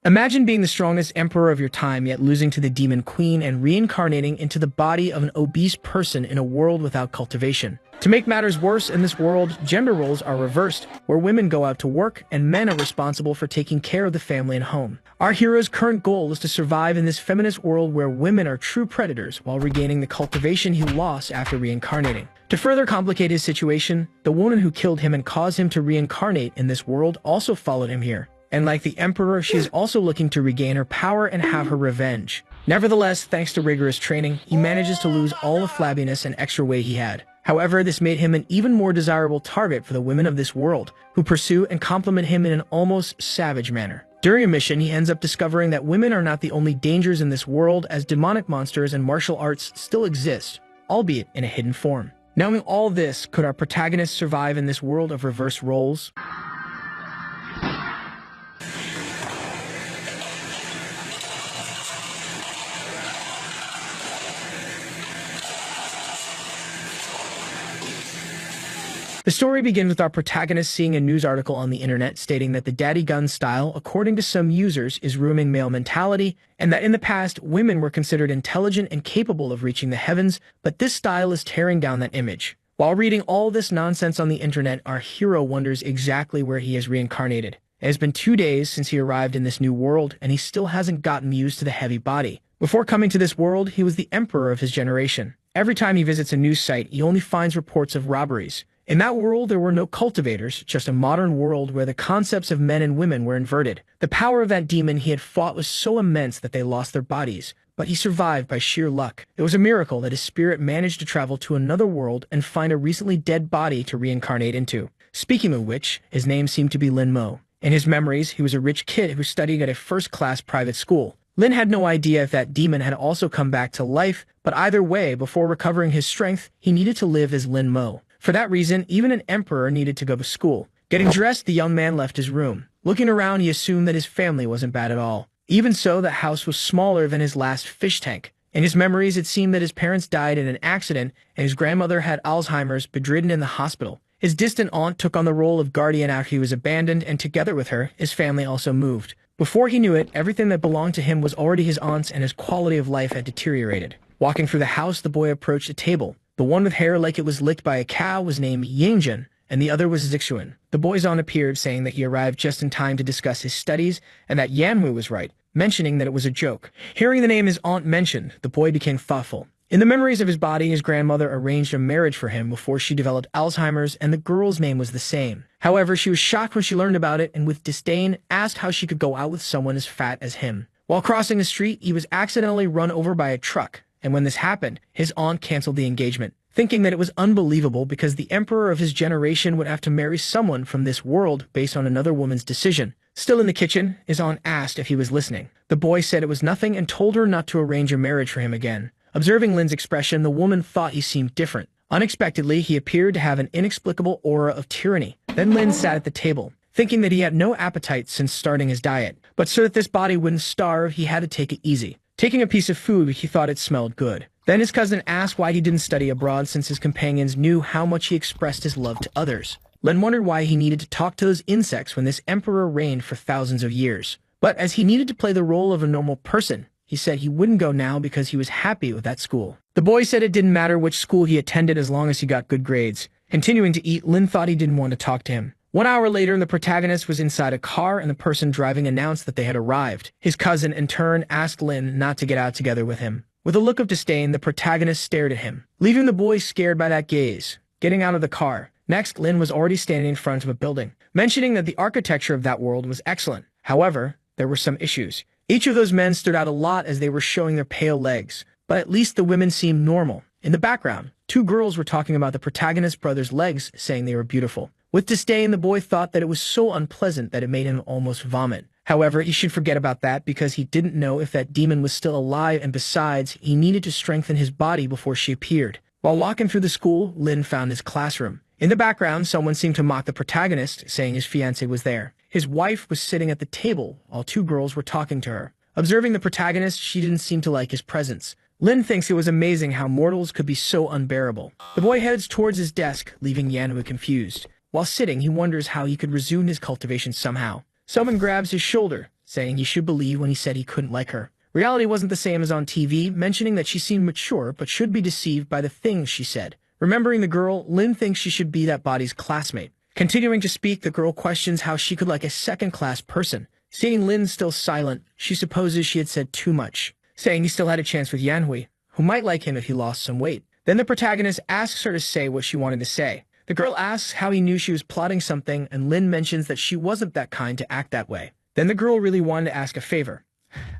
Imagine being the strongest emperor of your time, yet losing to the demon queen and reincarnating into the body of an obese person in a world without cultivation. To make matters worse, in this world, gender roles are reversed, where women go out to work and men are responsible for taking care of the family and home. Our hero's current goal is to survive in this feminist world where women are true predators while regaining the cultivation he lost after reincarnating. To further complicate his situation, the woman who killed him and caused him to reincarnate in this world also followed him here. And like the Emperor, she is also looking to regain her power and have her revenge. Nevertheless, thanks to rigorous training, he manages to lose all the flabbiness and extra weight he had. However, this made him an even more desirable target for the women of this world, who pursue and compliment him in an almost savage manner. During a mission, he ends up discovering that women are not the only dangers in this world, as demonic monsters and martial arts still exist, albeit in a hidden form. Knowing all this, could our protagonist survive in this world of reverse roles? The story begins with our protagonist seeing a news article on the internet stating that the daddy gun style, according to some users, is ruining male mentality, and that in the past, women were considered intelligent and capable of reaching the heavens, but this style is tearing down that image. While reading all this nonsense on the internet, our hero wonders exactly where he is reincarnated. It has been 2 days since he arrived in this new world, and he still hasn't gotten used to the heavy body. Before coming to this world, he was the emperor of his generation. Every time he visits a news site, he only finds reports of robberies. In that world, there were no cultivators, just a modern world where the concepts of men and women were inverted. The power of that demon he had fought was so immense that they lost their bodies, but he survived by sheer luck. It was a miracle that his spirit managed to travel to another world and find a recently dead body to reincarnate into. Speaking of which, his name seemed to be Lin Mo. In his memories, he was a rich kid who studied at a first-class private school. Lin had no idea if that demon had also come back to life, but either way, before recovering his strength, he needed to live as Lin Mo. For that reason, even an emperor needed to go to school. Getting dressed, the young man left his room. Looking around, he assumed that his family wasn't bad at all. Even so, the house was smaller than his last fish tank. In his memories, it seemed that his parents died in an accident, and his grandmother had Alzheimer's, bedridden in the hospital. His distant aunt took on the role of guardian after he was abandoned, and together with her, his family also moved. Before he knew it, everything that belonged to him was already his aunt's, and his quality of life had deteriorated. Walking through the house, the boy approached a table. The one with hair like it was licked by a cow was named Yingjun, and the other was Zixuan. The boy's aunt appeared, saying that he arrived just in time to discuss his studies, and that Yanwu was right, mentioning that it was a joke. Hearing the name his aunt mentioned, the boy became thoughtful. In the memories of his body, his grandmother arranged a marriage for him before she developed Alzheimer's, and the girl's name was the same. However, she was shocked when she learned about it, and with disdain, asked how she could go out with someone as fat as him. While crossing the street, he was accidentally run over by a truck, and when this happened, his aunt canceled the engagement, thinking that it was unbelievable because the emperor of his generation would have to marry someone from this world based on another woman's decision. Still in the kitchen, his aunt asked if he was listening. The boy said it was nothing and told her not to arrange a marriage for him again. Observing Lin's expression, the woman thought he seemed different. Unexpectedly, he appeared to have an inexplicable aura of tyranny. Then Lin sat at the table, thinking that he had no appetite since starting his diet. But so that this body wouldn't starve, he had to take it easy. Taking a piece of food, he thought it smelled good. Then his cousin asked why he didn't study abroad since his companions knew how much he expressed his love to others. Lin wondered why he needed to talk to those insects when this emperor reigned for thousands of years. But as he needed to play the role of a normal person, he said he wouldn't go now because he was happy with that school. The boy said it didn't matter which school he attended as long as he got good grades. Continuing to eat, Lin thought he didn't want to talk to him. 1 hour later, the protagonist was inside a car and the person driving announced that they had arrived. His cousin, in turn, asked Lin not to get out together with him. With a look of disdain, the protagonist stared at him, leaving the boy scared by that gaze. Getting out of the car. Next, Lin was already standing in front of a building, mentioning that the architecture of that world was excellent. However, there were some issues. Each of those men stood out a lot as they were showing their pale legs, but at least the women seemed normal. In the background, 2 girls were talking about the protagonist's brother's legs, saying they were beautiful. With disdain, the boy thought that it was so unpleasant that it made him almost vomit. However, he should forget about that because he didn't know if that demon was still alive, and besides, he needed to strengthen his body before she appeared. While walking through the school, Lin found his classroom. In the background, someone seemed to mock the protagonist, saying his fiancée was there. His wife was sitting at the table while 2 girls were talking to her. Observing the protagonist, she didn't seem to like his presence. Lin thinks it was amazing how mortals could be so unbearable. The boy heads towards his desk, leaving Yanwu confused. While sitting, he wonders how he could resume his cultivation somehow. Someone grabs his shoulder, saying he should believe when he said he couldn't like her. Reality wasn't the same as on TV, mentioning that she seemed mature but should be deceived by the things she said. Remembering the girl, Lin thinks she should be that body's classmate. Continuing to speak, the girl questions how she could like a second-class person. Seeing Lin still silent, she supposes she had said too much, saying he still had a chance with Yanhui, who might like him if he lost some weight. Then the protagonist asks her to say what she wanted to say. The girl asks how he knew she was plotting something, and Lin mentions that she wasn't that kind to act that way. Then the girl really wanted to ask a favor,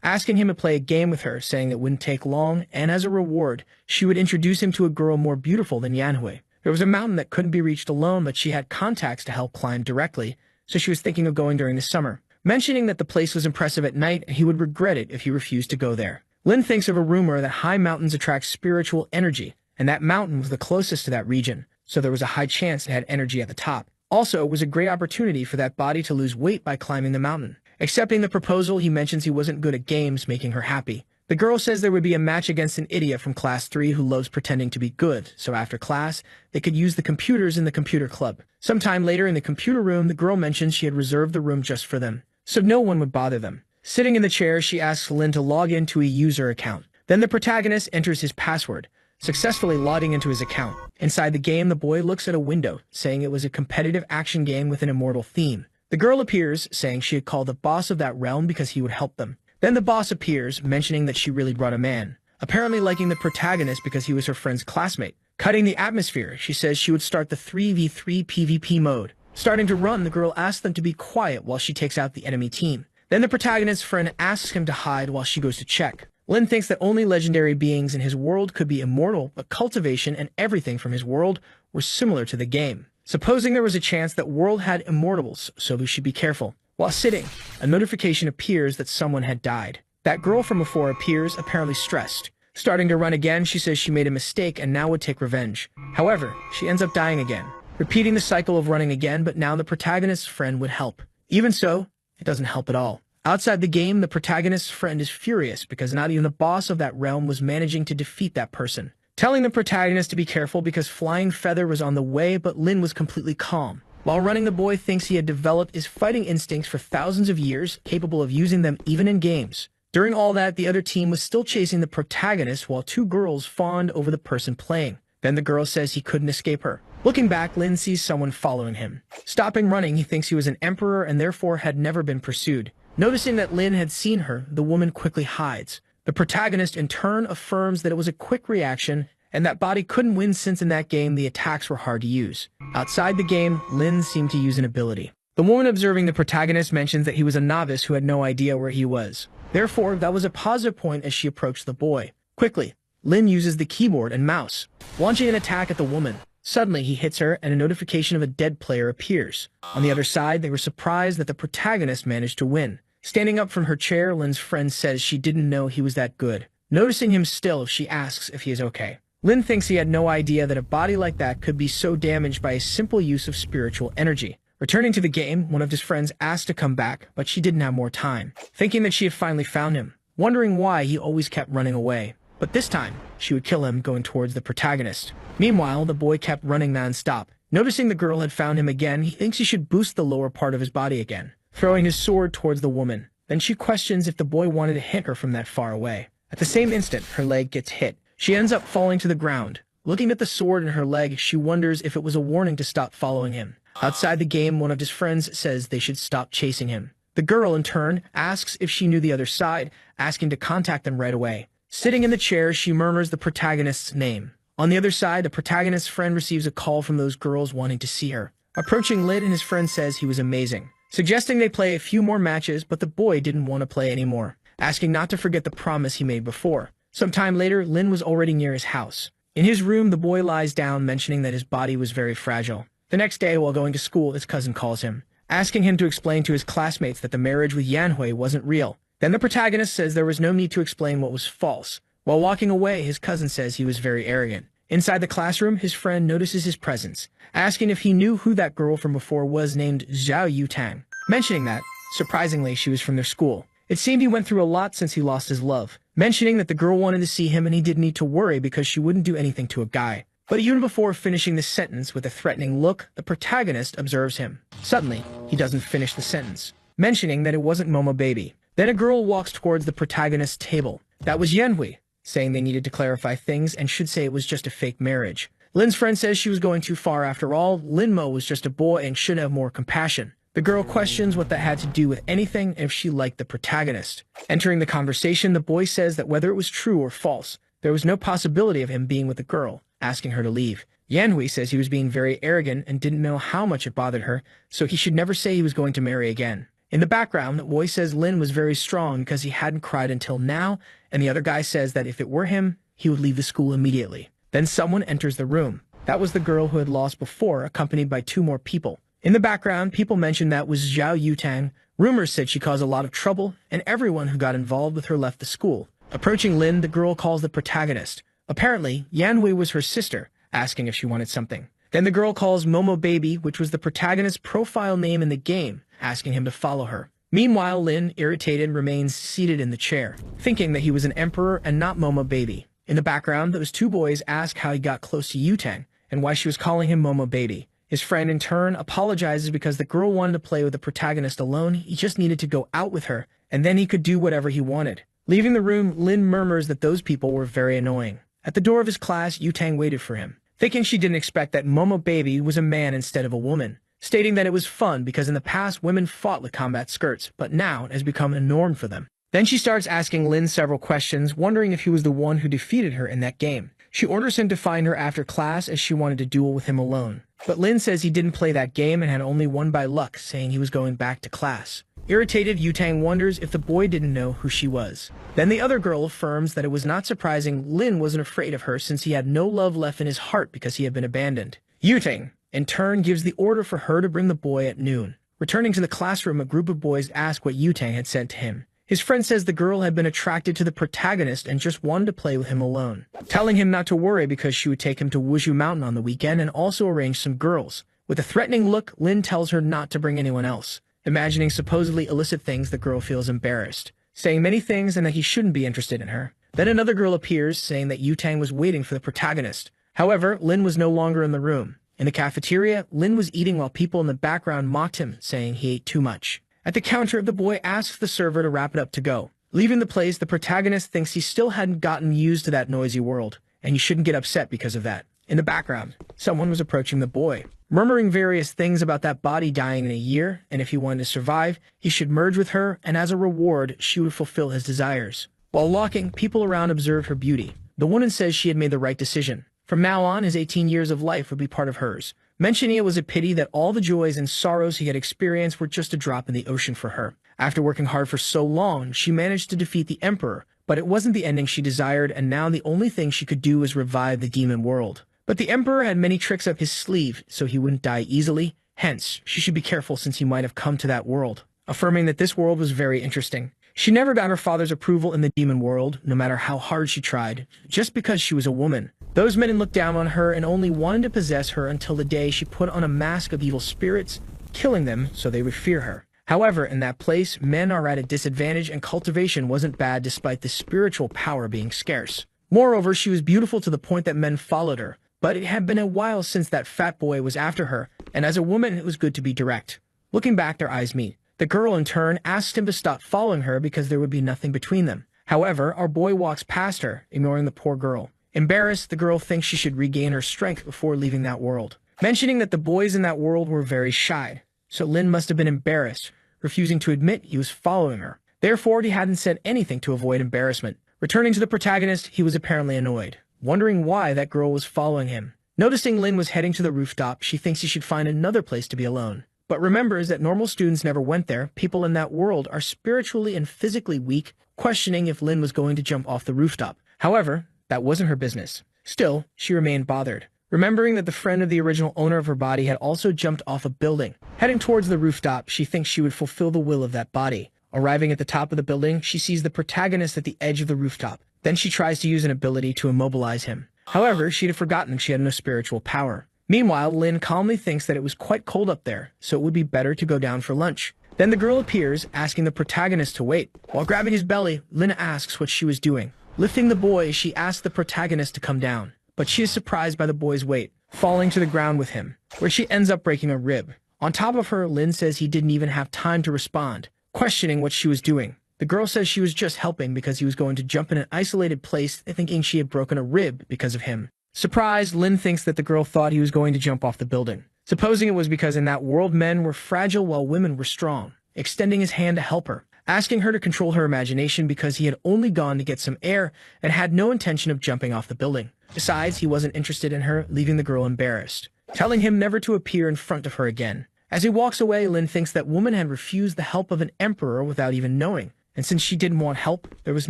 asking him to play a game with her, saying it wouldn't take long, and as a reward, she would introduce him to a girl more beautiful than Yanhui. There was a mountain that couldn't be reached alone, but she had contacts to help climb directly, so she was thinking of going during the summer, mentioning that the place was impressive at night and he would regret it if he refused to go there. Lin thinks of a rumor that high mountains attract spiritual energy, and that mountain was the closest to that region, so there was a high chance it had energy at the top. Also, it was a great opportunity for that body to lose weight by climbing the mountain. Accepting the proposal, he mentions he wasn't good at games, making her happy. The girl says there would be a match against an idiot from class 3 who loves pretending to be good, so after class, they could use the computers in the computer club. Sometime later in the computer room, the girl mentions she had reserved the room just for them, so no one would bother them. Sitting in the chair, she asks Lin to log into a user account. Then the protagonist enters his password, successfully logging into his account. Inside the game, the boy looks at a window, saying it was a competitive action game with an immortal theme. The girl appears, saying she had called the boss of that realm because he would help them. Then the boss appears, mentioning that she really brought a man, apparently liking the protagonist because he was her friend's classmate. Cutting the atmosphere, she says she would start the 3v3 PvP mode. Starting to run, the girl asks them to be quiet while she takes out the enemy team. Then the protagonist's friend asks him to hide while she goes to check. Lin thinks that only legendary beings in his world could be immortal, but cultivation and everything from his world were similar to the game. Supposing there was a chance that world had immortals, so we should be careful. While sitting, a notification appears that someone had died. That girl from before appears, apparently stressed. Starting to run again, she says she made a mistake and now would take revenge. However, she ends up dying again, repeating the cycle of running again, but now the protagonist's friend would help. Even so, it doesn't help at all. Outside the game, the protagonist's friend is furious because not even the boss of that realm was managing to defeat that person, telling the protagonist to be careful because Flying Feather was on the way, but Lin was completely calm. While running, the boy thinks he had developed his fighting instincts for thousands of years, capable of using them even in games. During all that, the other team was still chasing the protagonist while two girls fawned over the person playing. Then the girl says he couldn't escape her. Looking back, Lin sees someone following him. Stopping running, he thinks he was an emperor and therefore had never been pursued. Noticing that Lin had seen her, the woman quickly hides. The protagonist in turn affirms that it was a quick reaction and that body couldn't win since in that game the attacks were hard to use. Outside the game, Lin seemed to use an ability. The woman observing the protagonist mentions that he was a novice who had no idea where he was. Therefore, that was a positive point as she approached the boy. Quickly, Lin uses the keyboard and mouse, launching an attack at the woman. Suddenly, he hits her and a notification of a dead player appears. On the other side, they were surprised that the protagonist managed to win. Standing up from her chair, Lin's friend says she didn't know he was that good. Noticing him still, she asks if he is okay. Lin thinks he had no idea that a body like that could be so damaged by a simple use of spiritual energy. Returning to the game, one of his friends asked to come back, but she didn't have more time, thinking that she had finally found him, wondering why he always kept running away. But this time, she would kill him going towards the protagonist. Meanwhile, the boy kept running non-stop. Noticing the girl had found him again, he thinks he should boost the lower part of his body again, throwing his sword towards the woman. Then she questions if the boy wanted to hit her from that far away. At the same instant, her leg gets hit. She ends up falling to the ground. Looking at the sword in her leg, she wonders if it was a warning to stop following him. Outside the game, one of his friends says they should stop chasing him. The girl, in turn, asks if she knew the other side, asking to contact them right away. Sitting in the chair, she murmurs the protagonist's name. On the other side, the protagonist's friend receives a call from those girls wanting to see her. Approaching Lin, and his friend says he was amazing, suggesting they play a few more matches, but the boy didn't want to play anymore, asking not to forget the promise he made before. Sometime later, Lin was already near his house. In his room, the boy lies down, mentioning that his body was very fragile. The next day, while going to school, his cousin calls him, asking him to explain to his classmates that the marriage with Yanhui wasn't real. Then the protagonist says there was no need to explain what was false. While walking away, his cousin says he was very arrogant. Inside the classroom, his friend notices his presence, asking if he knew who that girl from before was named Zhao Yutang, mentioning that, surprisingly, she was from their school. It seemed he went through a lot since he lost his love, mentioning that the girl wanted to see him and he didn't need to worry because she wouldn't do anything to a guy. But even before finishing the sentence with a threatening look, the protagonist observes him. Suddenly, he doesn't finish the sentence, mentioning that it wasn't Momo Baby. Then a girl walks towards the protagonist's table. That was Yanhui, saying they needed to clarify things and should say it was just a fake marriage. Lin's friend says she was going too far after all. Linmo was just a boy and should have more compassion. The girl questions what that had to do with anything and if she liked the protagonist. Entering the conversation, the boy says that whether it was true or false, there was no possibility of him being with the girl, asking her to leave. Yanhui says he was being very arrogant and didn't know how much it bothered her, so he should never say he was going to marry again. In the background, the boy says Lin was very strong because he hadn't cried until now, and the other guy says that if it were him, he would leave the school immediately. Then someone enters the room. That was the girl who had lost before, accompanied by 2 more people. In the background, people mentioned that was Zhao Yutang. Rumors said she caused a lot of trouble, and everyone who got involved with her left the school. Approaching Lin, the girl calls the protagonist. Apparently, Yanhui was her sister, asking if she wanted something. Then the girl calls Momo Baby, which was the protagonist's profile name in the game, asking him to follow her. Meanwhile, Lin, irritated, remains seated in the chair, thinking that he was an emperor and not Momo Baby. In the background, those 2 boys ask how he got close to Yutang and why she was calling him Momo Baby. His friend, in turn, apologizes because the girl wanted to play with the protagonist alone. He just needed to go out with her, and then he could do whatever he wanted. Leaving the room, Lin murmurs that those people were very annoying. At the door of his class, Yutang waited for him, thinking she didn't expect that Momo Baby was a man instead of a woman, stating that it was fun because in the past women fought with combat skirts, but now it has become a norm for them. Then she starts asking Lin several questions, wondering if he was the one who defeated her in that game. She orders him to find her after class as she wanted to duel with him alone. But Lin says he didn't play that game and had only won by luck, saying he was going back to class. Irritated, Yutang wonders if the boy didn't know who she was. Then the other girl affirms that it was not surprising Lin wasn't afraid of her since he had no love left in his heart because he had been abandoned. Yutang, in turn, gives the order for her to bring the boy at noon. Returning to the classroom, a group of boys ask what Yutang had said to him. His friend says the girl had been attracted to the protagonist and just wanted to play with him alone, telling him not to worry because she would take him to Wuzhu Mountain on the weekend and also arrange some girls. With a threatening look, Lin tells her not to bring anyone else. Imagining supposedly illicit things, the girl feels embarrassed, saying many things and that he shouldn't be interested in her. Then another girl appears, saying that Yutang was waiting for the protagonist. However, Lin was no longer in the room. In the cafeteria, Lin was eating while people in the background mocked him, saying he ate too much. At the counter, the boy asks the server to wrap it up to go. Leaving the place, the protagonist thinks he still hadn't gotten used to that noisy world, and he shouldn't get upset because of that. In the background, someone was approaching the boy, murmuring various things about that body dying in a year, and if he wanted to survive, he should merge with her, and as a reward, she would fulfill his desires. While walking, people around observed her beauty. The woman says she had made the right decision. From now on, his 18 years of life would be part of hers, mentioning it was a pity that all the joys and sorrows he had experienced were just a drop in the ocean for her. After working hard for so long, she managed to defeat the Emperor, but it wasn't the ending she desired, and now the only thing she could do was revive the demon world. But the Emperor had many tricks up his sleeve, so he wouldn't die easily. Hence, she should be careful since he might have come to that world, affirming that this world was very interesting. She never got her father's approval in the demon world, no matter how hard she tried, just because she was a woman. Those men looked down on her and only wanted to possess her until the day she put on a mask of evil spirits, killing them so they would fear her. However, in that place, men are at a disadvantage and cultivation wasn't bad despite the spiritual power being scarce. Moreover, she was beautiful to the point that men followed her, but it had been a while since that fat boy was after her, and as a woman it was good to be direct. Looking back, their eyes meet. The girl, in turn, asked him to stop following her because there would be nothing between them. However, our boy walks past her, ignoring the poor girl. Embarrassed, the girl thinks she should regain her strength before leaving that world, mentioning that the boys in that world were very shy, so Lin must have been embarrassed, refusing to admit he was following her. Therefore, he hadn't said anything to avoid embarrassment. Returning to the protagonist, he was apparently annoyed, wondering why that girl was following him. Noticing Lin was heading to the rooftop, she thinks he should find another place to be alone, but remembers that normal students never went there. People in that world are spiritually and physically weak, questioning if Lin was going to jump off the rooftop. However, that wasn't her business. Still, she remained bothered, remembering that the friend of the original owner of her body had also jumped off a building. Heading towards the rooftop, she thinks she would fulfill the will of that body. Arriving at the top of the building, she sees the protagonist at the edge of the rooftop. Then she tries to use an ability to immobilize him. However, she had forgotten she had no spiritual power. Meanwhile, Lin calmly thinks that it was quite cold up there, so it would be better to go down for lunch. Then the girl appears, asking the protagonist to wait. While grabbing his belly, Lin asks what she was doing. Lifting the boy, she asks the protagonist to come down, but she is surprised by the boy's weight, falling to the ground with him, where she ends up breaking a rib. On top of her, Lin says he didn't even have time to respond, questioning what she was doing. The girl says she was just helping because he was going to jump in an isolated place, thinking she had broken a rib because of him. Surprised, Lin thinks that the girl thought he was going to jump off the building, supposing it was because in that world men were fragile while women were strong, extending his hand to help her, asking her to control her imagination because he had only gone to get some air and had no intention of jumping off the building. Besides, he wasn't interested in her, leaving the girl embarrassed, telling him never to appear in front of her again. As he walks away, Lin thinks that woman had refused the help of an emperor without even knowing, and since she didn't want help, there was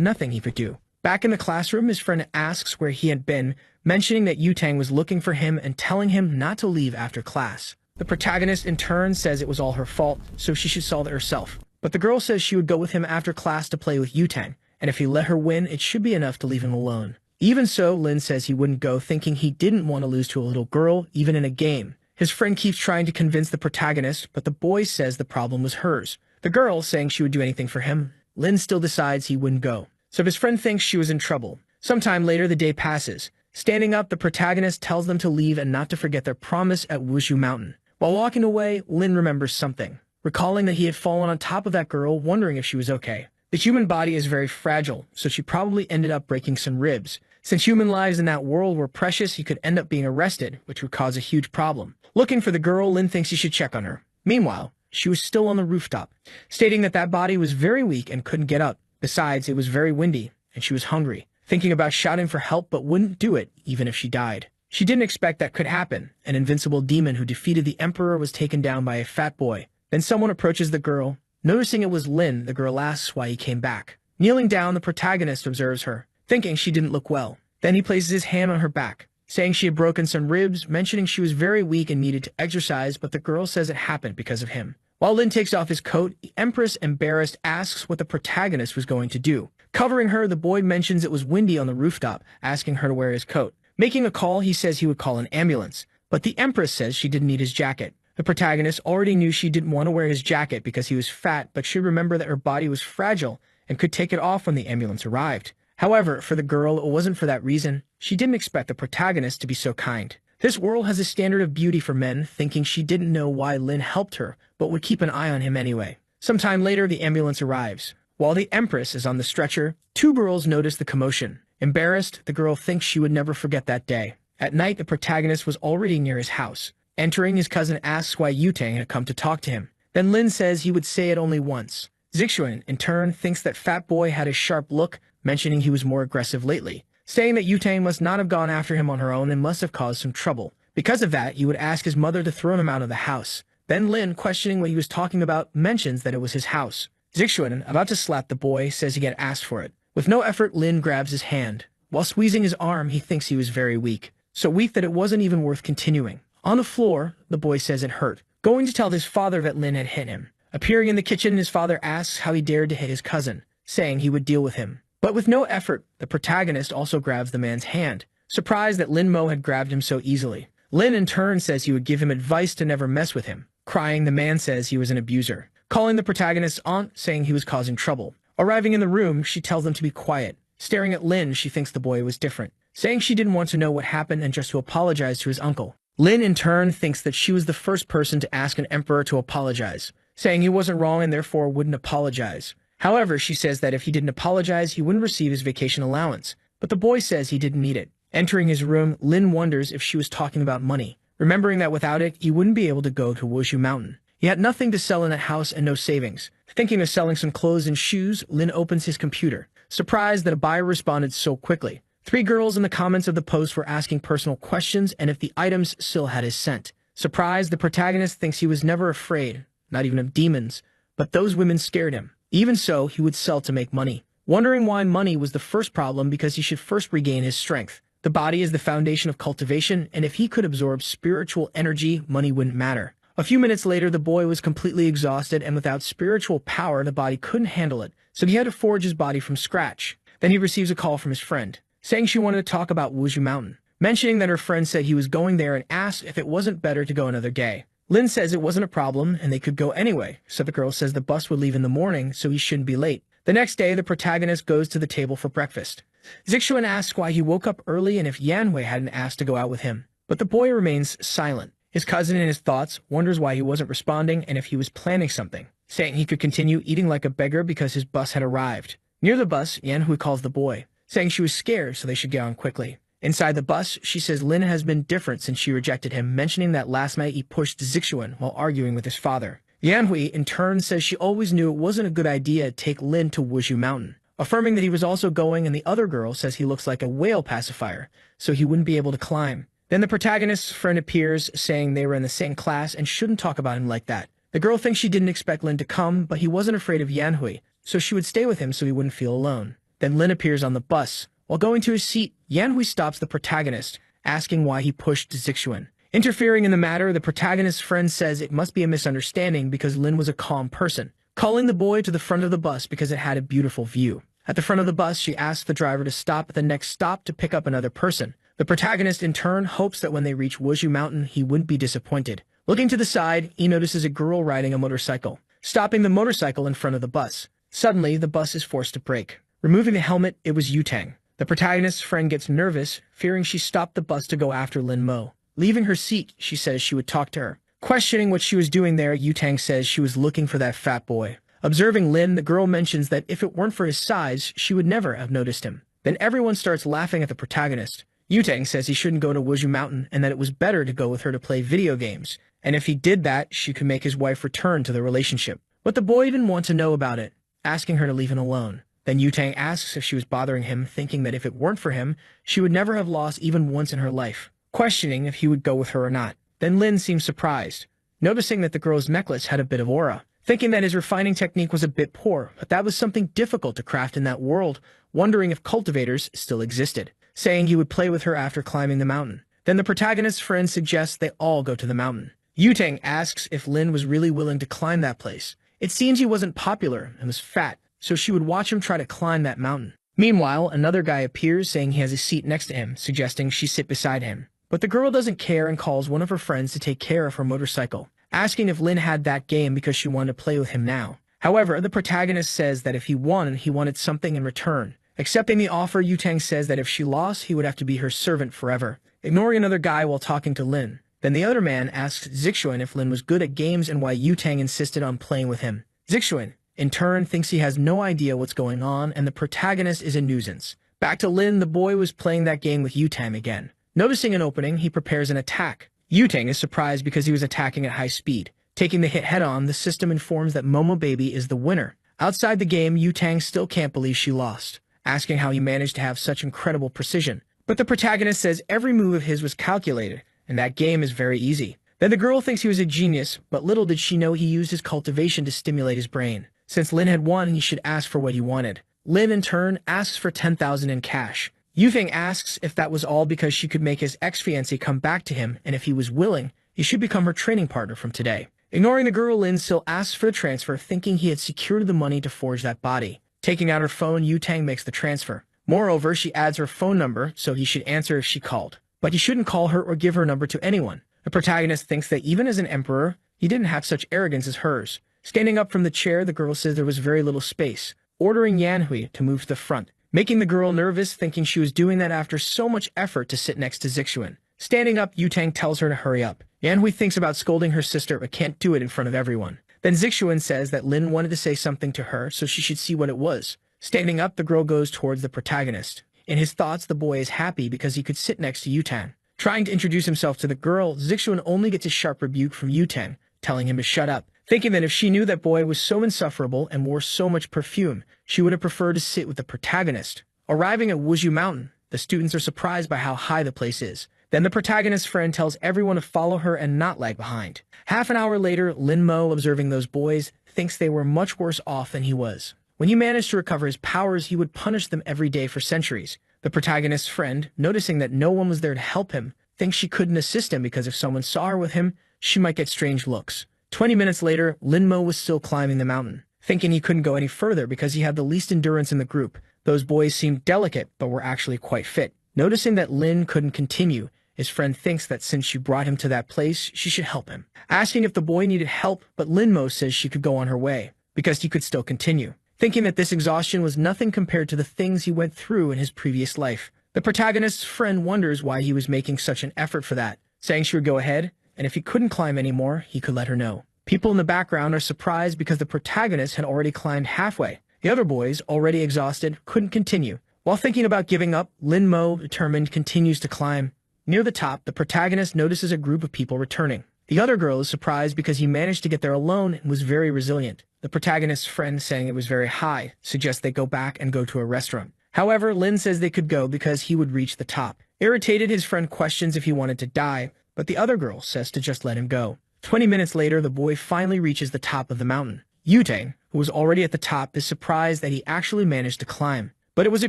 nothing he could do. Back in the classroom, his friend asks where he had been, mentioning that Yutang was looking for him and telling him not to leave after class. The protagonist in turn says it was all her fault, so she should solve it herself. But the girl says she would go with him after class to play with Yutang, and if he let her win, it should be enough to leave him alone. Even so, Lin says he wouldn't go, thinking he didn't want to lose to a little girl, even in a game. His friend keeps trying to convince the protagonist, but the boy says the problem was hers. The girl saying she would do anything for him. Lin still decides he wouldn't go, so his friend thinks she was in trouble. Sometime later, the day passes. Standing up, the protagonist tells them to leave and not to forget their promise at Wushu Mountain. While walking away, Lin remembers something, recalling that he had fallen on top of that girl, wondering if she was okay. The human body is very fragile, so she probably ended up breaking some ribs. Since human lives in that world were precious, he could end up being arrested, which would cause a huge problem. Looking for the girl, Lin thinks he should check on her. Meanwhile, she was still on the rooftop, stating that that body was very weak and couldn't get up. Besides, it was very windy, and she was hungry, thinking about shouting for help but wouldn't do it even if she died. She didn't expect that could happen. An invincible demon who defeated the emperor was taken down by a fat boy. Then someone approaches the girl. Noticing it was Lin, the girl asks why he came back. Kneeling down, the protagonist observes her, thinking she didn't look well. Then he places his hand on her back, saying she had broken some ribs, mentioning she was very weak and needed to exercise, but the girl says it happened because of him. While Lin takes off his coat, the Empress, embarrassed, asks what the protagonist was going to do. Covering her, the boy mentions it was windy on the rooftop, asking her to wear his coat. Making a call, he says he would call an ambulance, but the Empress says she didn't need his jacket. The protagonist already knew she didn't want to wear his jacket because he was fat, but should remember that her body was fragile and could take it off when the ambulance arrived. However, for the girl, it wasn't for that reason. She didn't expect the protagonist to be so kind. This world has a standard of beauty for men, thinking she didn't know why Lin helped her, but would keep an eye on him anyway. Sometime later, the ambulance arrives. While the Empress is on the stretcher, two girls notice the commotion. Embarrassed, the girl thinks she would never forget that day. At night, the protagonist was already near his house. Entering, his cousin asks why Yutang had come to talk to him. Then Lin says he would say it only once. Zixuan, in turn, thinks that Fat Boy had a sharp look, mentioning he was more aggressive lately, saying that Yutang must not have gone after him on her own and must have caused some trouble. Because of that, he would ask his mother to throw him out of the house. Then Lin, questioning what he was talking about, mentions that it was his house. Zixuan, about to slap the boy, says he had asked for it. With no effort, Lin grabs his hand. While squeezing his arm, he thinks he was very weak, so weak that it wasn't even worth continuing. On the floor, the boy says it hurt, going to tell his father that Lin had hit him. Appearing in the kitchen, his father asks how he dared to hit his cousin, saying he would deal with him. But with no effort, the protagonist also grabs the man's hand, surprised that Lin Mo had grabbed him so easily. Lin in turn says he would give him advice to never mess with him. Crying, the man says he was an abuser, calling the protagonist's aunt, saying he was causing trouble. Arriving in the room, she tells them to be quiet. Staring at Lin, she thinks the boy was different, saying she didn't want to know what happened and just to apologize to his uncle. Lin in turn thinks that she was the first person to ask an emperor to apologize, saying he wasn't wrong and therefore wouldn't apologize. However, she says that if he didn't apologize, he wouldn't receive his vacation allowance, but the boy says he didn't need it. Entering his room, Lin wonders if she was talking about money, remembering that without it, he wouldn't be able to go to Wushu Mountain. He had nothing to sell in that house and no savings. Thinking of selling some clothes and shoes, Lin opens his computer, surprised that a buyer responded so quickly. 3 girls in the comments of the post were asking personal questions and if the items still had his scent. Surprised, the protagonist thinks he was never afraid, not even of demons, but those women scared him. Even so, he would sell to make money. Wondering why money was the first problem because he should first regain his strength. The body is the foundation of cultivation, and if he could absorb spiritual energy, money wouldn't matter. A few minutes later, the boy was completely exhausted, and without spiritual power, the body couldn't handle it, so he had to forge his body from scratch. Then he receives a call from his friend, saying she wanted to talk about Wushu Mountain, mentioning that her friend said he was going there and asked if it wasn't better to go another day. Lin says it wasn't a problem, and they could go anyway, so the girl says the bus would leave in the morning, so he shouldn't be late. The next day, the protagonist goes to the table for breakfast. Zixuan asks why he woke up early and if Yanhui hadn't asked to go out with him, but the boy remains silent. His cousin, in his thoughts, wonders why he wasn't responding and if he was planning something. saying he could continue eating like a beggar because his bus had arrived. Near the bus, Yanhui calls the boy, saying she was scared so they should get on quickly. Inside the bus, she says Lin has been different since she rejected him, mentioning that last night he pushed Zixuan while arguing with his father. Yanhui, in turn, says she always knew it wasn't a good idea to take Lin to Wuzhu Mountain, affirming that he was also going, and the other girl says he looks like a whale pacifier, so he wouldn't be able to climb. Then the protagonist's friend appears, saying they were in the same class and shouldn't talk about him like that. The girl thinks she didn't expect Lin to come, but he wasn't afraid of Yanhui, so she would stay with him so he wouldn't feel alone. Then Lin appears on the bus. While going to his seat, Yanhui stops the protagonist, asking why he pushed Zixuan. Interfering in the matter, the protagonist's friend says it must be a misunderstanding because Lin was a calm person, calling the boy to the front of the bus because it had a beautiful view. At the front of the bus, she asks the driver to stop at the next stop to pick up another person. The protagonist, in turn, hopes that when they reach Wuzhu Mountain, he wouldn't be disappointed. Looking to the side, he notices a girl riding a motorcycle, stopping the motorcycle in front of the bus. Suddenly, the bus is forced to brake. Removing the helmet, it was Yutang. The protagonist's friend gets nervous, fearing she stopped the bus to go after Lin Mo. Leaving her seat, she says she would talk to her. Questioning what she was doing there, Yutang says she was looking for that fat boy. Observing Lin, the girl mentions that if it weren't for his size, she would never have noticed him. Then everyone starts laughing at the protagonist. Yutang says he shouldn't go to Wuzhu Mountain and that it was better to go with her to play video games, and if he did that, she could make his wife return to the relationship. But the boy didn't want to know about it, asking her to leave him alone. Then Yutang asks if she was bothering him, thinking that if it weren't for him, she would never have lost even once in her life, questioning if he would go with her or not. Then Lin seems surprised, noticing that the girl's necklace had a bit of aura, thinking that his refining technique was a bit poor, but that was something difficult to craft in that world, wondering if cultivators still existed, saying he would play with her after climbing the mountain. Then the protagonist's friend suggests they all go to the mountain. Yutang asks if Lin was really willing to climb that place. It seems he wasn't popular and was fat, so she would watch him try to climb that mountain. Meanwhile, another guy appears saying he has a seat next to him, suggesting she sit beside him. But the girl doesn't care and calls one of her friends to take care of her motorcycle, asking if Lin had that game because she wanted to play with him now. However, the protagonist says that if he won, he wanted something in return. Accepting the offer, Yutang says that if she lost, he would have to be her servant forever, ignoring another guy while talking to Lin. Then the other man asks Zixuan if Lin was good at games and why Yutang insisted on playing with him. Zixuan, in turn, thinks he has no idea what's going on and the protagonist is a nuisance. Back to Lin, the boy was playing that game with Yutang again. Noticing an opening, he prepares an attack. Yutang is surprised because he was attacking at high speed. Taking the hit head-on, the system informs that Momo Baby is the winner. Outside the game, Yutang still can't believe she lost, asking how he managed to have such incredible precision. But the protagonist says every move of his was calculated, and that game is very easy. Then the girl thinks he was a genius, but little did she know he used his cultivation to stimulate his brain. Since Lin had won, he should ask for what he wanted. Lin, in turn, asks for 10,000 in cash. Yutang asks if that was all because she could make his ex-fiancé come back to him, and if he was willing, he should become her training partner from today. Ignoring the girl, Lin still asks for the transfer, thinking he had secured the money to forge that body. Taking out her phone, Yutang makes the transfer. Moreover, she adds her phone number, so he should answer if she called. But he shouldn't call her or give her number to anyone. The protagonist thinks that even as an emperor, he didn't have such arrogance as hers. Standing up from the chair, the girl says there was very little space, ordering Yanhui to move to the front, making the girl nervous, thinking she was doing that after so much effort to sit next to Zixuan. Standing up, Yutang tells her to hurry up. Yanhui thinks about scolding her sister but can't do it in front of everyone. Then Zixuan says that Lin wanted to say something to her, so she should see what it was. Standing up, the girl goes towards the protagonist. In his thoughts, the boy is happy because he could sit next to Yutang. Trying to introduce himself to the girl, Zixuan only gets a sharp rebuke from Yutang, telling him to shut up, thinking that if she knew that boy was so insufferable and wore so much perfume, she would have preferred to sit with the protagonist. Arriving at Wuzhu Mountain, the students are surprised by how high the place is. Then the protagonist's friend tells everyone to follow her and not lag behind. Half an hour later, Lin Mo, observing those boys, thinks they were much worse off than he was. When he managed to recover his powers, he would punish them every day for centuries. The protagonist's friend, noticing that no one was there to help him, thinks she couldn't assist him because if someone saw her with him, she might get strange looks. 20 minutes later, Lin Mo was still climbing the mountain, thinking he couldn't go any further because he had the least endurance in the group. Those boys seemed delicate, but were actually quite fit. Noticing that Lin couldn't continue, his friend thinks that since she brought him to that place, she should help him. Asking if the boy needed help, but Lin Mo says she could go on her way, because he could still continue. Thinking that this exhaustion was nothing compared to the things he went through in his previous life. The protagonist's friend wonders why he was making such an effort for that, saying she would go ahead, and if he couldn't climb anymore, he could let her know. People in the background are surprised because the protagonist had already climbed halfway. The other boys, already exhausted, couldn't continue. While thinking about giving up, Lin Mo, determined, continues to climb. Near the top, the protagonist notices a group of people returning. The other girl is surprised because he managed to get there alone and was very resilient. The protagonist's friend, saying it was very high, suggests they go back and go to a restaurant. However, Lin says they could go because he would reach the top. Irritated, his friend questions if he wanted to die, but the other girl says to just let him go. 20 minutes later, the boy finally reaches the top of the mountain. Yutang, who was already at the top, is surprised that he actually managed to climb. But it was a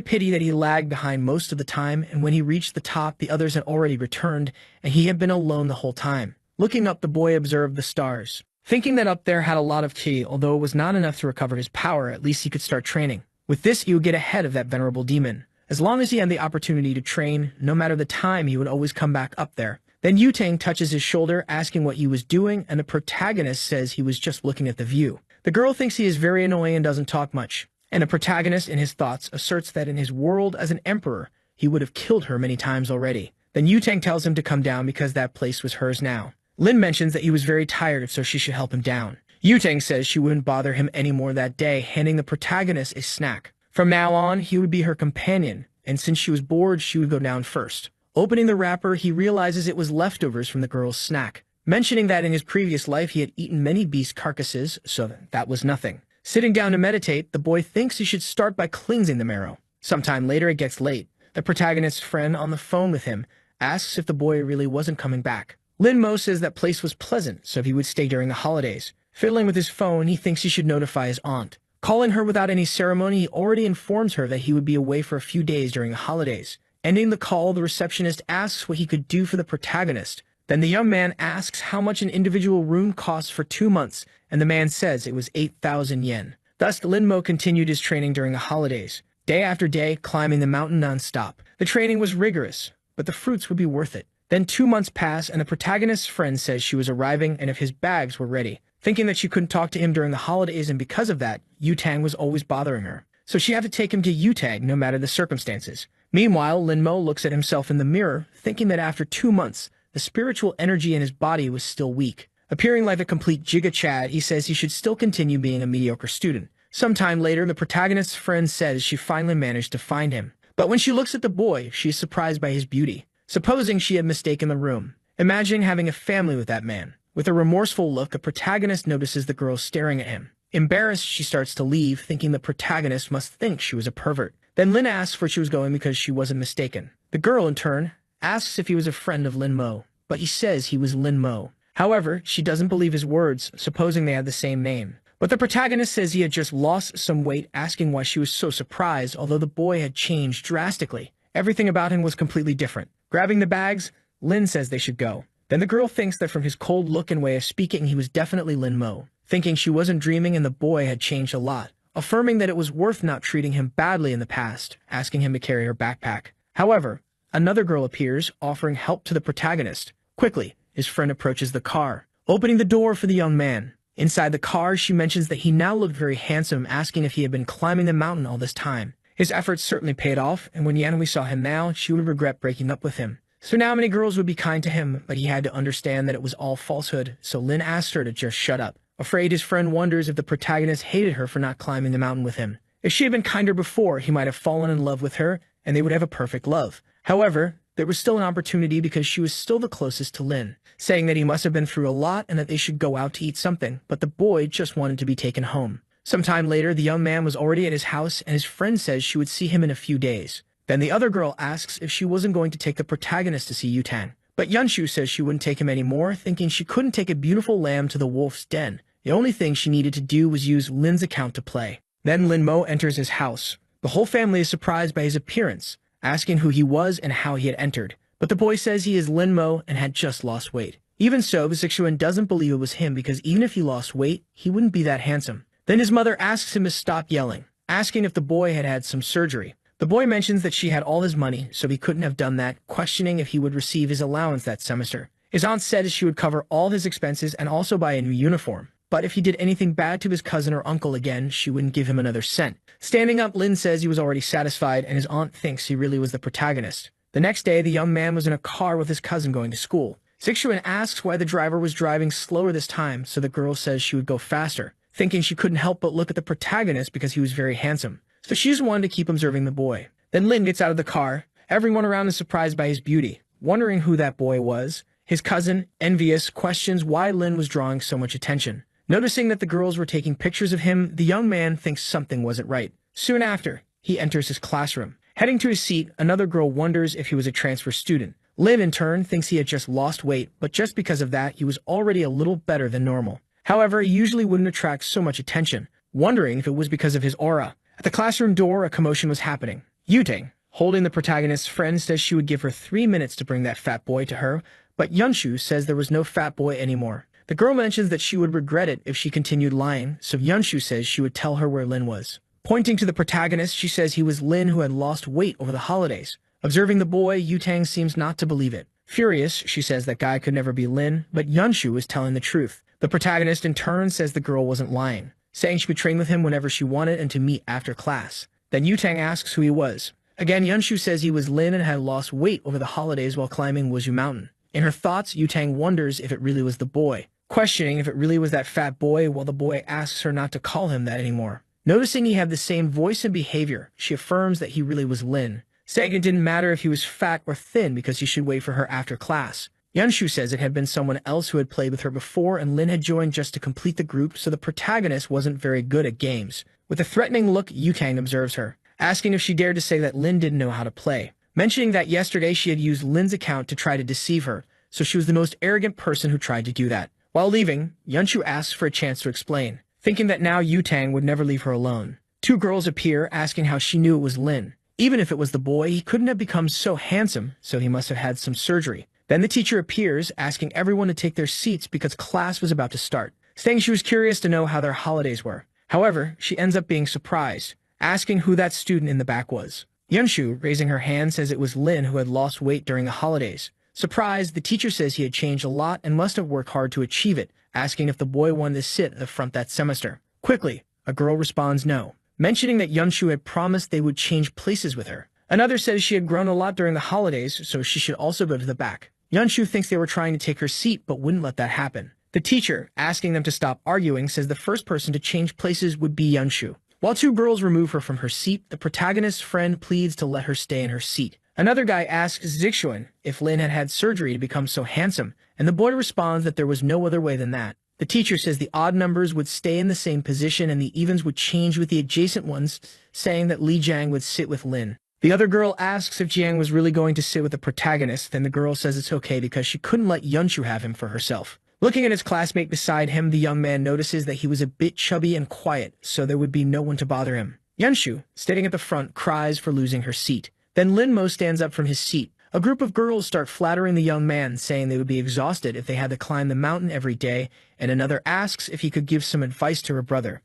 pity that he lagged behind most of the time, and when he reached the top, the others had already returned, and he had been alone the whole time. Looking up, the boy observed the stars. Thinking that up there had a lot of ki, although it was not enough to recover his power, at least he could start training. With this, he would get ahead of that venerable demon. As long as he had the opportunity to train, no matter the time, he would always come back up there. Then Yutang touches his shoulder, asking what he was doing, and the protagonist says he was just looking at the view. The girl thinks he is very annoying and doesn't talk much. And the protagonist, in his thoughts, asserts that in his world as an emperor, he would have killed her many times already. Then Yutang tells him to come down because that place was hers now. Lin mentions that he was very tired, so she should help him down. Yutang says she wouldn't bother him anymore that day, handing the protagonist a snack. From now on, he would be her companion, and since she was bored, she would go down first. Opening the wrapper, he realizes it was leftovers from the girl's snack, mentioning that in his previous life he had eaten many beast carcasses, so that was nothing. Sitting down to meditate, the boy thinks he should start by cleansing the marrow. Sometime later, it gets late. The protagonist's friend on the phone with him asks if the boy really wasn't coming back. Lin Mo says that place was pleasant, so he would stay during the holidays. Fiddling with his phone, he thinks he should notify his aunt. Calling her without any ceremony, he already informs her that he would be away for a few days during the holidays. Ending the call, the receptionist asks what he could do for the protagonist. Then the young man asks how much an individual room costs for 2 months, and the man says it was 8,000 yen. Thus, Lin Mo continued his training during the holidays, day after day, climbing the mountain non-stop. The training was rigorous, but the fruits would be worth it. Then 2 months pass, and the protagonist's friend says she was arriving and if his bags were ready. Thinking that she couldn't talk to him during the holidays, and because of that, Yutang was always bothering her. So she had to take him to Yutang no matter the circumstances. Meanwhile, Lin Mo looks at himself in the mirror, thinking that after 2 months, the spiritual energy in his body was still weak. Appearing like a complete Giga Chad, he says he should still continue being a mediocre student. Sometime later, the protagonist's friend says she finally managed to find him. But when she looks at the boy, she is surprised by his beauty. Supposing she had mistaken the room, imagining having a family with that man. With a remorseful look, the protagonist notices the girl staring at him. Embarrassed, she starts to leave, thinking the protagonist must think she was a pervert. Then Lin asks where she was going because she wasn't mistaken. The girl, in turn, asks if he was a friend of Lin Mo, but he says he was Lin Mo. However, she doesn't believe his words, supposing they had the same name. But the protagonist says he had just lost some weight, asking why she was so surprised, although the boy had changed drastically. Everything about him was completely different. Grabbing the bags, Lin says they should go. Then the girl thinks that from his cold look and way of speaking, he was definitely Lin Mo, thinking she wasn't dreaming and the boy had changed a lot, affirming that it was worth not treating him badly in the past, asking him to carry her backpack. However, another girl appears, offering help to the protagonist. Quickly, his friend approaches the car, opening the door for the young man. Inside the car, she mentions that he now looked very handsome, asking if he had been climbing the mountain all this time. His efforts certainly paid off, and when Yanui saw him now, she would regret breaking up with him. So now many girls would be kind to him, but he had to understand that it was all falsehood, so Lin asked her to just shut up. Afraid, his friend wonders if the protagonist hated her for not climbing the mountain with him. If she had been kinder before, he might have fallen in love with her, and they would have a perfect love. However, there was still an opportunity because she was still the closest to Lin, saying that he must have been through a lot and that they should go out to eat something, but the boy just wanted to be taken home. Sometime later, the young man was already at his house, and his friend says she would see him in a few days. Then the other girl asks if she wasn't going to take the protagonist to see Yutang. But Yunshu says she wouldn't take him anymore, thinking she couldn't take a beautiful lamb to the wolf's den. The only thing she needed to do was use Lin's account to play. Then Lin Mo enters his house. The whole family is surprised by his appearance, asking who he was and how he had entered. But the boy says he is Lin Mo and had just lost weight. Even so, Bisexuan doesn't believe it was him because even if he lost weight, he wouldn't be that handsome. Then his mother asks him to stop yelling, asking if the boy had had some surgery. The boy mentions that she had all his money, so he couldn't have done that, questioning if he would receive his allowance that semester. His aunt said she would cover all his expenses and also buy a new uniform. But if he did anything bad to his cousin or uncle again, she wouldn't give him another cent. Standing up, Lin says he was already satisfied, and his aunt thinks he really was the protagonist. The next day, the young man was in a car with his cousin going to school. Zixuan asks why the driver was driving slower this time, so the girl says she would go faster, thinking she couldn't help but look at the protagonist because he was very handsome. So she's one to keep observing the boy. Then Lin gets out of the car. Everyone around is surprised by his beauty, wondering who that boy was. His cousin, envious, questions why Lin was drawing so much attention. Noticing that the girls were taking pictures of him, the young man thinks something wasn't right. Soon after, he enters his classroom. Heading to his seat, another girl wonders if he was a transfer student. Lin, in turn, thinks he had just lost weight, but just because of that, he was already a little better than normal. However, he usually wouldn't attract so much attention, wondering if it was because of his aura. At the classroom door, a commotion was happening. Yutang, holding the protagonist's friend, says she would give her 3 minutes to bring that fat boy to her, but Yunshu says there was no fat boy anymore. The girl mentions that she would regret it if she continued lying, so Yunshu says she would tell her where Lin was. Pointing to the protagonist, she says he was Lin who had lost weight over the holidays. Observing the boy, Yutang seems not to believe it. Furious, she says that guy could never be Lin, but Yunshu was telling the truth. The protagonist in turn says the girl wasn't lying, saying she would train with him whenever she wanted and to meet after class. Then Yutang asks who he was. Again, Yunshu says he was Lin and had lost weight over the holidays while climbing Wuzu Mountain. In her thoughts, Yutang wonders if it really was the boy, questioning if it really was that fat boy, while the boy asks her not to call him that anymore. Noticing he had the same voice and behavior, she affirms that he really was Lin, saying it didn't matter if he was fat or thin because he should wait for her after class. Yunshu says it had been someone else who had played with her before and Lin had joined just to complete the group, so the protagonist wasn't very good at games. With a threatening look, Yutang observes her, asking if she dared to say that Lin didn't know how to play, mentioning that yesterday she had used Lin's account to try to deceive her, so she was the most arrogant person who tried to do that. While leaving, Yunshu asks for a chance to explain, thinking that now Yutang would never leave her alone. 2 girls appear, asking how she knew it was Lin. Even if it was the boy, he couldn't have become so handsome, so he must have had some surgery. Then the teacher appears, asking everyone to take their seats because class was about to start, saying she was curious to know how their holidays were. However, she ends up being surprised, asking who that student in the back was. Yunshu, raising her hand, says it was Lin who had lost weight during the holidays. Surprised, the teacher says he had changed a lot and must have worked hard to achieve it, asking if the boy wanted to sit at the front that semester. Quickly, a girl responds no, mentioning that Yunshu had promised they would change places with her. Another says she had grown a lot during the holidays, so she should also go to the back. Yunshu thinks they were trying to take her seat but wouldn't let that happen. The teacher, asking them to stop arguing, says the first person to change places would be Yunshu. While 2 girls remove her from her seat, the protagonist's friend pleads to let her stay in her seat. Another guy asks Zixuan if Lin had had surgery to become so handsome, and the boy responds that there was no other way than that. The teacher says the odd numbers would stay in the same position and the evens would change with the adjacent ones, saying that Li Jiang would sit with Lin. The other girl asks if Jiang was really going to sit with the protagonist, then the girl says it's okay because she couldn't let Yunshu have him for herself. Looking at his classmate beside him, the young man notices that he was a bit chubby and quiet, so there would be no one to bother him. Yunshu, standing at the front, cries for losing her seat. Then Lin Mo stands up from his seat. A group of girls start flattering the young man, saying they would be exhausted if they had to climb the mountain every day, and another asks if he could give some advice to her brother.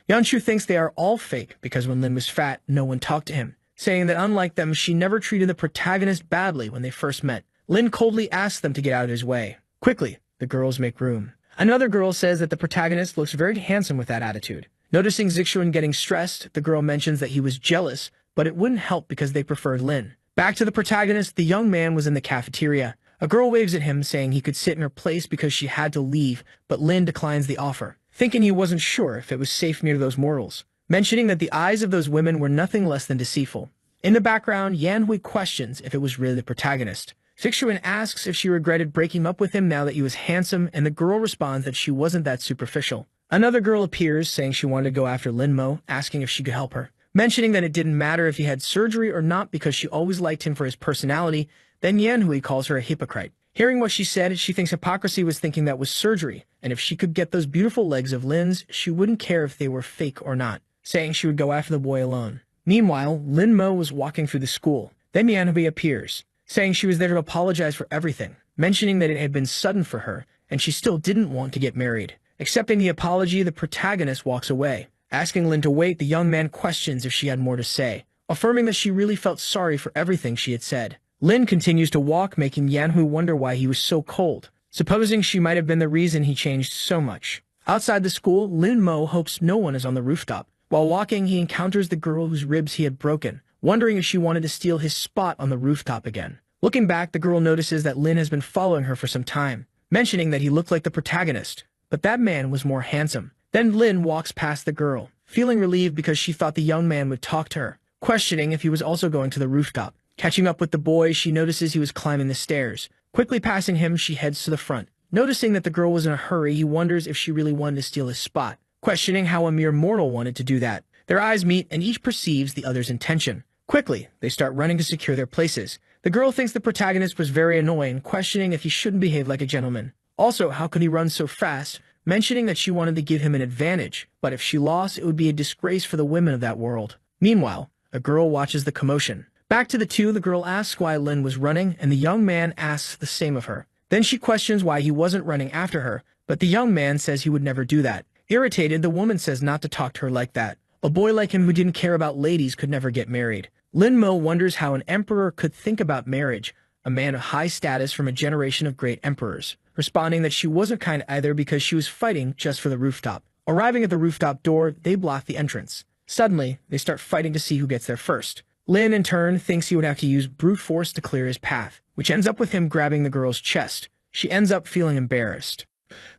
Yunshu thinks they are all fake because when Lin was fat, no one talked to him, saying that unlike them, she never treated the protagonist badly when they first met. Lin coldly asks them to get out of his way. Quickly, the girls make room. Another girl says that the protagonist looks very handsome with that attitude. Noticing Zixuan getting stressed, the girl mentions that he was jealous, but it wouldn't help because they preferred Lin. Back to the protagonist, the young man was in the cafeteria. A girl waves at him, saying he could sit in her place because she had to leave, but Lin declines the offer, thinking he wasn't sure if it was safe near those mortals, mentioning that the eyes of those women were nothing less than deceitful. In the background, Yanhui questions if it was really the protagonist. Zixuan asks if she regretted breaking up with him now that he was handsome, and the girl responds that she wasn't that superficial. Another girl appears, saying she wanted to go after Lin Mo, asking if she could help her, mentioning that it didn't matter if he had surgery or not because she always liked him for his personality. Then Yanhui calls her a hypocrite. Hearing what she said, she thinks hypocrisy was thinking that was surgery, and if she could get those beautiful legs of Lin's, she wouldn't care if they were fake or not, saying she would go after the boy alone. Meanwhile, Lin Mo was walking through the school. Then Yanhui appears, saying she was there to apologize for everything, mentioning that it had been sudden for her, and she still didn't want to get married. Accepting the apology, the protagonist walks away. Asking Lin to wait, the young man questions if she had more to say, affirming that she really felt sorry for everything she had said. Lin continues to walk, making Yanhui wonder why he was so cold, supposing she might have been the reason he changed so much. Outside the school, Lin Mo hopes no one is on the rooftop. While walking, he encounters the girl whose ribs he had broken, wondering if she wanted to steal his spot on the rooftop again. Looking back, the girl notices that Lin has been following her for some time, mentioning that he looked like the protagonist, but that man was more handsome. Then Lin walks past the girl, feeling relieved because she thought the young man would talk to her, questioning if he was also going to the rooftop. Catching up with the boy, she notices he was climbing the stairs. Quickly passing him, she heads to the front. Noticing that the girl was in a hurry, he wonders if she really wanted to steal his spot, questioning how a mere mortal wanted to do that. Their eyes meet, and each perceives the other's intention. Quickly, they start running to secure their places. The girl thinks the protagonist was very annoying, questioning if he shouldn't behave like a gentleman. Also, how could he run so fast, mentioning that she wanted to give him an advantage, but if she lost, it would be a disgrace for the women of that world. Meanwhile, a girl watches the commotion. Back to the two, the girl asks why Lin was running, and the young man asks the same of her. Then she questions why he wasn't running after her, but the young man says he would never do that. Irritated, the woman says not to talk to her like that. A boy like him who didn't care about ladies could never get married. Lin Mo wonders how an emperor could think about marriage, a man of high status from a generation of great emperors, responding that she wasn't kind either because she was fighting just for the rooftop. Arriving at the rooftop door, they block the entrance. Suddenly, they start fighting to see who gets there first. Lin, in turn, thinks he would have to use brute force to clear his path, which ends up with him grabbing the girl's chest. She ends up feeling embarrassed.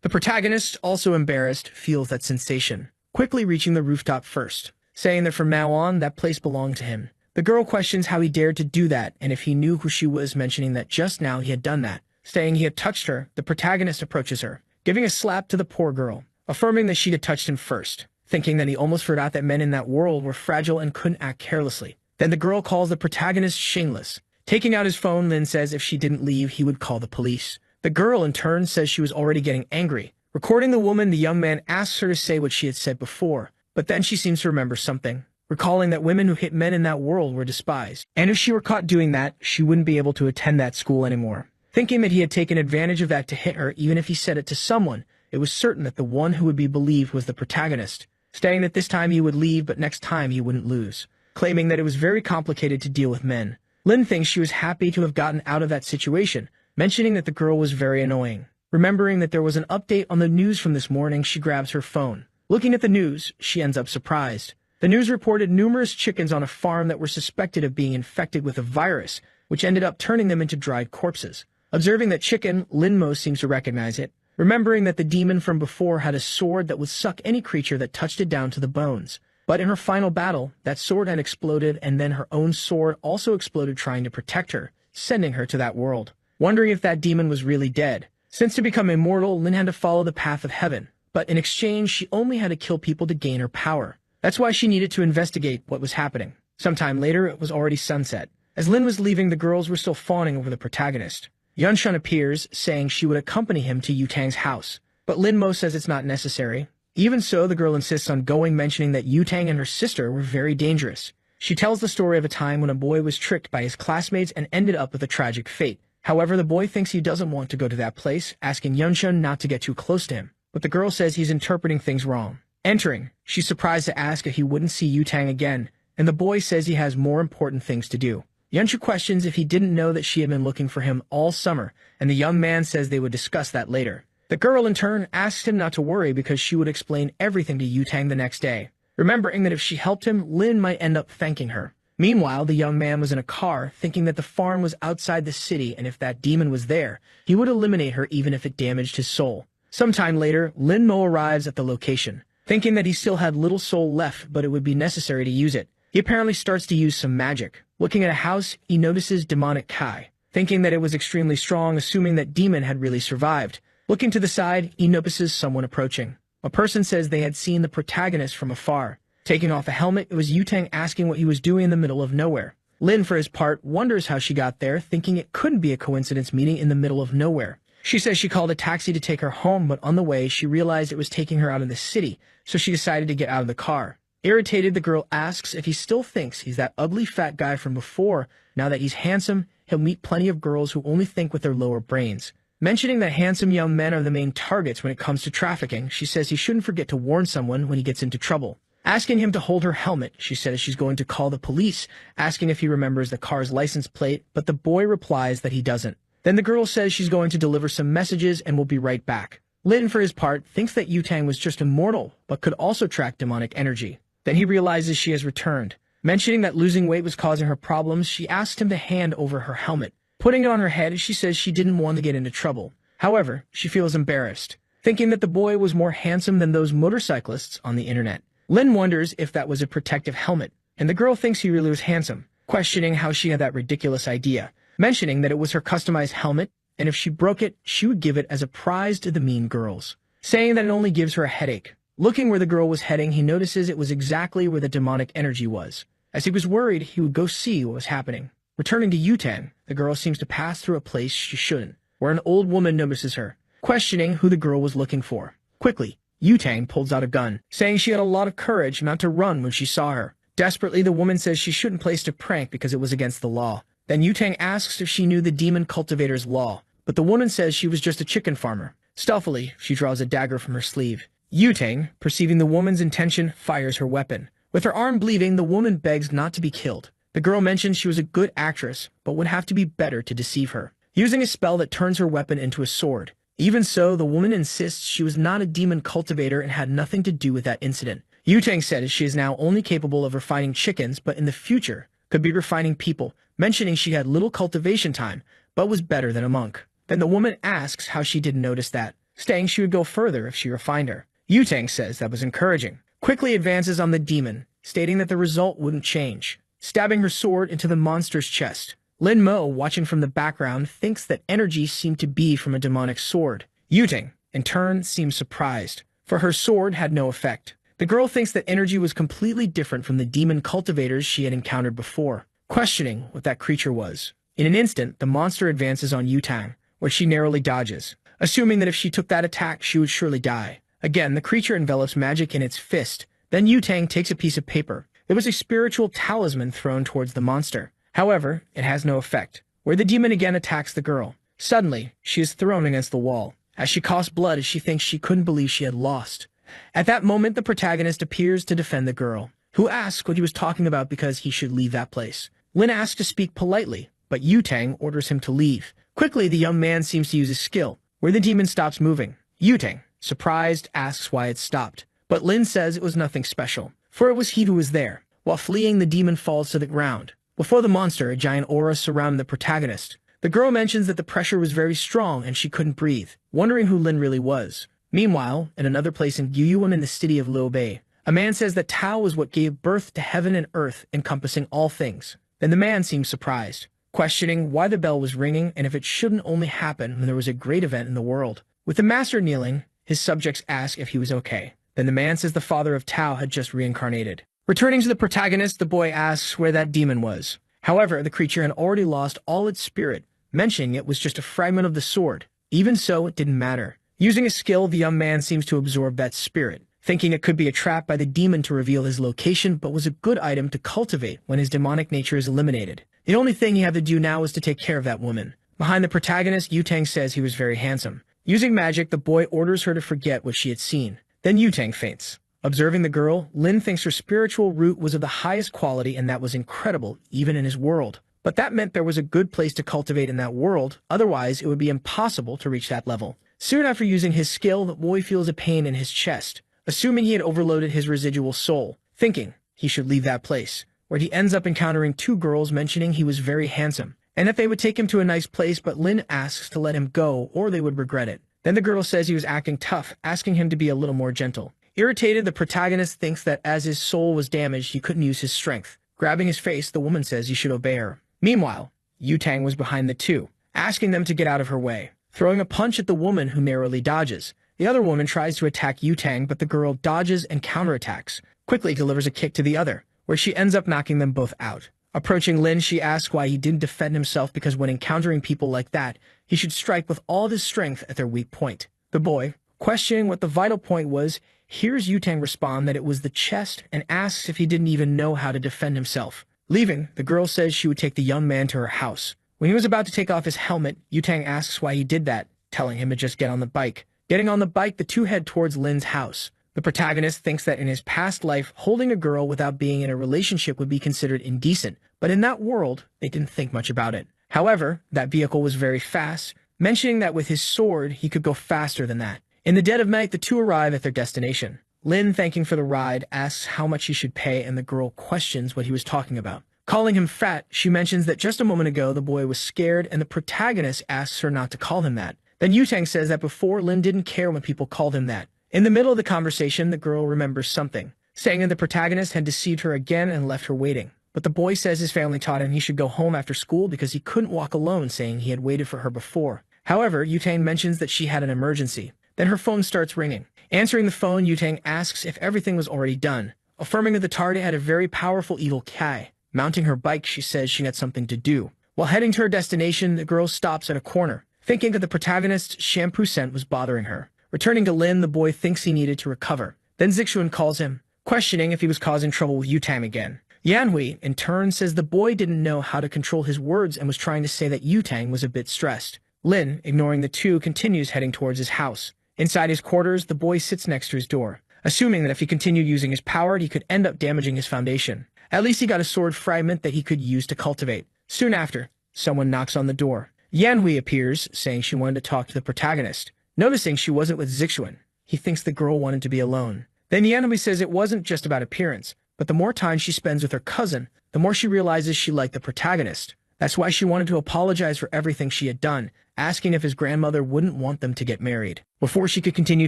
The protagonist, also embarrassed, feels that sensation, quickly reaching the rooftop first, saying that from now on, that place belonged to him. The girl questions how he dared to do that and if he knew who she was, mentioning that just now he had done that. Saying he had touched her, the protagonist approaches her, giving a slap to the poor girl, affirming that she had touched him first, thinking that he almost forgot that men in that world were fragile and couldn't act carelessly. Then the girl calls the protagonist shameless. Taking out his phone, Lin says if she didn't leave, he would call the police. The girl, in turn, says she was already getting angry. Recording the woman, the young man asks her to say what she had said before, but then she seems to remember something, recalling that women who hit men in that world were despised, and if she were caught doing that, she wouldn't be able to attend that school anymore. Thinking that he had taken advantage of that to hit her, even if he said it to someone, it was certain that the one who would be believed was the protagonist, saying that this time he would leave, but next time he wouldn't lose, claiming that it was very complicated to deal with men. Lin thinks she was happy to have gotten out of that situation, mentioning that the girl was very annoying. Remembering that there was an update on the news from this morning, she grabs her phone. Looking at the news, she ends up surprised. The news reported numerous chickens on a farm that were suspected of being infected with a virus, which ended up turning them into dried corpses. Observing that chicken, Lin Mo seems to recognize it, remembering that the demon from before had a sword that would suck any creature that touched it down to the bones. But in her final battle, that sword had exploded, and then her own sword also exploded, trying to protect her, sending her to that world. Wondering if that demon was really dead. Since to become immortal, Lin had to follow the path of heaven, but in exchange, she only had to kill people to gain her power. That's why she needed to investigate what was happening. Sometime later, it was already sunset. As Lin was leaving, the girls were still fawning over the protagonist. Yunshun appears, saying she would accompany him to Yutang's house, but Lin Mo says it's not necessary. Even so, the girl insists on going, mentioning that Yutang and her sister were very dangerous. She tells the story of a time when a boy was tricked by his classmates and ended up with a tragic fate. However, the boy thinks he doesn't want to go to that place, asking Yunshun not to get too close to him, but the girl says he's interpreting things wrong. Entering, she's surprised to ask if he wouldn't see Yutang again, and the boy says he has more important things to do. Yunshu questions if he didn't know that she had been looking for him all summer, and the young man says they would discuss that later. The girl, in turn, asks him not to worry because she would explain everything to Yutang the next day, remembering that if she helped him, Lin might end up thanking her. Meanwhile, the young man was in a car, thinking that the farm was outside the city, and if that demon was there, he would eliminate her even if it damaged his soul. Sometime later, Lin Mo arrives at the location, thinking that he still had little soul left, but it would be necessary to use it. He apparently starts to use some magic. Looking at a house, he notices demonic Kai, thinking that it was extremely strong, assuming that demon had really survived. Looking to the side, he notices someone approaching. A person says they had seen the protagonist from afar. Taking off a helmet, it was Yutang asking what he was doing in the middle of nowhere. Lin, for his part, wonders how she got there, thinking it couldn't be a coincidence meeting in the middle of nowhere. She says she called a taxi to take her home, but on the way, she realized it was taking her out of the city, so she decided to get out of the car. Irritated, the girl asks if he still thinks he's that ugly fat guy from before. Now that he's handsome, he'll meet plenty of girls who only think with their lower brains. Mentioning that handsome young men are the main targets when it comes to trafficking, she says he shouldn't forget to warn someone when he gets into trouble. Asking him to hold her helmet, she says she's going to call the police, asking if he remembers the car's license plate, but the boy replies that he doesn't. Then the girl says she's going to deliver some messages and will be right back. Lin, for his part, thinks that Yutang was just immortal, but could also track demonic energy. Then he realizes she has returned. Mentioning that losing weight was causing her problems, she asks him to hand over her helmet, putting it on her head as she says she didn't want to get into trouble. However, she feels embarrassed, thinking that the boy was more handsome than those motorcyclists on the internet. Lin wonders if that was a protective helmet, and the girl thinks he really was handsome, questioning how she had that ridiculous idea, mentioning that it was her customized helmet, and if she broke it, she would give it as a prize to the mean girls, saying that it only gives her a headache. Looking where the girl was heading, he notices it was exactly where the demonic energy was. As he was worried, he would go see what was happening. Returning to Yutang, the girl seems to pass through a place she shouldn't, where an old woman notices her, questioning who the girl was looking for. Quickly, Yutang pulls out a gun, saying she had a lot of courage not to run when she saw her. Desperately, the woman says she shouldn't place a prank because it was against the law. Then Yutang asks if she knew the demon cultivator's law, but the woman says she was just a chicken farmer. Stealthily, she draws a dagger from her sleeve. Yutang, perceiving the woman's intention, fires her weapon. With her arm bleeding, the woman begs not to be killed. The girl mentions she was a good actress, but would have to be better to deceive her, using a spell that turns her weapon into a sword. Even so, the woman insists she was not a demon cultivator and had nothing to do with that incident. Yutang says she is now only capable of refining chickens, but in the future could be refining people, mentioning she had little cultivation time, but was better than a monk. Then the woman asks how she didn't notice that, saying she would go further if she refined her. Yutang says that was encouraging, quickly advances on the demon, stating that the result wouldn't change, stabbing her sword into the monster's chest. Lin Mo, watching from the background, thinks that energy seemed to be from a demonic sword. Yutang, in turn, seems surprised, for her sword had no effect. The girl thinks that energy was completely different from the demon cultivators she had encountered before, questioning what that creature was. In an instant, the monster advances on Yutang, where she narrowly dodges, assuming that if she took that attack, she would surely die. Again, the creature envelops magic in its fist. Then Yutang takes a piece of paper. There was a spiritual talisman thrown towards the monster. However, it has no effect, where the demon again attacks the girl. Suddenly, she is thrown against the wall, as she coughs blood as she thinks she couldn't believe she had lost. At that moment, the protagonist appears to defend the girl, who asks what he was talking about because he should leave that place. Lin asks to speak politely, but Yutang orders him to leave. Quickly, the young man seems to use his skill, where the demon stops moving. Yutang, surprised, asks why it stopped, but Lin says it was nothing special, for it was he who was there. While fleeing, the demon falls to the ground. Before the monster, a giant aura surrounded the protagonist. The girl mentions that the pressure was very strong and she couldn't breathe, wondering who Lin really was. Meanwhile, in another place in Gyuyuan in the city of Liu Bei, a man says that Tao was what gave birth to heaven and earth, encompassing all things. Then the man seems surprised, questioning why the bell was ringing and if it shouldn't only happen when there was a great event in the world. With the master kneeling, his subjects ask if he was okay. Then the man says the father of Tao had just reincarnated. Returning to the protagonist, the boy asks where that demon was. However, the creature had already lost all its spirit, mentioning it was just a fragment of the sword. Even so, it didn't matter. Using a skill, the young man seems to absorb that spirit, thinking it could be a trap by the demon to reveal his location, but was a good item to cultivate when his demonic nature is eliminated. The only thing he had to do now was to take care of that woman. Behind the protagonist, Yutang says he was very handsome. Using magic, the boy orders her to forget what she had seen. Then Yutang faints. Observing the girl, Lin thinks her spiritual root was of the highest quality and that was incredible, even in his world. But that meant there was a good place to cultivate in that world, otherwise it would be impossible to reach that level. Soon after using his skill, the boy feels a pain in his chest, assuming he had overloaded his residual soul, thinking he should leave that place, where he ends up encountering two girls mentioning he was very handsome, and that they would take him to a nice place, but Lin asks to let him go or they would regret it. Then the girl says he was acting tough, asking him to be a little more gentle. Irritated, the protagonist thinks that as his soul was damaged, he couldn't use his strength. Grabbing his face, the woman says he should obey her. Meanwhile, Yutang was behind the two, asking them to get out of her way, throwing a punch at the woman who narrowly dodges. The other woman tries to attack Yutang, but the girl dodges and counterattacks, quickly delivers a kick to the other, where she ends up knocking them both out. Approaching Lin, she asks why he didn't defend himself because when encountering people like that, he should strike with all of his strength at their weak point. The boy, questioning what the vital point was, hears Yutang respond that it was the chest and asks if he didn't even know how to defend himself. Leaving, the girl says she would take the young man to her house. When he was about to take off his helmet, Yutang asks why he did that, telling him to just get on the bike. Getting on the bike, the two head towards Lin's house. The protagonist thinks that in his past life, holding a girl without being in a relationship would be considered indecent, but in that world, they didn't think much about it. However, that vehicle was very fast, mentioning that with his sword, he could go faster than that. In the dead of night, the two arrive at their destination. Lin, thanking for the ride, asks how much he should pay, and the girl questions what he was talking about. Calling him fat, she mentions that just a moment ago the boy was scared and the protagonist asks her not to call him that. Then Yutang says that before Lin didn't care when people called him that. In the middle of the conversation, the girl remembers something, saying that the protagonist had deceived her again and left her waiting. But the boy says his family taught him he should go home after school because he couldn't walk alone, saying he had waited for her before. However, Yutang mentions that she had an emergency. Then her phone starts ringing. Answering the phone, Yutang asks if everything was already done, affirming that the target had a very powerful evil Kai. Mounting her bike, she says she had something to do. While heading to her destination, the girl stops at a corner, thinking that the protagonist's shampoo scent was bothering her. Returning to Lin, the boy thinks he needed to recover. Then Zixuan calls him, questioning if he was causing trouble with Yutang again. Yanhui, in turn, says the boy didn't know how to control his words and was trying to say that Yutang was a bit stressed. Lin, ignoring the two, continues heading towards his house. Inside his quarters, the boy sits next to his door, assuming that if he continued using his power, he could end up damaging his foundation. At least he got a sword fragment that he could use to cultivate. Soon after, someone knocks on the door. Yanhui appears, saying she wanted to talk to the protagonist. Noticing she wasn't with Zixuan, he thinks the girl wanted to be alone. Then Yanhui says it wasn't just about appearance, but the more time she spends with her cousin, the more she realizes she liked the protagonist. That's why she wanted to apologize for everything she had done, asking if his grandmother wouldn't want them to get married. Before she could continue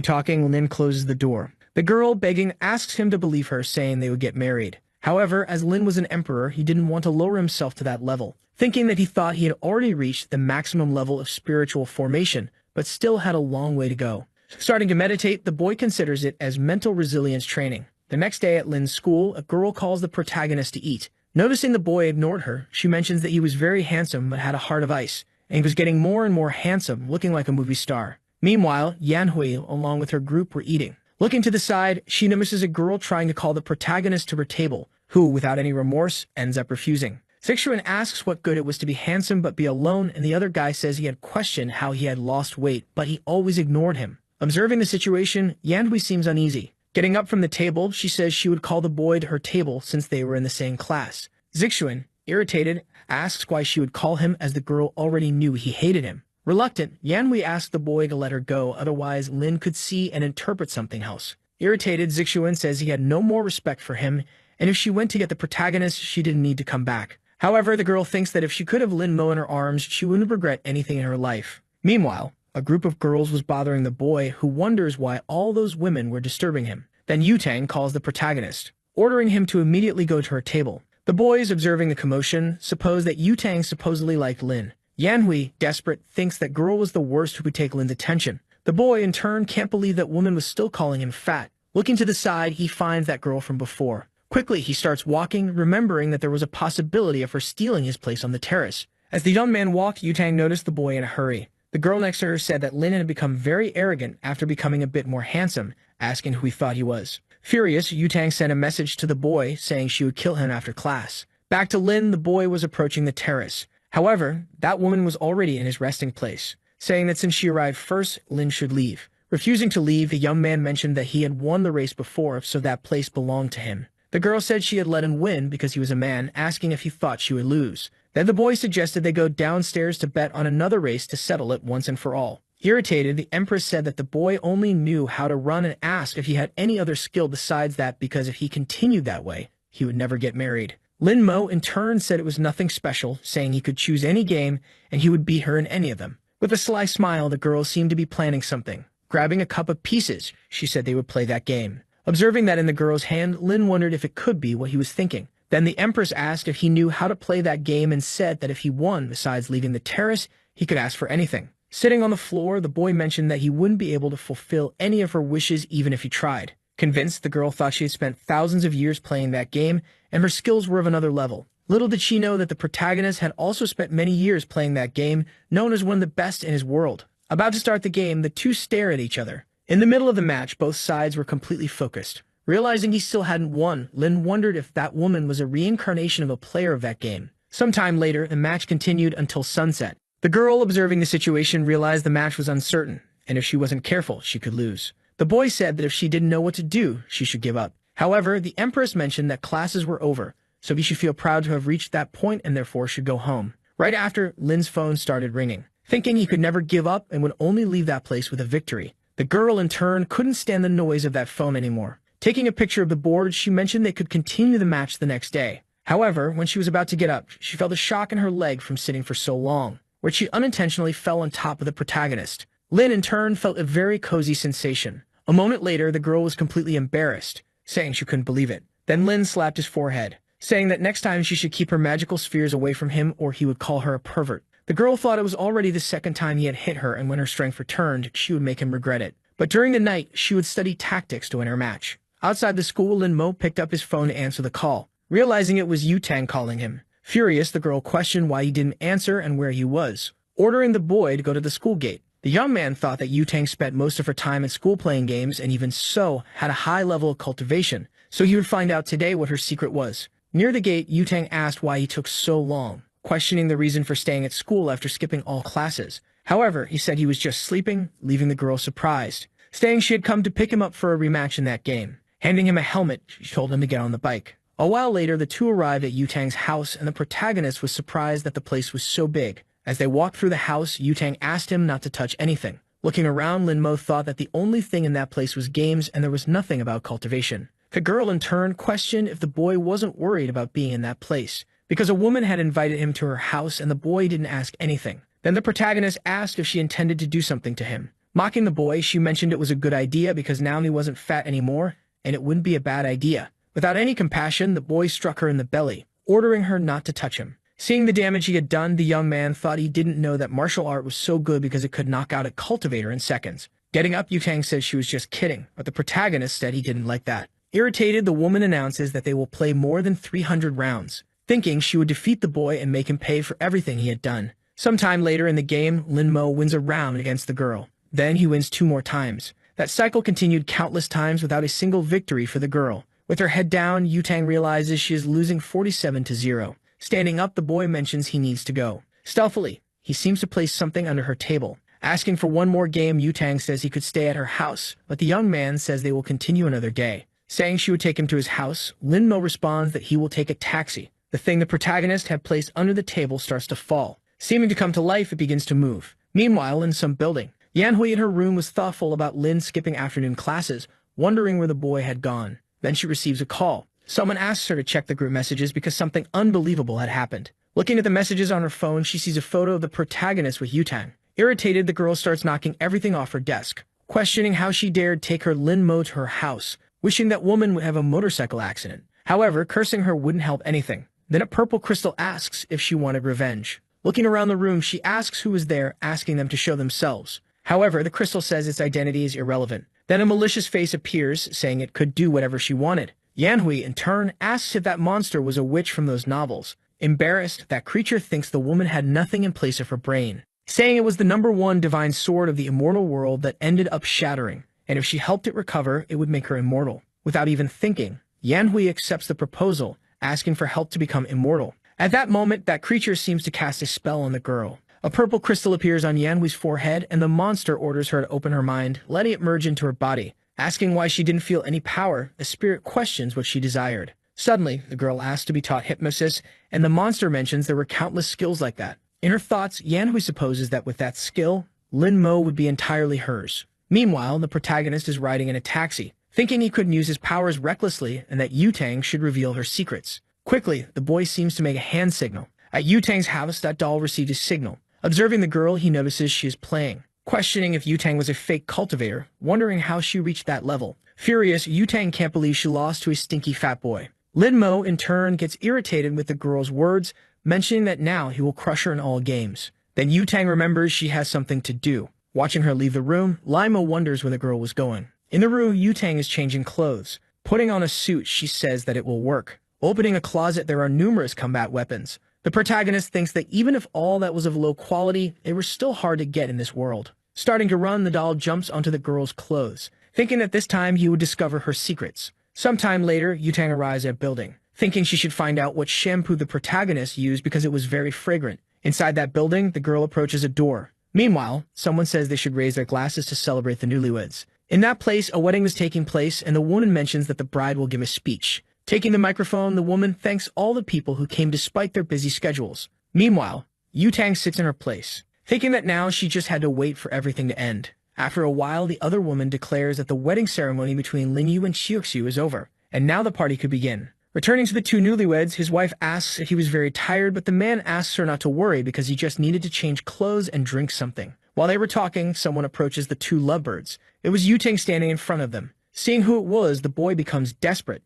talking, Lin closes the door. The girl, begging, asks him to believe her, saying they would get married. However, as Lin was an emperor, he didn't want to lower himself to that level, thinking that he thought he had already reached the maximum level of spiritual formation, but still had a long way to go. Starting to meditate, the boy considers it as mental resilience training. The next day at Lin's school, a girl calls the protagonist to eat. Noticing the boy ignored her, she mentions that he was very handsome but had a heart of ice, and he was getting more and more handsome, looking like a movie star. Meanwhile, Yanhui, along with her group, were eating. Looking to the side, she notices a girl trying to call the protagonist to her table, who, without any remorse, ends up refusing. Zixuan asks what good it was to be handsome but be alone, and the other guy says he had questioned how he had lost weight, but he always ignored him. Observing the situation, Yanhui seems uneasy. Getting up from the table, she says she would call the boy to her table since they were in the same class. Zixuan, irritated, asks why she would call him as the girl already knew he hated him. Reluctant, Yanhui asked the boy to let her go, otherwise Lin could see and interpret something else. Irritated, Zixuan says he had no more respect for him, and if she went to get the protagonist, she didn't need to come back. However, the girl thinks that if she could have Lin Mo in her arms, she wouldn't regret anything in her life. Meanwhile, a group of girls was bothering the boy, who wonders why all those women were disturbing him. Then Yutang calls the protagonist, ordering him to immediately go to her table. The boys, observing the commotion, suppose that Yutang supposedly liked Lin. Yanhui, desperate, thinks that girl was the worst who could take Lin's attention. The boy, in turn, can't believe that woman was still calling him fat. Looking to the side, he finds that girl from before. Quickly, he starts walking, remembering that there was a possibility of her stealing his place on the terrace. As the young man walked, Yutang noticed the boy in a hurry. The girl next to her said that Lin had become very arrogant after becoming a bit more handsome, asking who he thought he was. Furious, Yutang sent a message to the boy, saying she would kill him after class. Back to Lin, the boy was approaching the terrace. However, that woman was already in his resting place, saying that since she arrived first, Lin should leave. Refusing to leave, the young man mentioned that he had won the race before, so that place belonged to him. The girl said she had let him win because he was a man, asking if he thought she would lose. Then the boy suggested they go downstairs to bet on another race to settle it once and for all. Irritated, the Empress said that the boy only knew how to run and asked if he had any other skill besides that because if he continued that way, he would never get married. Lin Mo, in turn, said it was nothing special, saying he could choose any game and he would beat her in any of them. With a sly smile, the girl seemed to be planning something. Grabbing a cup of pieces, she said they would play that game. Observing that in the girl's hand, Lin wondered if it could be what he was thinking. Then the Empress asked if he knew how to play that game and said that if he won, besides leaving the terrace, he could ask for anything. Sitting on the floor, the boy mentioned that he wouldn't be able to fulfill any of her wishes even if he tried. Convinced, the girl thought she had spent thousands of years playing that game, and her skills were of another level. Little did she know that the protagonist had also spent many years playing that game, known as one of the best in his world. About to start the game, the two stare at each other. In the middle of the match, both sides were completely focused. Realizing he still hadn't won, Lin wondered if that woman was a reincarnation of a player of that game. Sometime later, the match continued until sunset. The girl, observing the situation, realized the match was uncertain, and if she wasn't careful, she could lose. The boy said that if she didn't know what to do, she should give up. However, the Empress mentioned that classes were over, so he should feel proud to have reached that point and therefore should go home. Right after, Lin's phone started ringing. Thinking he could never give up and would only leave that place with a victory. The girl, in turn, couldn't stand the noise of that phone anymore. Taking a picture of the board, she mentioned they could continue the match the next day. However, when she was about to get up, she felt a shock in her leg from sitting for so long, where she unintentionally fell on top of the protagonist. Lin, in turn, felt a very cozy sensation. A moment later, the girl was completely embarrassed, saying she couldn't believe it. Then Lin slapped his forehead, saying that next time she should keep her magical spheres away from him or he would call her a pervert. The girl thought it was already the second time he had hit her, and when her strength returned, she would make him regret it. But during the night, she would study tactics to win her match. Outside the school, Lin Mo picked up his phone to answer the call, realizing it was Yu-Tang calling him. Furious, the girl questioned why he didn't answer and where he was, ordering the boy to go to the school gate. The young man thought that Yu-Tang spent most of her time at school playing games and even so had a high level of cultivation, so he would find out today what her secret was. Near the gate, Yu-Tang asked why he took so long, questioning the reason for staying at school after skipping all classes. However, he said he was just sleeping, leaving the girl surprised, saying she had come to pick him up for a rematch in that game. Handing him a helmet, she told him to get on the bike. A while later, the two arrived at Yu-Tang's house, and the protagonist was surprised that the place was so big. As they walked through the house, Yu-Tang asked him not to touch anything. Looking around, Lin Mo thought that the only thing in that place was games and there was nothing about cultivation. The girl, in turn, questioned if the boy wasn't worried about being in that place, because a woman had invited him to her house and the boy didn't ask anything. Then the protagonist asked if she intended to do something to him. Mocking the boy, she mentioned it was a good idea because now he wasn't fat anymore, and it wouldn't be a bad idea. Without any compassion, the boy struck her in the belly, ordering her not to touch him. Seeing the damage he had done, the young man thought he didn't know that martial art was so good because it could knock out a cultivator in seconds. Getting up, Yu-Tang said she was just kidding, but the protagonist said he didn't like that. Irritated, the woman announces that they will play more than 300 rounds, thinking she would defeat the boy and make him pay for everything he had done. Sometime later in the game, Lin Mo wins a round against the girl. Then he wins 2 more times. That cycle continued countless times without a single victory for the girl. With her head down, Yu-Tang realizes she is losing 47-0. Standing up, the boy mentions he needs to go. Stealthily, he seems to place something under her table. Asking for one more game, Yu-Tang says he could stay at her house, but the young man says they will continue another day. Saying she would take him to his house, Lin Mo responds that he will take a taxi. The thing the protagonist had placed under the table starts to fall. Seeming to come to life, it begins to move. Meanwhile, in some building, Yanhui in her room was thoughtful about Lin skipping afternoon classes, wondering where the boy had gone. Then she receives a call. Someone asks her to check the group messages because something unbelievable had happened. Looking at the messages on her phone, she sees a photo of the protagonist with Yu-Tang. Irritated, the girl starts knocking everything off her desk, questioning how she dared take her Lin Mo to her house, wishing that woman would have a motorcycle accident. However, cursing her wouldn't help anything. Then a purple crystal asks if she wanted revenge. Looking around the room, she asks who is there, asking them to show themselves. However, the crystal says its identity is irrelevant. Then a malicious face appears, saying it could do whatever she wanted. Yanhui, in turn, asks if that monster was a witch from those novels. Embarrassed, that creature thinks the woman had nothing in place of her brain, saying it was the #1 divine sword of the immortal world that ended up shattering, and if she helped it recover, it would make her immortal. Without even thinking, Yanhui accepts the proposal, asking for help to become immortal. At that moment, that creature seems to cast a spell on the girl. A purple crystal appears on Yanhui's forehead, and the monster orders her to open her mind, letting it merge into her body. Asking why she didn't feel any power, the spirit questions what she desired. Suddenly, the girl asks to be taught hypnosis, and the monster mentions there were countless skills like that. In her thoughts, Yanhui supposes that with that skill, Lin Mo would be entirely hers. Meanwhile, the protagonist is riding in a taxi, thinking he couldn't use his powers recklessly and that Yu-Tang should reveal her secrets. Quickly, the boy seems to make a hand signal. At Yu-Tang's house, that doll received a signal. Observing the girl, he notices she is playing, questioning if Yu-Tang was a fake cultivator, wondering how she reached that level. Furious, Yu-Tang can't believe she lost to a stinky fat boy. Lin Mo, in turn, gets irritated with the girl's words, mentioning that now he will crush her in all games. Then Yu-Tang remembers she has something to do. Watching her leave the room, Limo wonders where the girl was going. In the room, Yu-Tang is changing clothes. Putting on a suit, she says that it will work. Opening a closet, there are numerous combat weapons. The protagonist thinks that even if all that was of low quality, they were still hard to get in this world. Starting to run, the doll jumps onto the girl's clothes, thinking that this time he would discover her secrets. Sometime later, Yu-Tang arrives at a building, thinking she should find out what shampoo the protagonist used because it was very fragrant. Inside that building, the girl approaches a door. Meanwhile, someone says they should raise their glasses to celebrate the newlyweds. In that place, a wedding was taking place, and the woman mentions that the bride will give a speech. Taking the microphone, the woman thanks all the people who came despite their busy schedules. Meanwhile, Yu-Tang sits in her place, thinking that now she just had to wait for everything to end. After a while, the other woman declares that the wedding ceremony between Lin Yu and Xiuxiu is over, and now the party could begin. Returning to the two newlyweds, his wife asks if he was very tired, but the man asks her not to worry because he just needed to change clothes and drink something. While they were talking, someone approaches the two lovebirds. It was Yutang standing in front of them. Seeing who it was, the boy becomes desperate.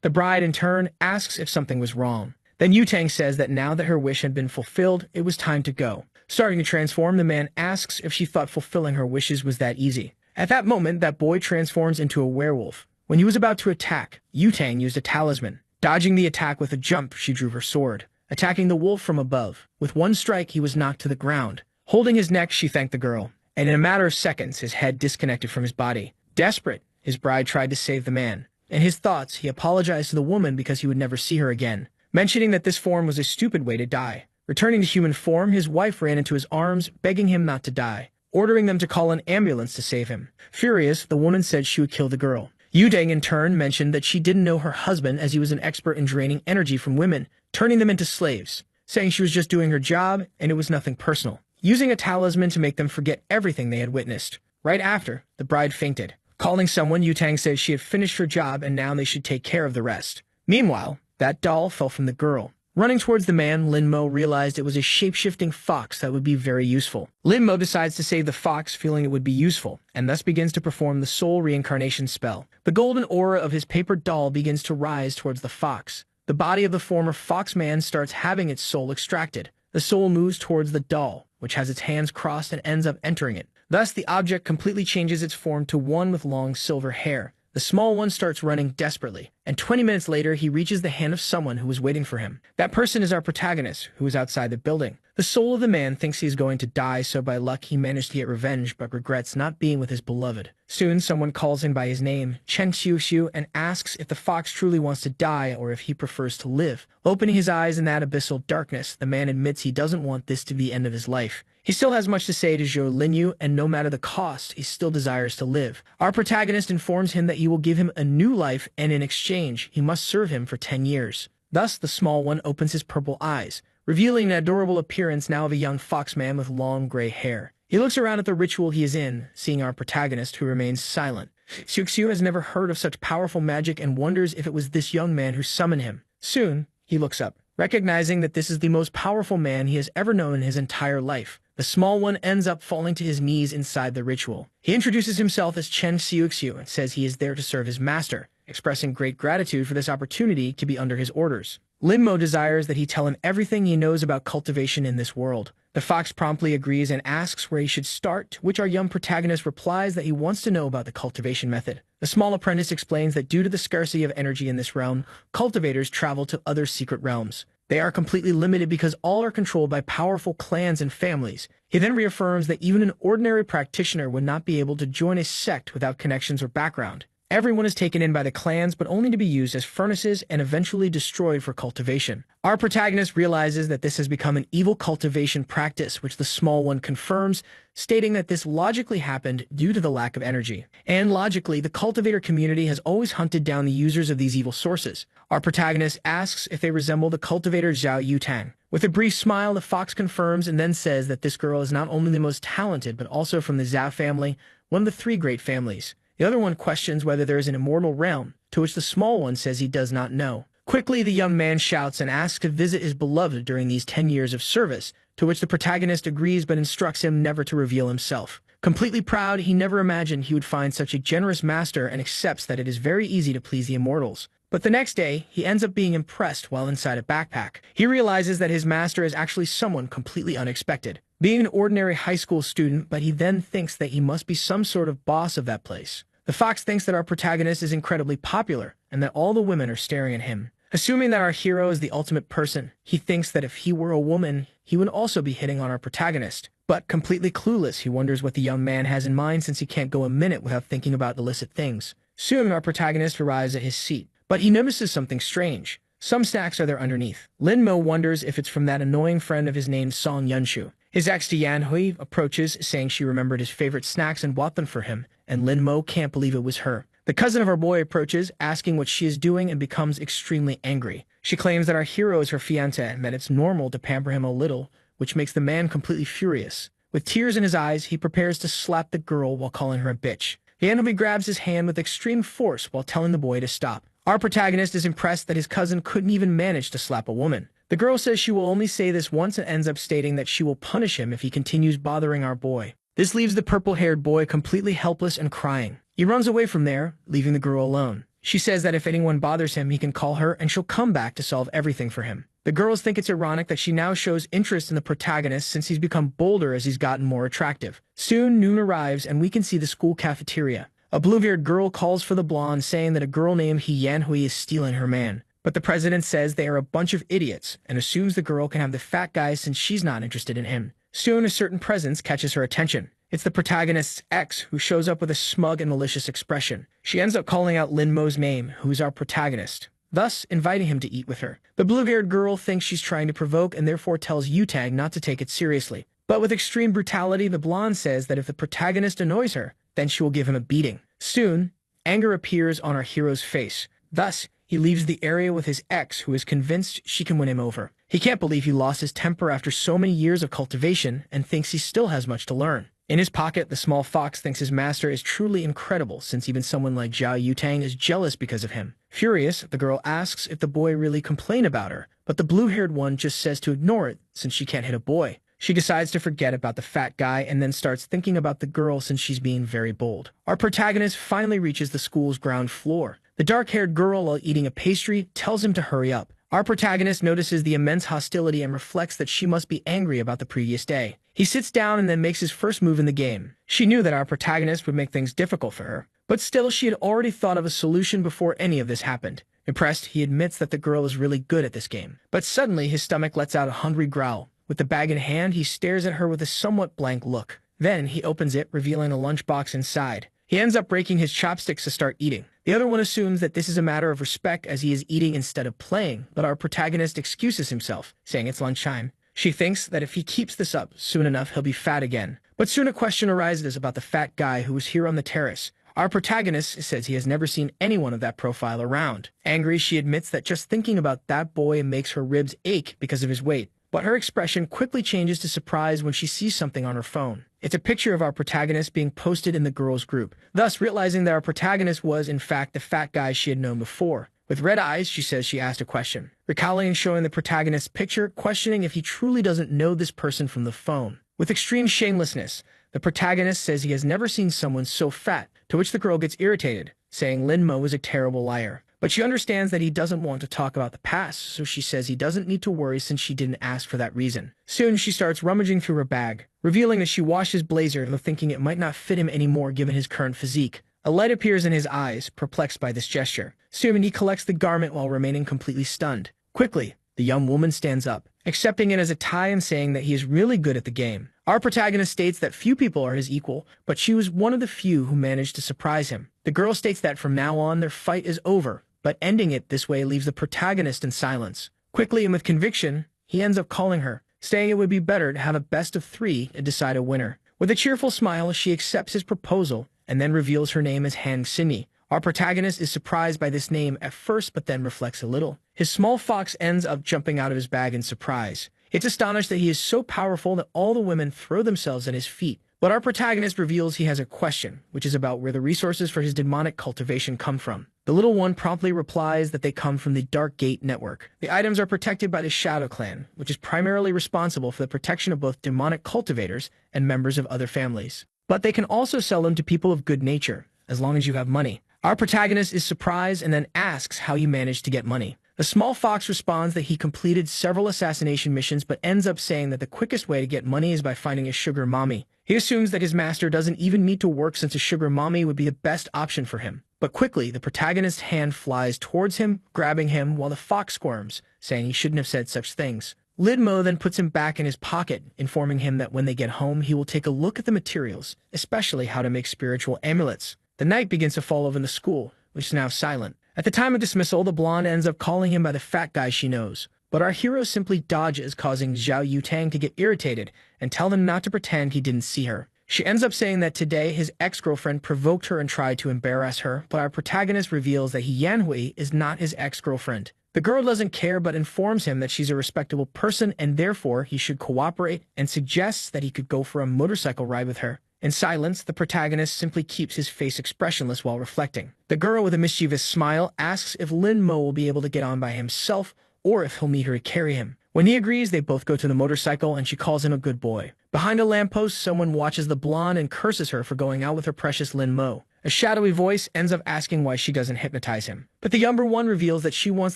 The bride, in turn, asks if something was wrong. Then Yutang says that now that her wish had been fulfilled, it was time to go. Starting to transform, the man asks if she thought fulfilling her wishes was that easy. At that moment, that boy transforms into a werewolf. When he was about to attack, Yutang used a talisman. Dodging the attack with a jump, she drew her sword, attacking the wolf from above. With one strike, he was knocked to the ground. Holding his neck, she thanked the girl, and in a matter of seconds, his head disconnected from his body. Desperate, his bride tried to save the man. In his thoughts, he apologized to the woman because he would never see her again, mentioning that this form was a stupid way to die. Returning to human form, his wife ran into his arms, begging him not to die, ordering them to call an ambulance to save him. Furious, the woman said she would kill the girl. Yudang, in turn, mentioned that she didn't know her husband as he was an expert in draining energy from women, turning them into slaves, saying she was just doing her job and it was nothing personal, using a talisman to make them forget everything they had witnessed. Right after, the bride fainted. Calling someone, Yutang says she had finished her job and now they should take care of the rest. Meanwhile, that doll fell from the girl. Running towards the man, Linmo realized it was a shape-shifting fox that would be very useful. Linmo decides to save the fox, feeling it would be useful, and thus begins to perform the soul reincarnation spell. The golden aura of his paper doll begins to rise towards the fox. The body of the former fox man starts having its soul extracted. The soul moves towards the doll, which has its hands crossed and ends up entering it. Thus, the object completely changes its form to one with long silver hair. The small one starts running desperately, and 20 minutes later, he reaches the hand of someone who was waiting for him. That person is our protagonist, who is outside the building. The soul of the man thinks he is going to die, so by luck he managed to get revenge, but regrets not being with his beloved. Soon, someone calls him by his name, Chen Xiu, and asks if the fox truly wants to die or if he prefers to live. Opening his eyes in that abyssal darkness, the man admits he doesn't want this to be the end of his life. He still has much to say to Zhou Linyu, and no matter the cost, he still desires to live. Our protagonist informs him that he will give him a new life, and in exchange, he must serve him for 10 years. Thus, the small one opens his purple eyes, revealing an adorable appearance now of a young foxman with long gray hair. He looks around at the ritual he is in, seeing our protagonist, who remains silent. Xiuxiu has never heard of such powerful magic and wonders if it was this young man who summoned him. Soon, he looks up, recognizing that this is the most powerful man he has ever known in his entire life. The small one ends up falling to his knees inside the ritual. He introduces himself as Chen Xiuxiu and says he is there to serve his master, expressing great gratitude for this opportunity to be under his orders. Linmo desires that he tell him everything he knows about cultivation in this world. The fox promptly agrees and asks where he should start, to which our young protagonist replies that he wants to know about the cultivation method. The small apprentice explains that due to the scarcity of energy in this realm, cultivators travel to other secret realms. They are completely limited because all are controlled by powerful clans and families. He then reaffirms that even an ordinary practitioner would not be able to join a sect without connections or background. Everyone is taken in by the clans, but only to be used as furnaces and eventually destroyed for cultivation. Our protagonist realizes that this has become an evil cultivation practice, which the small one confirms, stating that this logically happened due to the lack of energy. And logically, the cultivator community has always hunted down the users of these evil sources. Our protagonist asks if they resemble the cultivator Zhao Yutang. With a brief smile, the fox confirms and then says that this girl is not only the most talented, but also from the Zhao family, one of the 3 great families. The other one questions whether there is an immortal realm, to which the small one says he does not know. Quickly, the young man shouts and asks to visit his beloved during these 10 years of service, to which the protagonist agrees but instructs him never to reveal himself. Completely proud, he never imagined he would find such a generous master and accepts that it is very easy to please the immortals. But the next day, he ends up being impressed while inside a backpack. He realizes that his master is actually someone completely unexpected. Being an ordinary high school student, but he then thinks that he must be some sort of boss of that place. The fox thinks that our protagonist is incredibly popular and that all the women are staring at him. Assuming that our hero is the ultimate person, he thinks that if he were a woman, he would also be hitting on our protagonist. But completely clueless, he wonders what the young man has in mind since he can't go a minute without thinking about illicit things. Soon, our protagonist arrives at his seat, but he notices something strange. Some snacks are there underneath. Linmo wonders if it's from that annoying friend of his named Song Yunshu. His ex Yanhui approaches, saying she remembered his favorite snacks and bought them for him, and Linmo can't believe it was her. The cousin of our boy approaches, asking what she is doing, and becomes extremely angry. She claims that our hero is her fiancé and that it's normal to pamper him a little, which makes the man completely furious. With tears in his eyes, he prepares to slap the girl while calling her a bitch. Yanhui grabs his hand with extreme force while telling the boy to stop. Our protagonist is impressed that his cousin couldn't even manage to slap a woman. The girl says she will only say this once and ends up stating that she will punish him if he continues bothering our boy. This leaves the purple-haired boy completely helpless and crying. He runs away from there, leaving the girl alone. She says that if anyone bothers him, he can call her and she'll come back to solve everything for him. The girls think it's ironic that she now shows interest in the protagonist since he's become bolder as he's gotten more attractive. Soon, noon arrives and we can see the school cafeteria. A blue-haired girl calls for the blonde, saying that a girl named Yanhui is stealing her man. But the president says they are a bunch of idiots and assumes the girl can have the fat guy since she's not interested in him. Soon, a certain presence catches her attention. It's the protagonist's ex, who shows up with a smug and malicious expression. She ends up calling out Linmo's name, who is our protagonist, thus inviting him to eat with her. The blue-haired girl thinks she's trying to provoke and therefore tells Yutang not to take it seriously. But with extreme brutality, the blonde says that if the protagonist annoys her, then she will give him a beating. Soon, anger appears on our hero's face. Thus, he leaves the area with his ex, who is convinced she can win him over. He can't believe he lost his temper after so many years of cultivation and thinks he still has much to learn. In his pocket, the small fox thinks his master is truly incredible, since even someone like Zhao Yutang is jealous because of him. Furious, the girl asks if the boy really complained about her, but the blue-haired one just says to ignore it since she can't hit a boy. She decides to forget about the fat guy and then starts thinking about the girl since she's being very bold. Our protagonist finally reaches the school's ground floor. The dark-haired girl, while eating a pastry, tells him to hurry up. Our protagonist notices the immense hostility and reflects that she must be angry about the previous day. He sits down and then makes his first move in the game. She knew that our protagonist would make things difficult for her, but still she had already thought of a solution before any of this happened. Impressed, he admits that the girl is really good at this game. But suddenly his stomach lets out a hungry growl. With the bag in hand, he stares at her with a somewhat blank look. Then he opens it, revealing a lunchbox inside. He ends up breaking his chopsticks to start eating. The other one assumes that this is a matter of respect as he is eating instead of playing, but our protagonist excuses himself, saying it's lunchtime. She thinks that if he keeps this up, soon enough he'll be fat again. But soon a question arises about the fat guy who was here on the terrace. Our protagonist says he has never seen anyone of that profile around. Angry, she admits that just thinking about that boy makes her ribs ache because of his weight. But her expression quickly changes to surprise when she sees something on her phone. It's a picture of our protagonist being posted in the girls' group, thus realizing that our protagonist was, in fact, the fat guy she had known before. With red eyes, she says she asked a question. Recalling and showing the protagonist's picture, questioning if he truly doesn't know this person from the phone. With extreme shamelessness, the protagonist says he has never seen someone so fat, to which the girl gets irritated, saying Linmo is a terrible liar. But she understands that he doesn't want to talk about the past, so she says he doesn't need to worry since she didn't ask for that reason. Soon, she starts rummaging through her bag, revealing that she washed his blazer, though thinking it might not fit him anymore given his current physique. A light appears in his eyes, perplexed by this gesture. Soon, he collects the garment while remaining completely stunned. Quickly, the young woman stands up, accepting it as a tie and saying that he is really good at the game. Our protagonist states that few people are his equal, but she was one of the few who managed to surprise him. The girl states that from now on, their fight is over, but ending it this way leaves the protagonist in silence. Quickly and with conviction, he ends up calling her, saying it would be better to have a best of 3 and decide a winner. With a cheerful smile, she accepts his proposal and then reveals her name as Han Xinyi. Our protagonist is surprised by this name at first, but then reflects a little. His small fox ends up jumping out of his bag in surprise. It's astonished that he is so powerful that all the women throw themselves at his feet. But our protagonist reveals he has a question, which is about where the resources for his demonic cultivation come from. The little one promptly replies that they come from the Dark Gate network. The items are protected by the Shadow Clan, which is primarily responsible for the protection of both demonic cultivators and members of other families. But they can also sell them to people of good nature, as long as you have money. Our protagonist is surprised and then asks how he managed to get money. The small fox responds that he completed several assassination missions but ends up saying that the quickest way to get money is by finding a sugar mommy. He assumes that his master doesn't even need to work since a sugar mommy would be the best option for him. But quickly, the protagonist's hand flies towards him, grabbing him while the fox squirms, saying he shouldn't have said such things. Lidmo then puts him back in his pocket, informing him that when they get home, he will take a look at the materials, especially how to make spiritual amulets. The night begins to fall over the school, which is now silent. At the time of dismissal, the blonde ends up calling him by the fat guy she knows. But our hero simply dodges, causing Zhao Yutang to get irritated and tell him not to pretend he didn't see her. She ends up saying that today his ex-girlfriend provoked her and tried to embarrass her, but our protagonist reveals that Yanhui is not his ex-girlfriend. The girl doesn't care but informs him that she's a respectable person and therefore he should cooperate and suggests that he could go for a motorcycle ride with her. In silence, the protagonist simply keeps his face expressionless while reflecting. The girl with a mischievous smile asks if Lin Mo will be able to get on by himself or if he'll need her to carry him. When he agrees, they both go to the motorcycle and she calls him a good boy. Behind a lamppost, someone watches the blonde and curses her for going out with her precious Lin Mo. A shadowy voice ends up asking why she doesn't hypnotize him. But the younger one reveals that she wants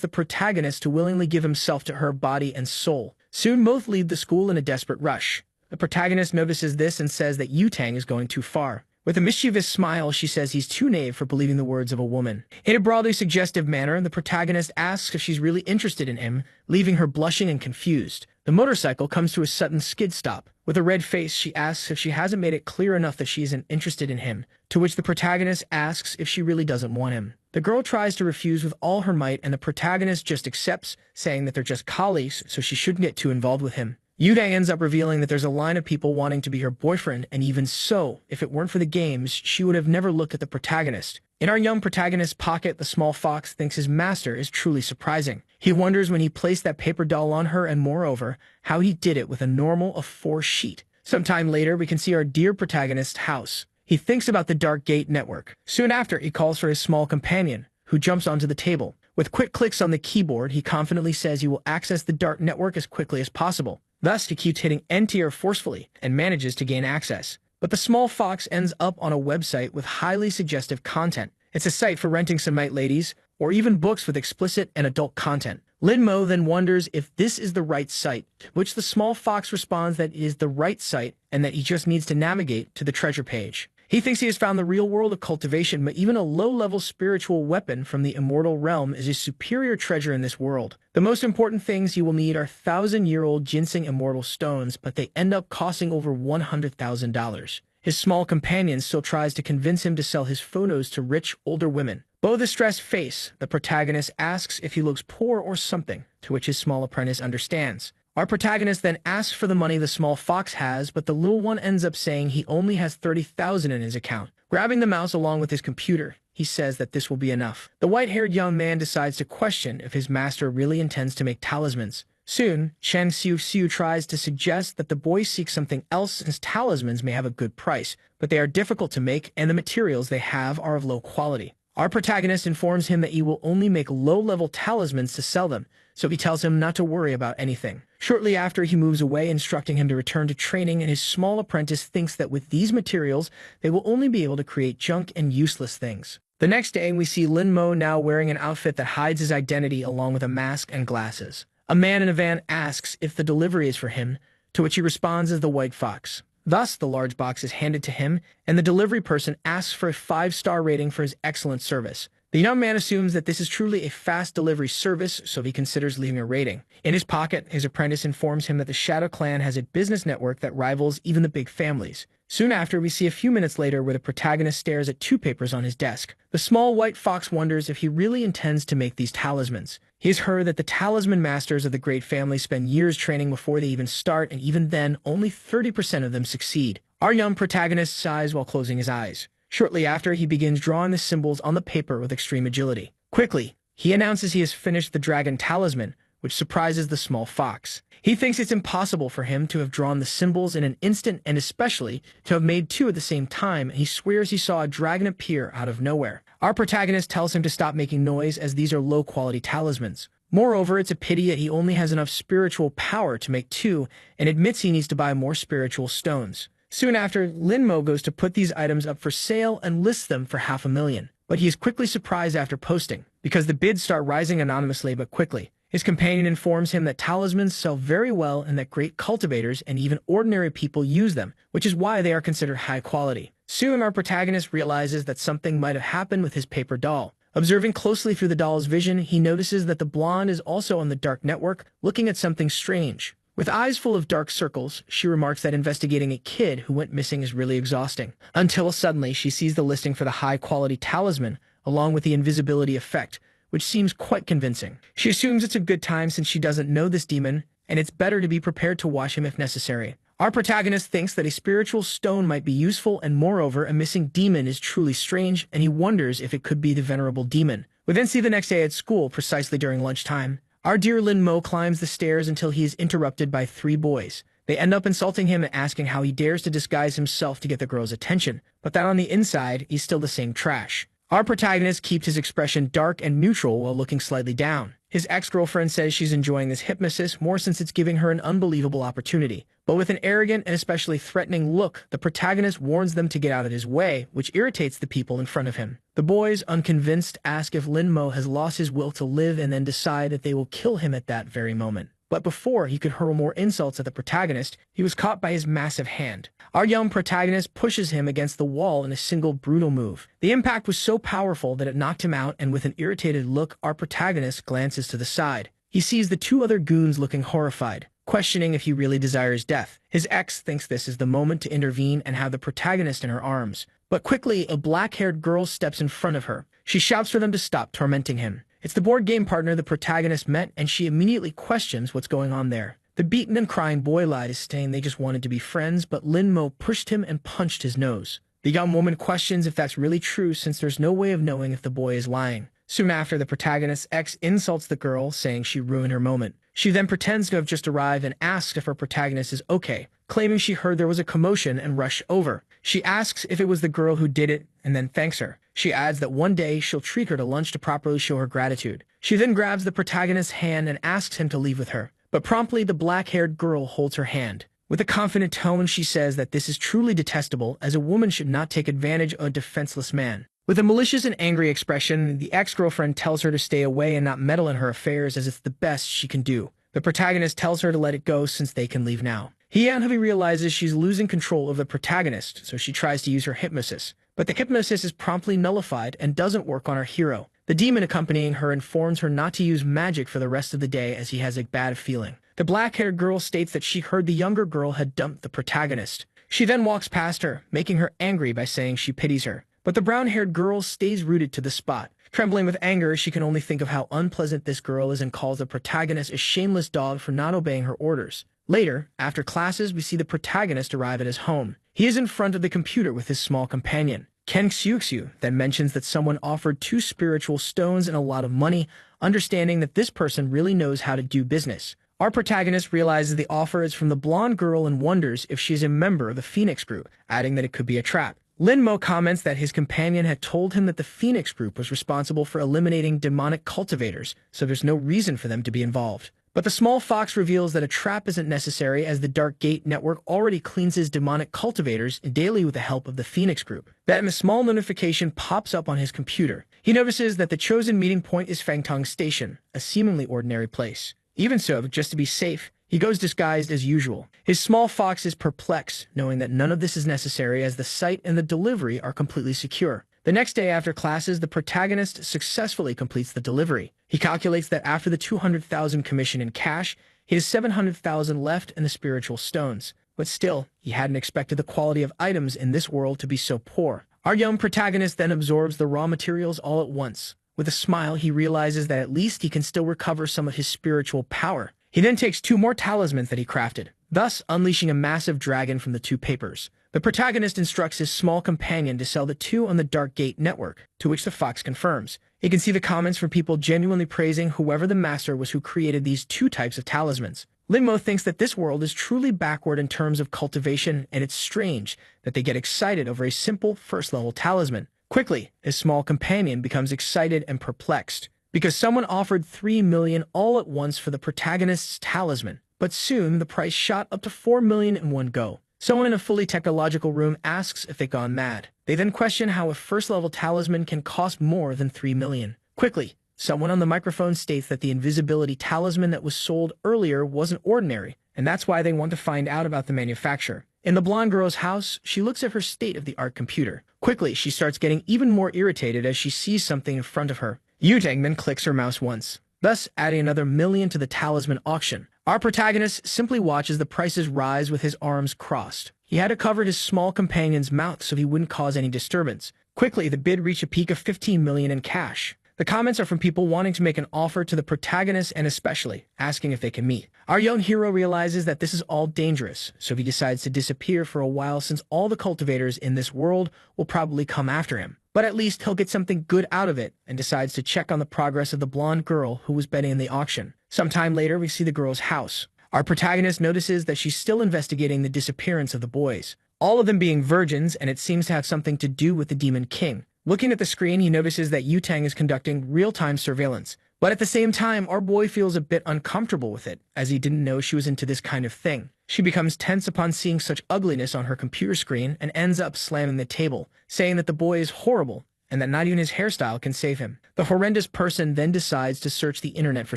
the protagonist to willingly give himself to her body and soul. Soon both leave the school in a desperate rush. The protagonist notices this and says that Yutang is going too far. With a mischievous smile, she says he's too naive for believing the words of a woman. In a broadly suggestive manner, the protagonist asks if she's really interested in him, leaving her blushing and confused. The motorcycle comes to a sudden skid stop. With a red face, she asks if she hasn't made it clear enough that she isn't interested in him, to which the protagonist asks if she really doesn't want him. The girl tries to refuse with all her might, and the protagonist just accepts, saying that they're just colleagues, so she shouldn't get too involved with him. Yutang ends up revealing that there's a line of people wanting to be her boyfriend, and even so, if it weren't for the games, she would have never looked at the protagonist. In our young protagonist's pocket, the small fox thinks his master is truly surprising. He wonders when he placed that paper doll on her, and moreover, how he did it with a normal A4 sheet. Sometime later, we can see our dear protagonist's house. He thinks about the Dark Gate network. Soon after, he calls for his small companion, who jumps onto the table. With quick clicks on the keyboard, he confidently says he will access the dark network as quickly as possible. Thus, he keeps hitting enter forcefully and manages to gain access. But the small fox ends up on a website with highly suggestive content. It's a site for renting some night ladies, or even books with explicit and adult content. Lin Mo then wonders if this is the right site, to which the small fox responds that it is the right site and that he just needs to navigate to the treasure page. He thinks he has found the real world of cultivation, but even a low-level spiritual weapon from the immortal realm is a superior treasure in this world. The most important things you will need are 1,000-year-old ginseng immortal stones, but they end up costing over $100,000. His small companion still tries to convince him to sell his photos to rich, older women. Below the stressed face, the protagonist asks if he looks poor or something, to which his small apprentice understands. Our protagonist then asks for the money the small fox has, but the little one ends up saying he only has 30,000 in his account. Grabbing the mouse along with his computer, he says that this will be enough. The white-haired young man decides to question if his master really intends to make talismans. Soon, Chen Xiu tries to suggest that the boy seeks something else since talismans may have a good price, but they are difficult to make and the materials they have are of low quality. Our protagonist informs him that he will only make low-level talismans to sell them, so he tells him not to worry about anything. Shortly after, he moves away, instructing him to return to training, and his small apprentice thinks that with these materials, they will only be able to create junk and useless things. The next day, we see Lin Mo now wearing an outfit that hides his identity along with a mask and glasses. A man in a van asks if the delivery is for him, to which he responds as the white fox. Thus, the large box is handed to him, and the delivery person asks for a 5-star rating for his excellent service. The young man assumes that this is truly a fast delivery service, so he considers leaving a rating. In his pocket, his apprentice informs him that the Shadow Clan has a business network that rivals even the big families. Soon after, we see a few minutes later where the protagonist stares at 2 papers on his desk. The small white fox wonders if he really intends to make these talismans. He has heard that the talisman masters of the great family spend years training before they even start, and even then, only 30% of them succeed. Our young protagonist sighs while closing his eyes. Shortly after, he begins drawing the symbols on the paper with extreme agility. Quickly, he announces he has finished the dragon talisman, which surprises the small fox. He thinks it's impossible for him to have drawn the symbols in an instant and especially to have made 2 at the same time, and he swears he saw a dragon appear out of nowhere. Our protagonist tells him to stop making noise as these are low-quality talismans. Moreover, it's a pity that he only has enough spiritual power to make 2 and admits he needs to buy more spiritual stones. Soon after, Lin Mo goes to put these items up for sale and lists them for $500,000. But he is quickly surprised after posting, because the bids start rising anonymously but quickly. His companion informs him that talismans sell very well and that great cultivators and even ordinary people use them, which is why they are considered high quality. Soon, our protagonist realizes that something might have happened with his paper doll. Observing closely through the doll's vision, he notices that the blonde is also on the dark network, looking at something strange. With eyes full of dark circles, she remarks that investigating a kid who went missing is really exhausting. Until suddenly, she sees the listing for the high-quality talisman, along with the invisibility effect, which seems quite convincing. She assumes it's a good time since she doesn't know this demon, and it's better to be prepared to watch him if necessary. Our protagonist thinks that a spiritual stone might be useful, and moreover, a missing demon is truly strange, and he wonders if it could be the venerable demon. We then see the next day at school, precisely during lunchtime. Our dear Lin Mo climbs the stairs until he is interrupted by 3 boys. They end up insulting him and asking how he dares to disguise himself to get the girl's attention, but that on the inside, he's still the same trash. Our protagonist keeps his expression dark and neutral while looking slightly down. His ex-girlfriend says she's enjoying this hypnosis more since it's giving her an unbelievable opportunity. But with an arrogant and especially threatening look, the protagonist warns them to get out of his way, which irritates the people in front of him. The boys, unconvinced, ask if Linmo has lost his will to live and then decide that they will kill him at that very moment. But before he could hurl more insults at the protagonist, he was caught by his massive hand. Our young protagonist pushes him against the wall in a single brutal move. The impact was so powerful that it knocked him out, and with an irritated look, our protagonist glances to the side. He sees the two other goons looking horrified, questioning if he really desires death. His ex thinks this is the moment to intervene and have the protagonist in her arms. But quickly, a black-haired girl steps in front of her. She shouts for them to stop tormenting him. It's the board game partner the protagonist met, and she immediately questions what's going on there. The beaten and crying boy lied, saying they just wanted to be friends, but Linmo pushed him and punched his nose. The young woman questions if that's really true, since there's no way of knowing if the boy is lying. Soon after, the protagonist's ex insults the girl, saying she ruined her moment. She then pretends to have just arrived and asks if her protagonist is okay, claiming she heard there was a commotion and rushed over. She asks if it was the girl who did it, and then thanks her. She adds that one day she'll treat her to lunch to properly show her gratitude. She then grabs the protagonist's hand and asks him to leave with her. But promptly, the black-haired girl holds her hand. With a confident tone, she says that this is truly detestable, as a woman should not take advantage of a defenseless man. With a malicious and angry expression, the ex-girlfriend tells her to stay away and not meddle in her affairs, as it's the best she can do. The protagonist tells her to let it go since they can leave now. He realizes she's losing control of the protagonist, so she tries to use her hypnosis. But the hypnosis is promptly nullified and doesn't work on our hero. The demon accompanying her informs her not to use magic for the rest of the day, as he has a bad feeling. The black-haired girl states that she heard the younger girl had dumped the protagonist. She then walks past her, making her angry by saying she pities her. But the brown-haired girl stays rooted to the spot. Trembling with anger, she can only think of how unpleasant this girl is and calls the protagonist a shameless dog for not obeying her orders. Later, after classes, we see the protagonist arrive at his home. He is in front of the computer with his small companion. Ken Xiuxiu then mentions that someone offered 2 spiritual stones and a lot of money, understanding that this person really knows how to do business. Our protagonist realizes the offer is from the blonde girl and wonders if she is a member of the Phoenix Group, adding that it could be a trap. Linmo comments that his companion had told him that the Phoenix Group was responsible for eliminating demonic cultivators, so there's no reason for them to be involved. But the small fox reveals that a trap isn't necessary, as the Dark Gate network already cleanses demonic cultivators daily with the help of the Phoenix Group. Then a small notification pops up on his computer. He notices that the chosen meeting point is Fangtong Station, a seemingly ordinary place. Even so, just to be safe, he goes disguised as usual. His small fox is perplexed, knowing that none of this is necessary, as the site and the delivery are completely secure. The next day after classes, the protagonist successfully completes the delivery. He calculates that after the 200,000 commission in cash, he has 700,000 left in the spiritual stones. But still, he hadn't expected the quality of items in this world to be so poor. Our young protagonist then absorbs the raw materials all at once. With a smile, he realizes that at least he can still recover some of his spiritual power. He then takes 2 more talismans that he crafted, thus unleashing a massive dragon from the 2 papers. The protagonist instructs his small companion to sell the 2 on the Dark Gate network, to which the fox confirms. He can see the comments from people genuinely praising whoever the master was who created these 2 types of talismans. Linmo thinks that this world is truly backward in terms of cultivation, and it's strange that they get excited over a simple first-level talisman. Quickly, his small companion becomes excited and perplexed, because someone offered 3 million all at once for the protagonist's talisman. But soon, the price shot up to 4 million in one go. Someone in a fully technological room asks if they've gone mad. They then question how a first-level talisman can cost more than 3 million. Quickly, someone on the microphone states that the invisibility talisman that was sold earlier wasn't ordinary, and that's why they want to find out about the manufacturer. In the blonde girl's house, she looks at her state-of-the-art computer. Quickly, she starts getting even more irritated as she sees something in front of her. Yutang then clicks her mouse once, thus adding another million to the talisman auction. Our protagonist simply watches the prices rise with his arms crossed. He had to cover his small companion's mouth so he wouldn't cause any disturbance. Quickly, the bid reached a peak of 15 million in cash. The comments are from people wanting to make an offer to the protagonist and especially asking if they can meet. Our young hero realizes that this is all dangerous, so he decides to disappear for a while, since all the cultivators in this world will probably come after him. But at least he'll get something good out of it, and decides to check on the progress of the blonde girl who was betting in the auction. Sometime later, we see the girl's house. Our protagonist notices that she's still investigating the disappearance of the boys, all of them being virgins, and it seems to have something to do with the Demon King. Looking at the screen, he notices that Yutang is conducting real-time surveillance. But at the same time, our boy feels a bit uncomfortable with it, as he didn't know she was into this kind of thing. She becomes tense upon seeing such ugliness on her computer screen and ends up slamming the table, saying that the boy is horrible and that not even his hairstyle can save him. The horrendous person then decides to search the internet for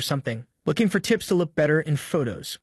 something, looking for tips to look better in photos.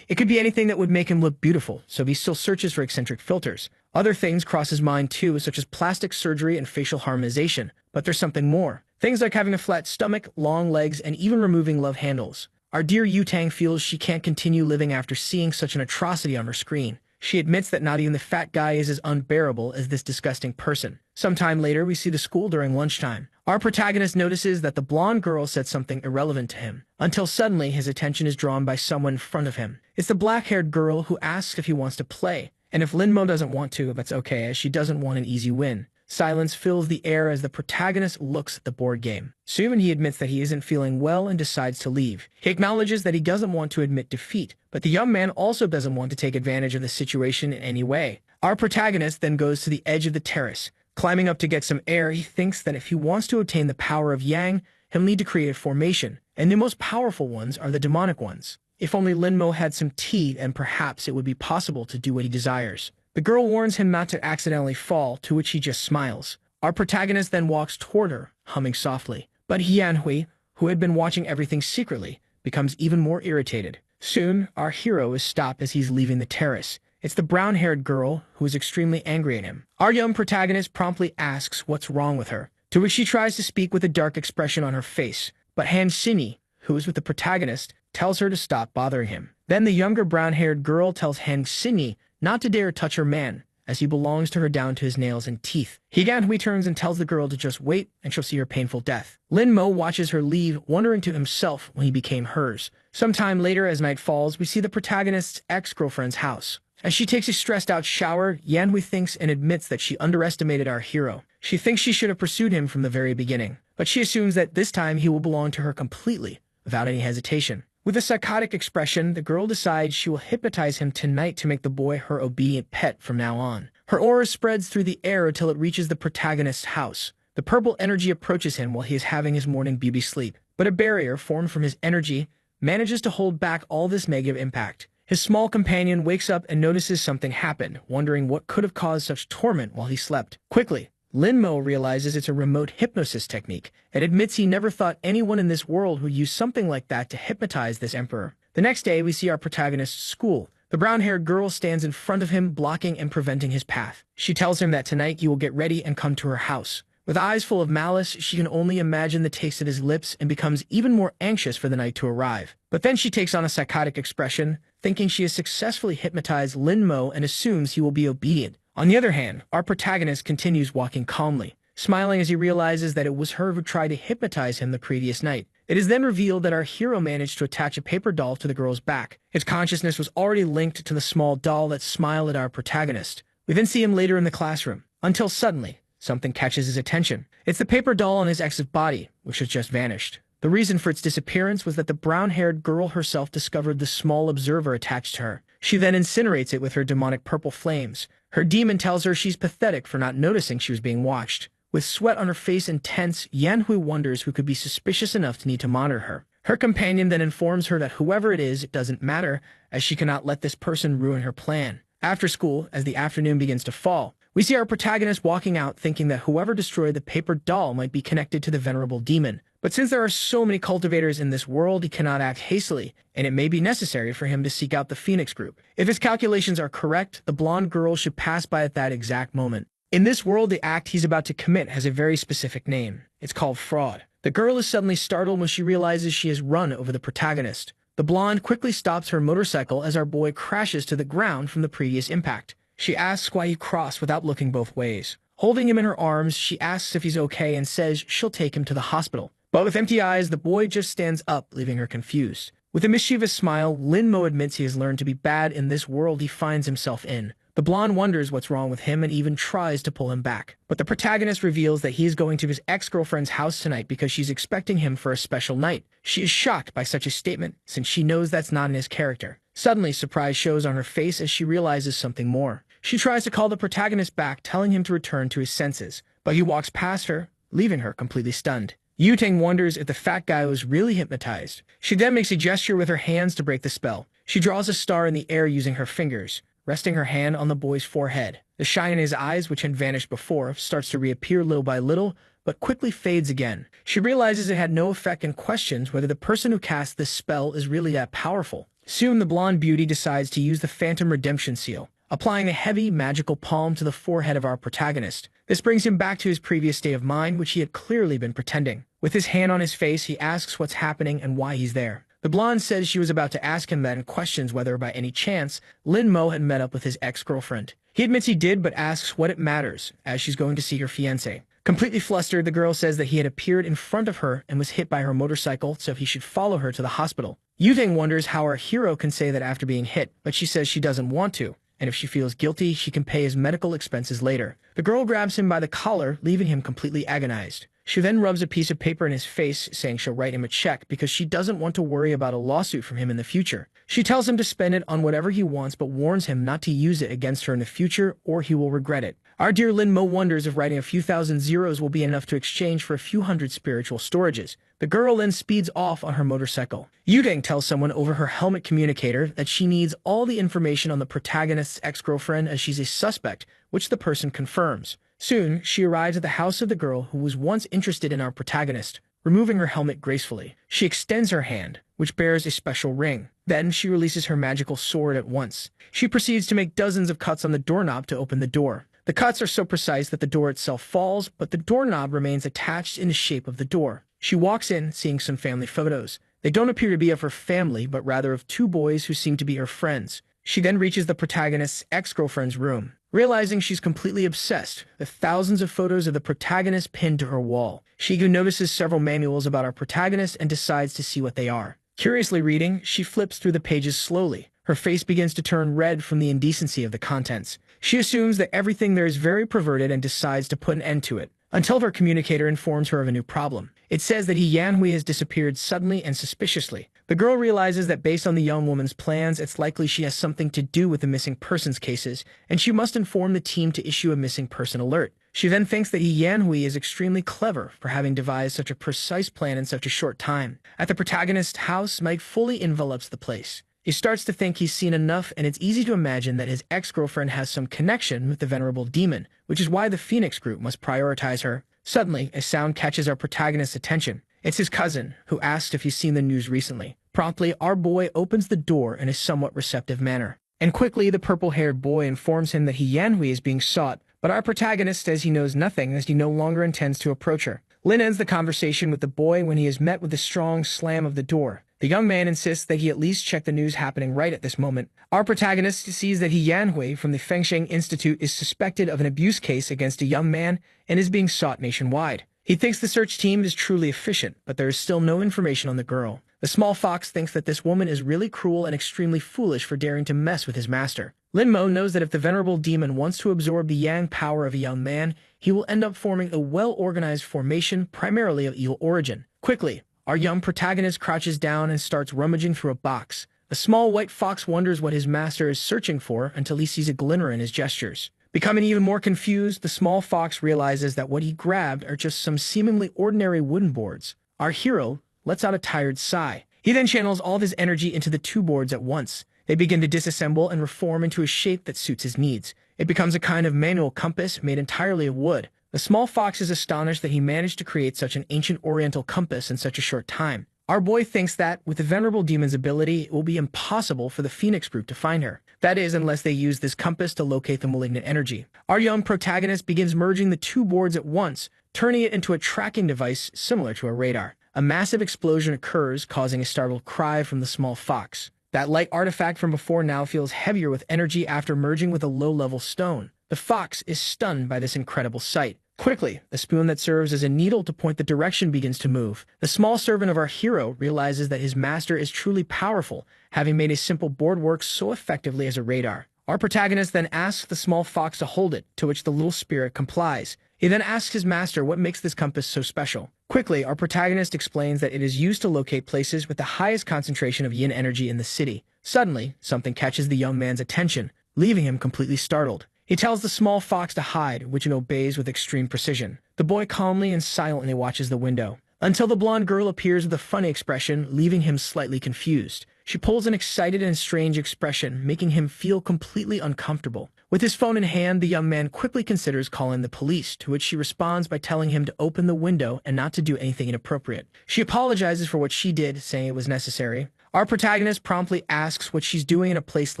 It could be anything that would make him look beautiful, so he still searches for eccentric filters. Other things cross his mind too, such as plastic surgery and facial harmonization, but there's something more. Things like having a flat stomach, long legs, and even removing love handles. Our dear Yutang feels she can't continue living after seeing such an atrocity on her screen. She admits that not even the fat guy is as unbearable as this disgusting person. Sometime later, we see the school during lunchtime. Our protagonist notices that the blonde girl said something irrelevant to him, until suddenly his attention is drawn by someone in front of him. It's the black-haired girl who asks if he wants to play, and if Linmo doesn't want to, that's okay, as she doesn't want an easy win. Silence fills the air as the protagonist looks at the board game. Soon he admits that he isn't feeling well and decides to leave. He acknowledges that he doesn't want to admit defeat, but the young man also doesn't want to take advantage of the situation in any way. Our protagonist then goes to the edge of the terrace. Climbing up to get some air, he thinks that if he wants to obtain the power of Yang, he'll need to create a formation, and the most powerful ones are the demonic ones. If only Linmo had some tea, and perhaps it would be possible to do what he desires. The girl warns him not to accidentally fall, to which he just smiles. Our protagonist then walks toward her, humming softly. But Yanhui, who had been watching everything secretly, becomes even more irritated. Soon, our hero is stopped as he's leaving the terrace. It's the brown-haired girl who is extremely angry at him. Our young protagonist promptly asks what's wrong with her, to which she tries to speak with a dark expression on her face. But Han Xinyi, who is with the protagonist, tells her to stop bothering him. Then the younger brown-haired girl tells Han Xinyi not to dare touch her man, as he belongs to her down to his nails and teeth. Higanhui turns and tells the girl to just wait, and she'll see her painful death. Linmo watches her leave, wondering to himself when he became hers. Sometime later, as night falls, we see the protagonist's ex-girlfriend's house. As she takes a stressed-out shower, Yanhui thinks and admits that she underestimated our hero. She thinks she should have pursued him from the very beginning, but she assumes that this time he will belong to her completely, without any hesitation. With a psychotic expression, the girl decides she will hypnotize him tonight to make the boy her obedient pet from now on. Her aura spreads through the air until it reaches the protagonist's house. The purple energy approaches him while he is having his morning beauty sleep, but a barrier formed from his energy manages to hold back all this negative impact. His small companion wakes up and notices something happened, wondering what could have caused such torment while he slept. Quickly, Linmo realizes it's a remote hypnosis technique and admits he never thought anyone in this world would use something like that to hypnotize this emperor. The next day, we see our protagonist's school. The brown-haired girl stands in front of him, blocking and preventing his path. She tells him that tonight he will get ready and come to her house. With eyes full of malice, she can only imagine the taste of his lips and becomes even more anxious for the night to arrive. But then she takes on a psychotic expression, thinking she has successfully hypnotized Linmo and assumes he will be obedient. On the other hand, our protagonist continues walking calmly, smiling as he realizes that it was her who tried to hypnotize him the previous night. It is then revealed that our hero managed to attach a paper doll to the girl's back. Its consciousness was already linked to the small doll that smiled at our protagonist. We then see him later in the classroom, until suddenly, something catches his attention. It's the paper doll on his ex's body, which has just vanished. The reason for its disappearance was that the brown-haired girl herself discovered the small observer attached to her. She then incinerates it with her demonic purple flames. Her demon tells her she's pathetic for not noticing she was being watched. With sweat on her face and tense, Yanhui wonders who could be suspicious enough to need to monitor her. Her companion then informs her that whoever it is, it doesn't matter, as she cannot let this person ruin her plan. After school, as the afternoon begins to fall, we see our protagonist walking out thinking that whoever destroyed the paper doll might be connected to the venerable demon. But since there are so many cultivators in this world, he cannot act hastily, and it may be necessary for him to seek out the Phoenix group. If his calculations are correct, the blonde girl should pass by at that exact moment. In this world, the act he's about to commit has a very specific name. It's called fraud. The girl is suddenly startled when she realizes she has run over the protagonist. The blonde quickly stops her motorcycle as our boy crashes to the ground from the previous impact. She asks why he crossed without looking both ways. Holding him in her arms, she asks if he's okay and says she'll take him to the hospital. But with empty eyes, the boy just stands up, leaving her confused. With a mischievous smile, Lin-mo admits he has learned to be bad in this world he finds himself in. The blonde wonders what's wrong with him and even tries to pull him back. But the protagonist reveals that he is going to his ex-girlfriend's house tonight because she's expecting him for a special night. She is shocked by such a statement, since she knows that's not in his character. Suddenly, surprise shows on her face as she realizes something more. She tries to call the protagonist back, telling him to return to his senses, but he walks past her, leaving her completely stunned. Yutang wonders if the fat guy was really hypnotized. She then makes a gesture with her hands to break the spell. She draws a star in the air using her fingers, resting her hand on the boy's forehead. The shine in his eyes, which had vanished before, starts to reappear little by little, but quickly fades again. She realizes it had no effect and questions whether the person who cast this spell is really that powerful. Soon the blonde beauty decides to use the Phantom Redemption Seal, applying a heavy, magical palm to the forehead of our protagonist. This brings him back to his previous state of mind, which he had clearly been pretending. With his hand on his face, he asks what's happening and why he's there. The blonde says she was about to ask him that and questions whether, by any chance, Lin-mo had met up with his ex-girlfriend. He admits he did, but asks what it matters, as she's going to see her fiancé. Completely flustered, the girl says that he had appeared in front of her and was hit by her motorcycle, so he should follow her to the hospital. Yutang wonders how our hero can say that after being hit, but she says she doesn't want to, and if she feels guilty, she can pay his medical expenses later. The girl grabs him by the collar, leaving him completely agonized. She then rubs a piece of paper in his face, saying she'll write him a check because she doesn't want to worry about a lawsuit from him in the future. She tells him to spend it on whatever he wants, but warns him not to use it against her in the future or he will regret it. Our dear Lin-mo wonders if writing a few thousand zeros will be enough to exchange for a few hundred spiritual storages. The girl then speeds off on her motorcycle. Yutang tells someone over her helmet communicator that she needs all the information on the protagonist's ex-girlfriend as she's a suspect, which the person confirms. Soon, she arrives at the house of the girl who was once interested in our protagonist. Removing her helmet gracefully, she extends her hand, which bears a special ring. Then she releases her magical sword at once. She proceeds to make dozens of cuts on the doorknob to open the door. The cuts are so precise that the door itself falls, but the doorknob remains attached in the shape of the door. She walks in, seeing some family photos. They don't appear to be of her family, but rather of two boys who seem to be her friends. She then reaches the protagonist's ex-girlfriend's room. Realizing she's completely obsessed with thousands of photos of the protagonist pinned to her wall, she even notices several manuals about our protagonist and decides to see what they are. Curiously reading, she flips through the pages slowly. Her face begins to turn red from the indecency of the contents. She assumes that everything there is very perverted and decides to put an end to it, until her communicator informs her of a new problem. It says that Yanhui has disappeared suddenly and suspiciously. The girl realizes that based on the young woman's plans, it's likely she has something to do with the missing persons cases, and she must inform the team to issue a missing person alert. She then thinks that Yanhui is extremely clever for having devised such a precise plan in such a short time. At the protagonist's house, Mike fully envelops the place. He starts to think he's seen enough, and it's easy to imagine that his ex-girlfriend has some connection with the venerable demon, which is why the Phoenix group must prioritize her. Suddenly, a sound catches our protagonist's attention. It's his cousin, who asks if he's seen the news recently. Promptly, our boy opens the door in a somewhat receptive manner. And quickly, the purple-haired boy informs him that Yanhui is being sought, but our protagonist says he knows nothing as he no longer intends to approach her. Lin ends the conversation with the boy when he is met with a strong slam of the door. The young man insists that he at least check the news happening right at this moment. Our protagonist sees that Yanhui from the Fengsheng Institute is suspected of an abuse case against a young man and is being sought nationwide. He thinks the search team is truly efficient, but there is still no information on the girl. The small fox thinks that this woman is really cruel and extremely foolish for daring to mess with his master. Lin-mo knows that if the venerable demon wants to absorb the yang power of a young man, he will end up forming a well-organized formation primarily of evil origin. Quickly, our young protagonist crouches down and starts rummaging through a box. The small white fox wonders what his master is searching for until he sees a glimmer in his gestures. Becoming even more confused, the small fox realizes that what he grabbed are just some seemingly ordinary wooden boards. Our hero lets out a tired sigh. He then channels all of his energy into the two boards at once. They begin to disassemble and reform into a shape that suits his needs. It becomes a kind of manual compass made entirely of wood. The small fox is astonished that he managed to create such an ancient oriental compass in such a short time. Our boy thinks that, with the venerable demon's ability, it will be impossible for the Phoenix group to find her. That is, unless they use this compass to locate the malignant energy. Our young protagonist begins merging the two boards at once, turning it into a tracking device similar to a radar. A massive explosion occurs, causing a startled cry from the small fox. That light artifact from before now feels heavier with energy after merging with a low-level stone. The fox is stunned by this incredible sight. Quickly, the spoon that serves as a needle to point the direction begins to move. The small servant of our hero realizes that his master is truly powerful, having made a simple board work so effectively as a radar. Our protagonist then asks the small fox to hold it, to which the little spirit complies. He then asks his master what makes this compass so special. Quickly, our protagonist explains that it is used to locate places with the highest concentration of yin energy in the city. Suddenly, something catches the young man's attention, leaving him completely startled. He tells the small fox to hide, which it obeys with extreme precision. The boy calmly and silently watches the window, until the blonde girl appears with a funny expression, leaving him slightly confused. She pulls an excited and strange expression, making him feel completely uncomfortable. With his phone in hand, the young man quickly considers calling the police, to which she responds by telling him to open the window and not to do anything inappropriate. She apologizes for what she did, saying it was necessary. Our protagonist promptly asks what she's doing in a place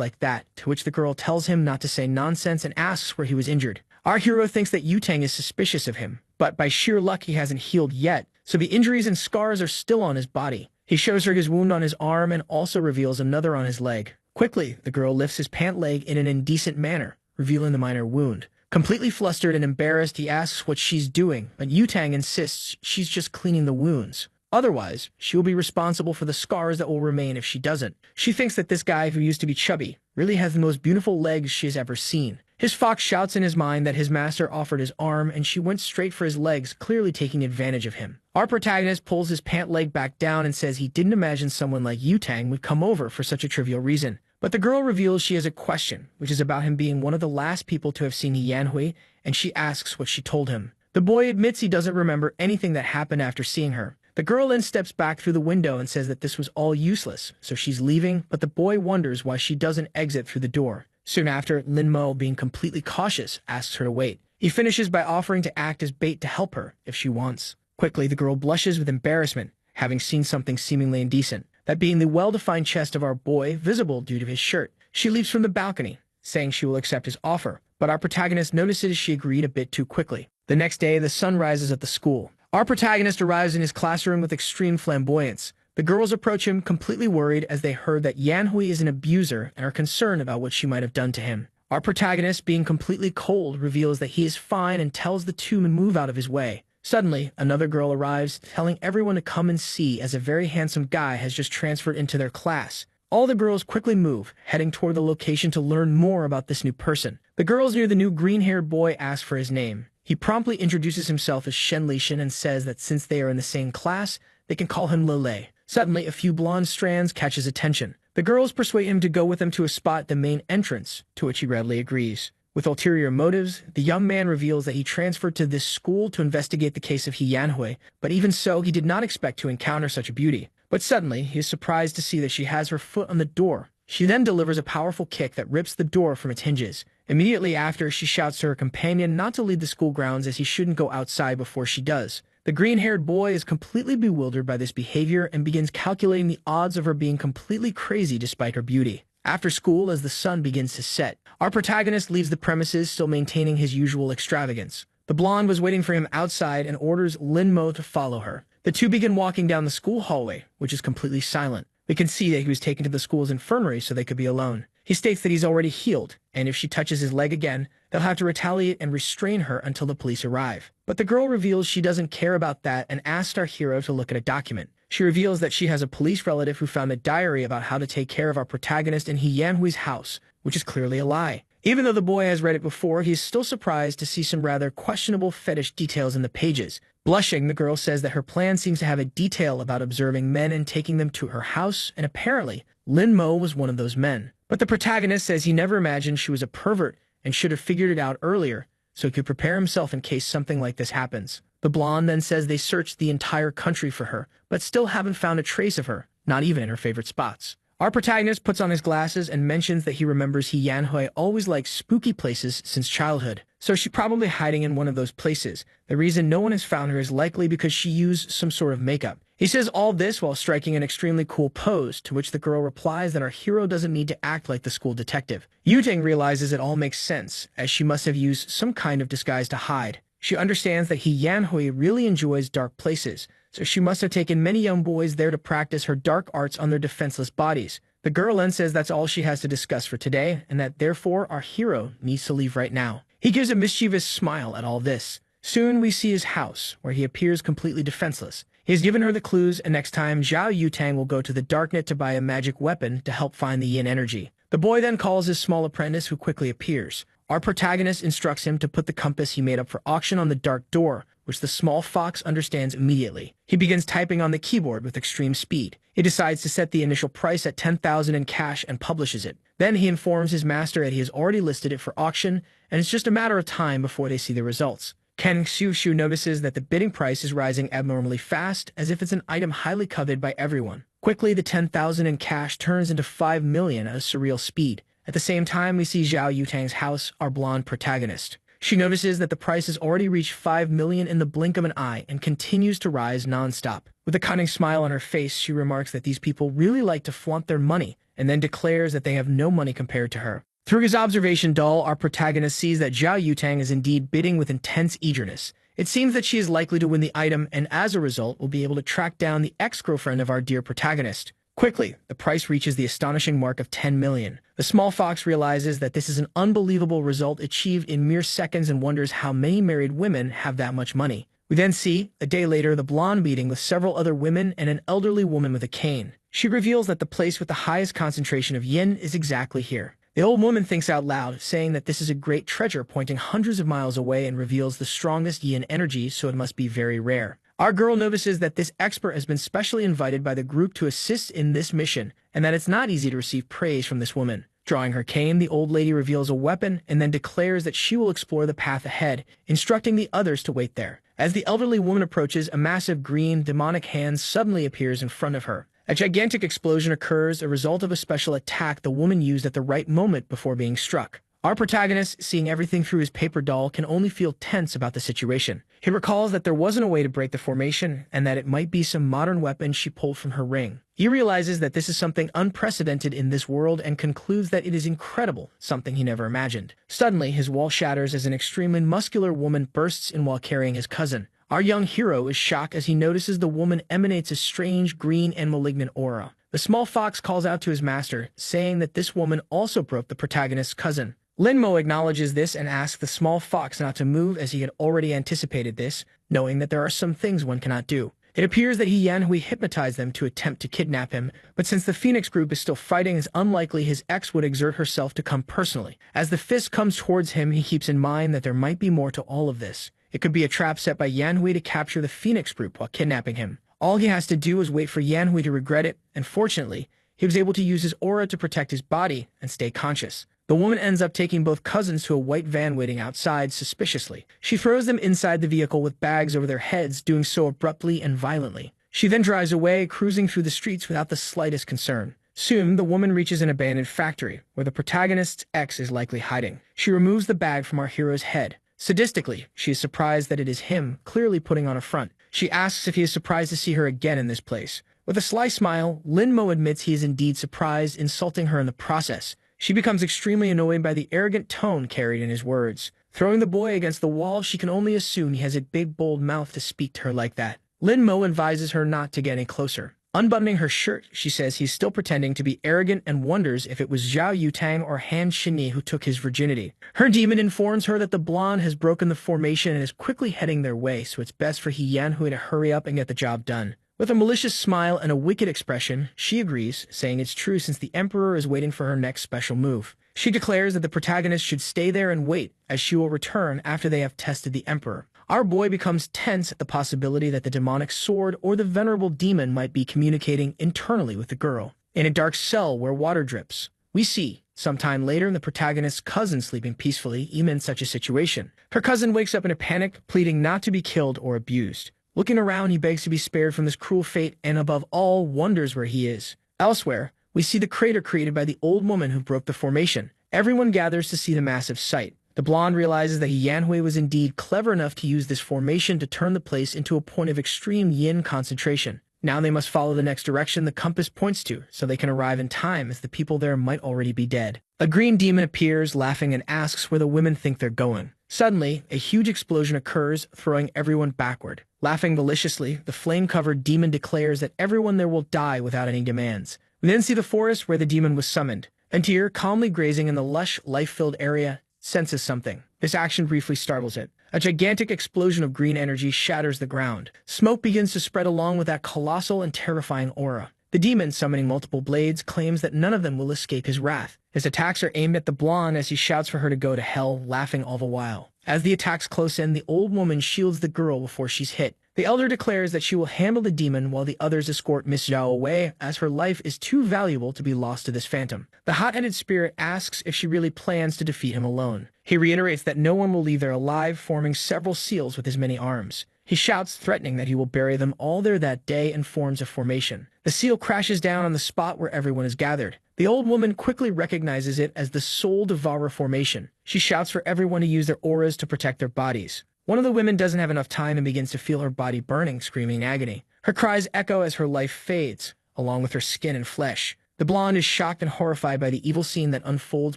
like that, to which the girl tells him not to say nonsense and asks where he was injured. Our hero thinks that Yutang is suspicious of him, but by sheer luck he hasn't healed yet, so the injuries and scars are still on his body. He shows her his wound on his arm and also reveals another on his leg. Quickly, the girl lifts his pant leg in an indecent manner, revealing the minor wound. Completely flustered and embarrassed, he asks what she's doing, but Yutang insists she's just cleaning the wounds. Otherwise, she will be responsible for the scars that will remain if she doesn't. She thinks that this guy, who used to be chubby, really has the most beautiful legs she has ever seen. His fox shouts in his mind that his master offered his arm and she went straight for his legs, clearly taking advantage of him. Our protagonist pulls his pant leg back down and says he didn't imagine someone like Yutang would come over for such a trivial reason. But the girl reveals she has a question, which is about him being one of the last people to have seen Yanhui, and she asks what she told him. The boy admits he doesn't remember anything that happened after seeing her. The girl then steps back through the window and says that this was all useless, so she's leaving, but the boy wonders why she doesn't exit through the door. Soon after, Linmo, being completely cautious, asks her to wait. He finishes by offering to act as bait to help her, if she wants. Quickly, the girl blushes with embarrassment, having seen something seemingly indecent, that being the well-defined chest of our boy, visible due to his shirt. She leaps from the balcony, saying she will accept his offer, but our protagonist notices she agreed a bit too quickly. The next day, the sun rises at the school. Our protagonist arrives in his classroom with extreme flamboyance. The girls approach him completely worried as they heard that Yanhui is an abuser and are concerned about what she might have done to him. Our protagonist, being completely cold, reveals that he is fine and tells the two to move out of his way. Suddenly, another girl arrives, telling everyone to come and see as a very handsome guy has just transferred into their class. All the girls quickly move, heading toward the location to learn more about this new person. The girls near the new green-haired boy ask for his name. He promptly introduces himself as Shen Lishan and says that since they are in the same class, they can call him Lele. Suddenly, a few blonde strands catch his attention. The girls persuade him to go with them to a spot at the main entrance, to which he readily agrees. With ulterior motives, the young man reveals that he transferred to this school to investigate the case of Yanhui, but even so, he did not expect to encounter such a beauty. But suddenly, he is surprised to see that she has her foot on the door. She then delivers a powerful kick that rips the door from its hinges. Immediately after, she shouts to her companion not to leave the school grounds as he shouldn't go outside before she does. The green-haired boy is completely bewildered by this behavior and begins calculating the odds of her being completely crazy despite her beauty. After school, as the sun begins to set, our protagonist leaves the premises still maintaining his usual extravagance. The blonde was waiting for him outside and orders Linmo to follow her. The two begin walking down the school hallway, which is completely silent. We can see that he was taken to the school's infirmary so they could be alone. He states that he's already healed, and if she touches his leg again, they'll have to retaliate and restrain her until the police arrive. But the girl reveals she doesn't care about that and asks our hero to look at a document. She reveals that she has a police relative who found a diary about how to take care of our protagonist in Yanhui's house, which is clearly a lie. Even though the boy has read it before, he is still surprised to see some rather questionable fetish details in the pages. Blushing, the girl says that her plan seems to have a detail about observing men and taking them to her house, and apparently, Linmo was one of those men. But the protagonist says he never imagined she was a pervert and should have figured it out earlier, so he could prepare himself in case something like this happens. The blonde then says they searched the entire country for her, but still haven't found a trace of her, not even in her favorite spots. Our protagonist puts on his glasses and mentions that he remembers Yanhui always liked spooky places since childhood, so she's probably hiding in one of those places. The reason no one has found her is likely because she used some sort of makeup. He says all this while striking an extremely cool pose, to which the girl replies that our hero doesn't need to act like the school detective. Yutang realizes it all makes sense, as she must have used some kind of disguise to hide. She understands that Yanhui really enjoys dark places, so she must have taken many young boys there to practice her dark arts on their defenseless bodies. The girl then says that's all she has to discuss for today, and that therefore our hero needs to leave right now. He gives a mischievous smile at all this, Soon we see his house, where he appears completely defenseless. He has given her the clues, and next time Zhao Yutang will go to the darknet to buy a magic weapon to help find the yin energy. The boy then calls his small apprentice, who quickly appears. Our protagonist instructs him to put the compass he made up for auction on the dark door, which the small fox understands immediately. He begins typing on the keyboard with extreme speed. He decides to set the initial price at 10,000 in cash and publishes it. Then he informs his master that he has already listed it for auction, and it's just a matter of time before they see the results. Ken Xiushu notices that the bidding price is rising abnormally fast, as if it's an item highly coveted by everyone. Quickly, the 10,000 in cash turns into 5 million at a surreal speed. At the same time, we see Zhao Yutang's house, our blonde protagonist. She notices that the price has already reached 5 million in the blink of an eye and continues to rise non-stop. With a cunning smile on her face, she remarks that these people really like to flaunt their money, and then declares that they have no money compared to her. Through his observation doll, our protagonist sees that Zhao Yutang is indeed bidding with intense eagerness. It seems that she is likely to win the item, and as a result will be able to track down the ex-girlfriend of our dear protagonist. Quickly, the price reaches the astonishing mark of 10 million. The small fox realizes that this is an unbelievable result achieved in mere seconds and wonders how many married women have that much money. We then see, a day later, the blonde meeting with several other women and an elderly woman with a cane. She reveals that the place with the highest concentration of yin is exactly here. The old woman thinks out loud, saying that this is a great treasure pointing hundreds of miles away and reveals the strongest yin energy, so it must be very rare. Our girl notices that this expert has been specially invited by the group to assist in this mission, and that it's not easy to receive praise from this woman. Drawing her cane, the old lady reveals a weapon and then declares that she will explore the path ahead, instructing the others to wait there. As the elderly woman approaches, a massive green, demonic hand suddenly appears in front of her. A gigantic explosion occurs, a result of a special attack the woman used at the right moment before being struck. Our protagonist, seeing everything through his paper doll, can only feel tense about the situation. He recalls that there wasn't a way to break the formation, and that it might be some modern weapon she pulled from her ring. He realizes that this is something unprecedented in this world and concludes that it is incredible, something he never imagined. Suddenly, his wall shatters as an extremely muscular woman bursts in while carrying his cousin. Our young hero is shocked as he notices the woman emanates a strange green and malignant aura. The small fox calls out to his master, saying that this woman also broke the protagonist's cousin. Linmo acknowledges this and asks the small fox not to move, as he had already anticipated this, knowing that there are some things one cannot do. It appears that Yanhui hypnotized them to attempt to kidnap him, but since the Phoenix group is still fighting, it's unlikely his ex would exert herself to come personally. As the fist comes towards him, he keeps in mind that there might be more to all of this. It could be a trap set by Yanhui to capture the Phoenix group while kidnapping him. All he has to do is wait for Yanhui to regret it, and fortunately, he was able to use his aura to protect his body and stay conscious. The woman ends up taking both cousins to a white van waiting outside suspiciously. She throws them inside the vehicle with bags over their heads, doing so abruptly and violently. She then drives away, cruising through the streets without the slightest concern. Soon, the woman reaches an abandoned factory, where the protagonist's ex is likely hiding. She removes the bag from our hero's head. Sadistically, she is surprised that it is him, clearly putting on a front. She asks if he is surprised to see her again in this place. With a sly smile, Linmo admits he is indeed surprised, insulting her in the process. She becomes extremely annoyed by the arrogant tone carried in his words. Throwing the boy against the wall, she can only assume he has a big, bold mouth to speak to her like that. Linmo advises her not to get any closer. Unbuttoning her shirt, she says he's still pretending to be arrogant and wonders if it was Zhao Yutang or Han Shinyi who took his virginity. Her demon informs her that the blonde has broken the formation and is quickly heading their way, so it's best for Yanhui to hurry up and get the job done. With a malicious smile and a wicked expression, she agrees, saying it's true since the Emperor is waiting for her next special move. She declares that the protagonist should stay there and wait, as she will return after they have tested the Emperor. Our boy becomes tense at the possibility that the demonic sword or the venerable demon might be communicating internally with the girl. In a dark cell where water drips, we see, sometime later, the protagonist's cousin sleeping peacefully, even in such a situation. Her cousin wakes up in a panic, pleading not to be killed or abused. Looking around, he begs to be spared from this cruel fate and, above all, wonders where he is. Elsewhere, we see the crater created by the old woman who broke the formation. Everyone gathers to see the massive sight. The blonde realizes that Yanhui was indeed clever enough to use this formation to turn the place into a point of extreme yin concentration. Now they must follow the next direction the compass points to, so they can arrive in time, as the people there might already be dead. A green demon appears, laughing, and asks where the women think they're going. Suddenly, a huge explosion occurs, throwing everyone backward. Laughing maliciously, the flame-covered demon declares that everyone there will die without any demands. We then see the forest where the demon was summoned. A deer, calmly grazing in the lush, life-filled area, senses something. This action briefly startles it. A gigantic explosion of green energy shatters the ground. Smoke begins to spread along with that colossal and terrifying aura. The demon, summoning multiple blades, claims that none of them will escape his wrath. His attacks are aimed at the blonde as he shouts for her to go to hell, laughing all the while. As the attacks close in, the old woman shields the girl before she's hit. The elder declares that she will handle the demon while the others escort Miss Zhao away, as her life is too valuable to be lost to this phantom. The hot-headed spirit asks if she really plans to defeat him alone. He reiterates that no one will leave there alive, forming several seals with his many arms. He shouts, threatening that he will bury them all there that day, and forms a formation. The seal crashes down on the spot where everyone is gathered. The old woman quickly recognizes it as the Soul Devourer formation. She shouts for everyone to use their auras to protect their bodies. One of the women doesn't have enough time and begins to feel her body burning, screaming in agony. Her cries echo as her life fades, along with her skin and flesh. The blonde is shocked and horrified by the evil scene that unfolds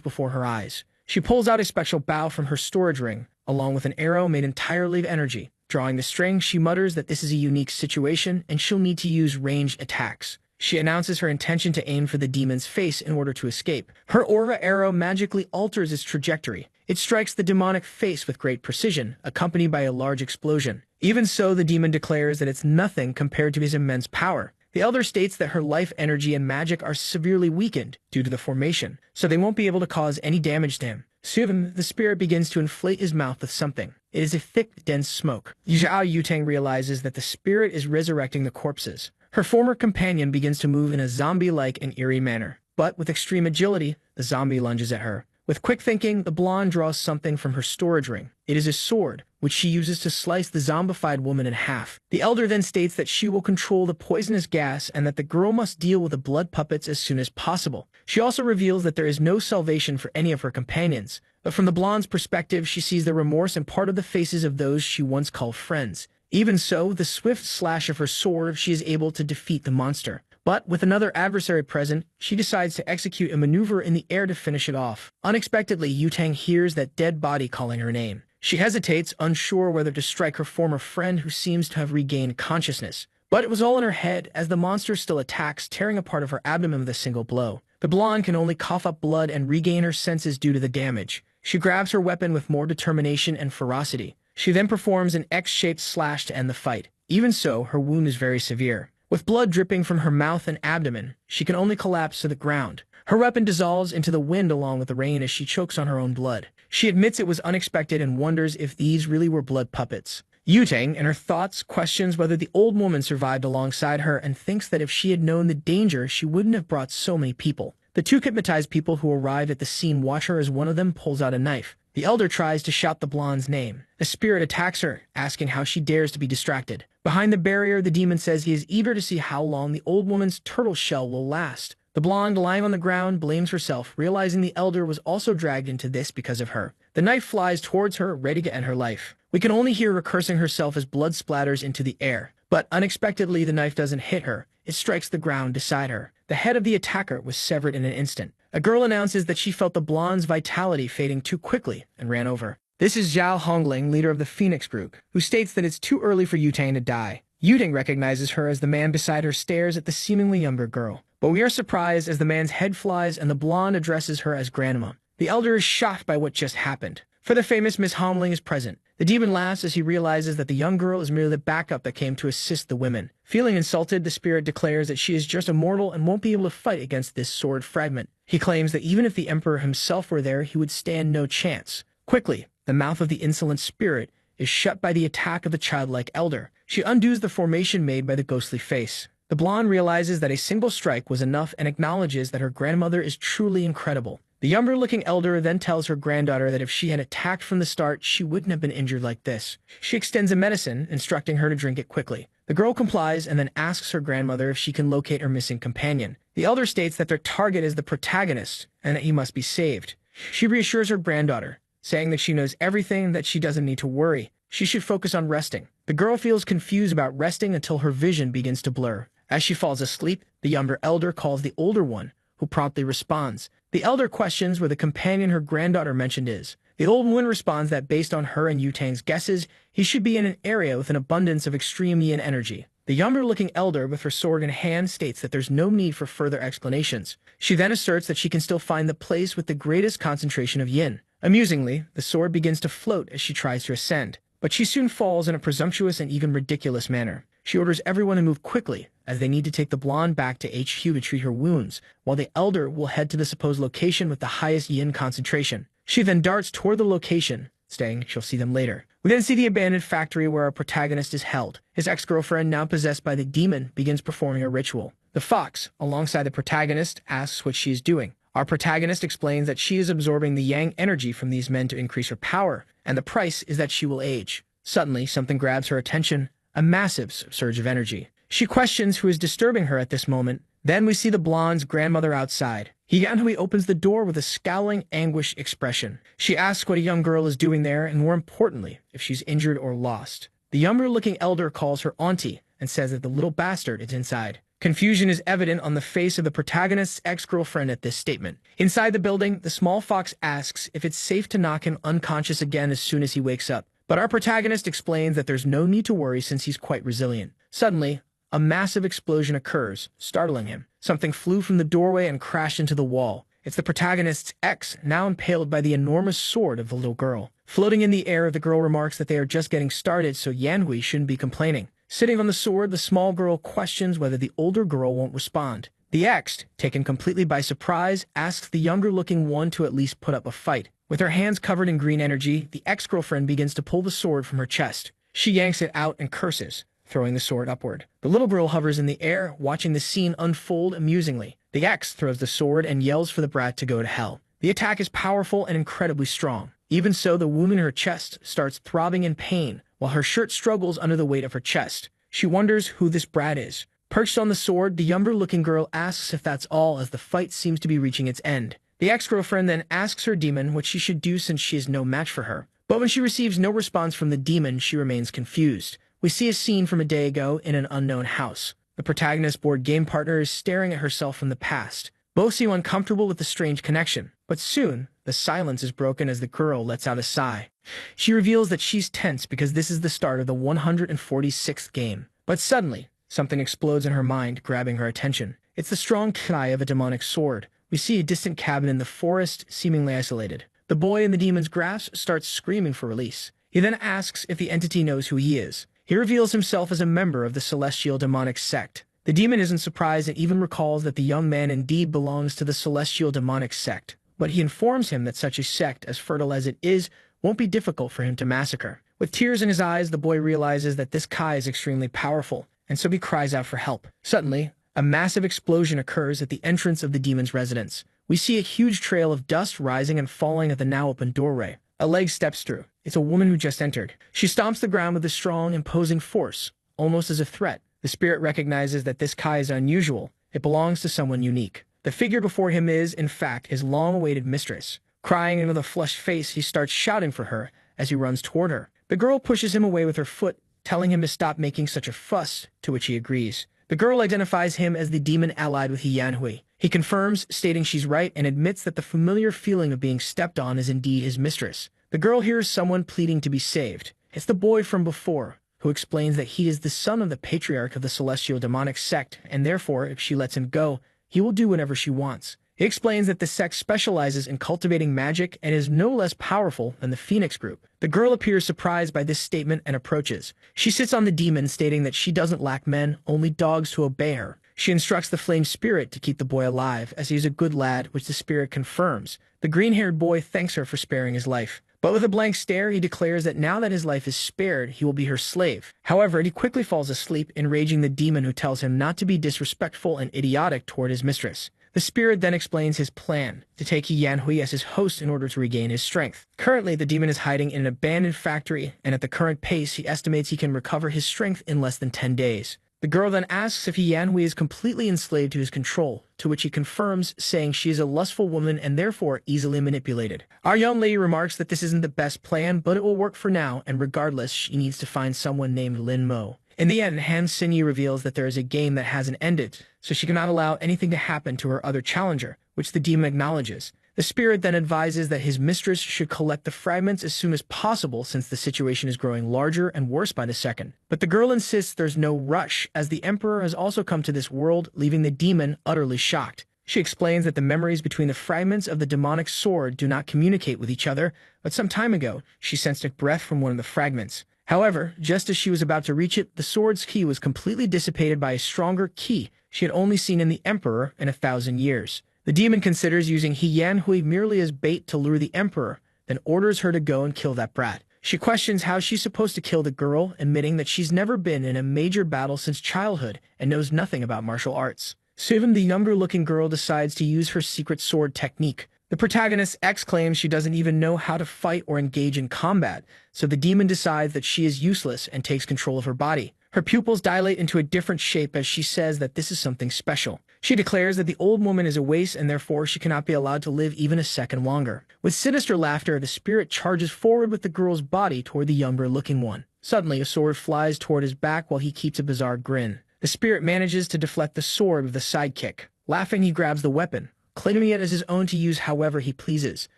before her eyes. She pulls out a special bow from her storage ring, along with an arrow made entirely of energy. Drawing the string, she mutters that this is a unique situation and she'll need to use ranged attacks. She announces her intention to aim for the demon's face in order to escape. Her aura arrow magically alters its trajectory. It strikes the demonic face with great precision, accompanied by a large explosion. Even so, the demon declares that it's nothing compared to his immense power. The elder states that her life energy and magic are severely weakened due to the formation, so they won't be able to cause any damage to him. Soon, the spirit begins to inflate his mouth with something. It is a thick, dense smoke. Zhao Yutang realizes that the spirit is resurrecting the corpses. Her former companion begins to move in a zombie-like and eerie manner. But with extreme agility, the zombie lunges at her. With quick thinking, the blonde draws something from her storage ring. It is a sword, which she uses to slice the zombified woman in half. The elder then states that she will control the poisonous gas and that the girl must deal with the blood puppets as soon as possible. She also reveals that there is no salvation for any of her companions. But from the blonde's perspective, she sees the remorse in part of the faces of those she once called friends. Even so, with the swift slash of her sword, she is able to defeat the monster. But with another adversary present, she decides to execute a maneuver in the air to finish it off. Unexpectedly, Yutang hears that dead body calling her name. She hesitates, unsure whether to strike her former friend who seems to have regained consciousness. But it was all in her head, as the monster still attacks, tearing a part of her abdomen with a single blow. The blonde can only cough up blood and regain her senses due to the damage. She grabs her weapon with more determination and ferocity. She then performs an X-shaped slash to end the fight. Even so, her wound is very severe. With blood dripping from her mouth and abdomen, she can only collapse to the ground. Her weapon dissolves into the wind along with the rain as she chokes on her own blood. She admits it was unexpected and wonders if these really were blood puppets. Yutang, in her thoughts, questions whether the old woman survived alongside her and thinks that if she had known the danger, she wouldn't have brought so many people. The two hypnotized people who arrive at the scene watch her as one of them pulls out a knife. The elder tries to shout the blonde's name. The spirit attacks her, asking how she dares to be distracted. Behind the barrier, the demon says he is eager to see how long the old woman's turtle shell will last. The blonde, lying on the ground, blames herself, realizing the elder was also dragged into this because of her. The knife flies towards her, ready to end her life. We can only hear her cursing herself as blood splatters into the air. But unexpectedly, the knife doesn't hit her. It strikes the ground beside her. The head of the attacker was severed in an instant. A girl announces that she felt the blonde's vitality fading too quickly and ran over. This is Zhao Hongling, leader of the Phoenix group, who states that it's too early for Yutang to die. Yutang recognizes her as the man beside her stares at the seemingly younger girl. But we are surprised as the man's head flies and the blonde addresses her as grandma. The elder is shocked by what just happened. For the famous Miss Hongling is present. The demon laughs as he realizes that the young girl is merely the backup that came to assist the women. Feeling insulted, the spirit declares that she is just a mortal and won't be able to fight against this sword fragment. He claims that even if the emperor himself were there, he would stand no chance. Quickly, the mouth of the insolent spirit is shut by the attack of the childlike elder. She undoes the formation made by the ghostly face. The blonde realizes that a single strike was enough and acknowledges that her grandmother is truly incredible. The younger-looking elder then tells her granddaughter that if she had attacked from the start, she wouldn't have been injured like this. She extends a medicine, instructing her to drink it quickly. The girl complies and then asks her grandmother if she can locate her missing companion. The elder states that their target is the protagonist and that he must be saved. She reassures her granddaughter, saying that she knows everything, that she doesn't need to worry. She should focus on resting. The girl feels confused about resting until her vision begins to blur. As she falls asleep, the younger elder calls the older one, who promptly responds. The elder questions where the companion her granddaughter mentioned is. The old woman responds that based on her and Yutang's guesses, he should be in an area with an abundance of extreme yin energy. The younger-looking elder, with her sword in hand, states that there's no need for further explanations. She then asserts that she can still find the place with the greatest concentration of yin. Amusingly, the sword begins to float as she tries to ascend, but she soon falls in a presumptuous and even ridiculous manner. She orders everyone to move quickly, as they need to take the blonde back to HQ to treat her wounds, while the elder will head to the supposed location with the highest yin concentration. She then darts toward the location, saying she'll see them later. We then see the abandoned factory where our protagonist is held. His ex-girlfriend, now possessed by the demon, begins performing a ritual. The fox, alongside the protagonist, asks what she is doing. Our protagonist explains that she is absorbing the yang energy from these men to increase her power, and the price is that she will age. Suddenly, something grabs her attention, a massive surge of energy. She questions who is disturbing her at this moment. Then we see the blonde's grandmother outside. Yanhui opens the door with a scowling, anguished expression. She asks what a young girl is doing there, and more importantly, if she's injured or lost. The younger-looking elder calls her auntie and says that the little bastard is inside. Confusion is evident on the face of the protagonist's ex-girlfriend at this statement. Inside the building, the small fox asks if it's safe to knock him unconscious again as soon as he wakes up. But our protagonist explains that there's no need to worry since he's quite resilient. Suddenly, a massive explosion occurs, startling him. Something flew from the doorway and crashed into the wall. It's the protagonist's ex, now impaled by the enormous sword of the little girl. Floating in the air, the girl remarks that they are just getting started, so Yanhui shouldn't be complaining. Sitting on the sword, the small girl questions whether the older girl won't respond. The ex, taken completely by surprise, asks the younger-looking one to at least put up a fight. With her hands covered in green energy, the ex-girlfriend begins to pull the sword from her chest. She yanks it out and curses, throwing the sword upward. The little girl hovers in the air, watching the scene unfold amusingly. The ex throws the sword and yells for the brat to go to hell. The attack is powerful and incredibly strong. Even so, the wound in her chest starts throbbing in pain, while her shirt struggles under the weight of her chest. She wonders who this brat is. Perched on the sword, the younger-looking girl asks if that's all, as the fight seems to be reaching its end. The ex-girlfriend then asks her demon what she should do since she is no match for her. But when she receives no response from the demon, she remains confused. We see a scene from a day ago in an unknown house. The protagonist's board game partner is staring at herself from the past. Both seem uncomfortable with the strange connection. But soon, the silence is broken as the girl lets out a sigh. She reveals that she's tense because this is the start of the 146th game. But suddenly, something explodes in her mind, grabbing her attention. It's the strong cry of a demonic sword. We see a distant cabin in the forest, seemingly isolated. The boy in the demon's grasp starts screaming for release. He then asks if the entity knows who he is. He reveals himself as a member of the celestial demonic sect. The demon isn't surprised and even recalls that the young man indeed belongs to the celestial demonic sect. But he informs him that such a sect, as fertile as it is, won't be difficult for him to massacre. With tears in his eyes, the boy realizes that this Kai is extremely powerful, and so he cries out for help. Suddenly, a massive explosion occurs at the entrance of the demon's residence. We see a huge trail of dust rising and falling at the now open doorway. A leg steps through. It's a woman who just entered. She stomps the ground with a strong, imposing force, almost as a threat. The spirit recognizes that this Kai is unusual. It belongs to someone unique. The figure before him is, in fact, his long-awaited mistress. Crying into the flushed face, he starts shouting for her as he runs toward her. The girl pushes him away with her foot, telling him to stop making such a fuss, to which he agrees. The girl identifies him as the demon allied with Yanhui. He confirms, stating she's right, and admits that the familiar feeling of being stepped on is indeed his mistress. The girl hears someone pleading to be saved. It's the boy from before, who explains that he is the son of the patriarch of the celestial demonic sect, and therefore, if she lets him go, he will do whatever she wants. He explains that the sect specializes in cultivating magic and is no less powerful than the Phoenix group. The girl appears surprised by this statement and approaches. She sits on the demon, stating that she doesn't lack men, only dogs to obey her. She instructs the flame spirit to keep the boy alive, as he is a good lad, which the spirit confirms. The green-haired boy thanks her for sparing his life. But with a blank stare, he declares that now that his life is spared, he will be her slave. However, he quickly falls asleep, enraging the demon, who tells him not to be disrespectful and idiotic toward his mistress. The spirit then explains his plan, to take Yanhui as his host in order to regain his strength. Currently, the demon is hiding in an abandoned factory, and at the current pace, he estimates he can recover his strength in less than 10 days. The girl then asks if Yanhui is completely enslaved to his control, to which he confirms, saying she is a lustful woman and therefore easily manipulated. Our young lady remarks that this isn't the best plan, but it will work for now, and regardless, she needs to find someone named Lin Mo. In the end, Han Xinyi reveals that there is a game that hasn't ended, so she cannot allow anything to happen to her other challenger, which the demon acknowledges. The spirit then advises that his mistress should collect the fragments as soon as possible, since the situation is growing larger and worse by the second. But the girl insists there's no rush, as the emperor has also come to this world, leaving the demon utterly shocked. She explains that the memories between the fragments of the demonic sword do not communicate with each other, but some time ago, she sensed a breath from one of the fragments. However, just as she was about to reach it, the sword's ki was completely dissipated by a stronger ki she had only seen in the Emperor in 1,000 years. The demon considers using He-Yan-Hui merely as bait to lure the Emperor, then orders her to go and kill that brat. She questions how she's supposed to kill the girl, admitting that she's never been in a major battle since childhood and knows nothing about martial arts. Soon, the younger-looking girl decides to use her secret sword technique. The protagonist X claims she doesn't even know how to fight or engage in combat, so the demon decides that she is useless and takes control of her body. Her pupils dilate into a different shape as she says that this is something special. She declares that the old woman is a waste and therefore she cannot be allowed to live even a second longer. With sinister laughter, the spirit charges forward with the girl's body toward the younger-looking one. Suddenly, a sword flies toward his back while he keeps a bizarre grin. The spirit manages to deflect the sword with a sidekick. Laughing, he grabs the weapon, claiming it as his own to use however he pleases.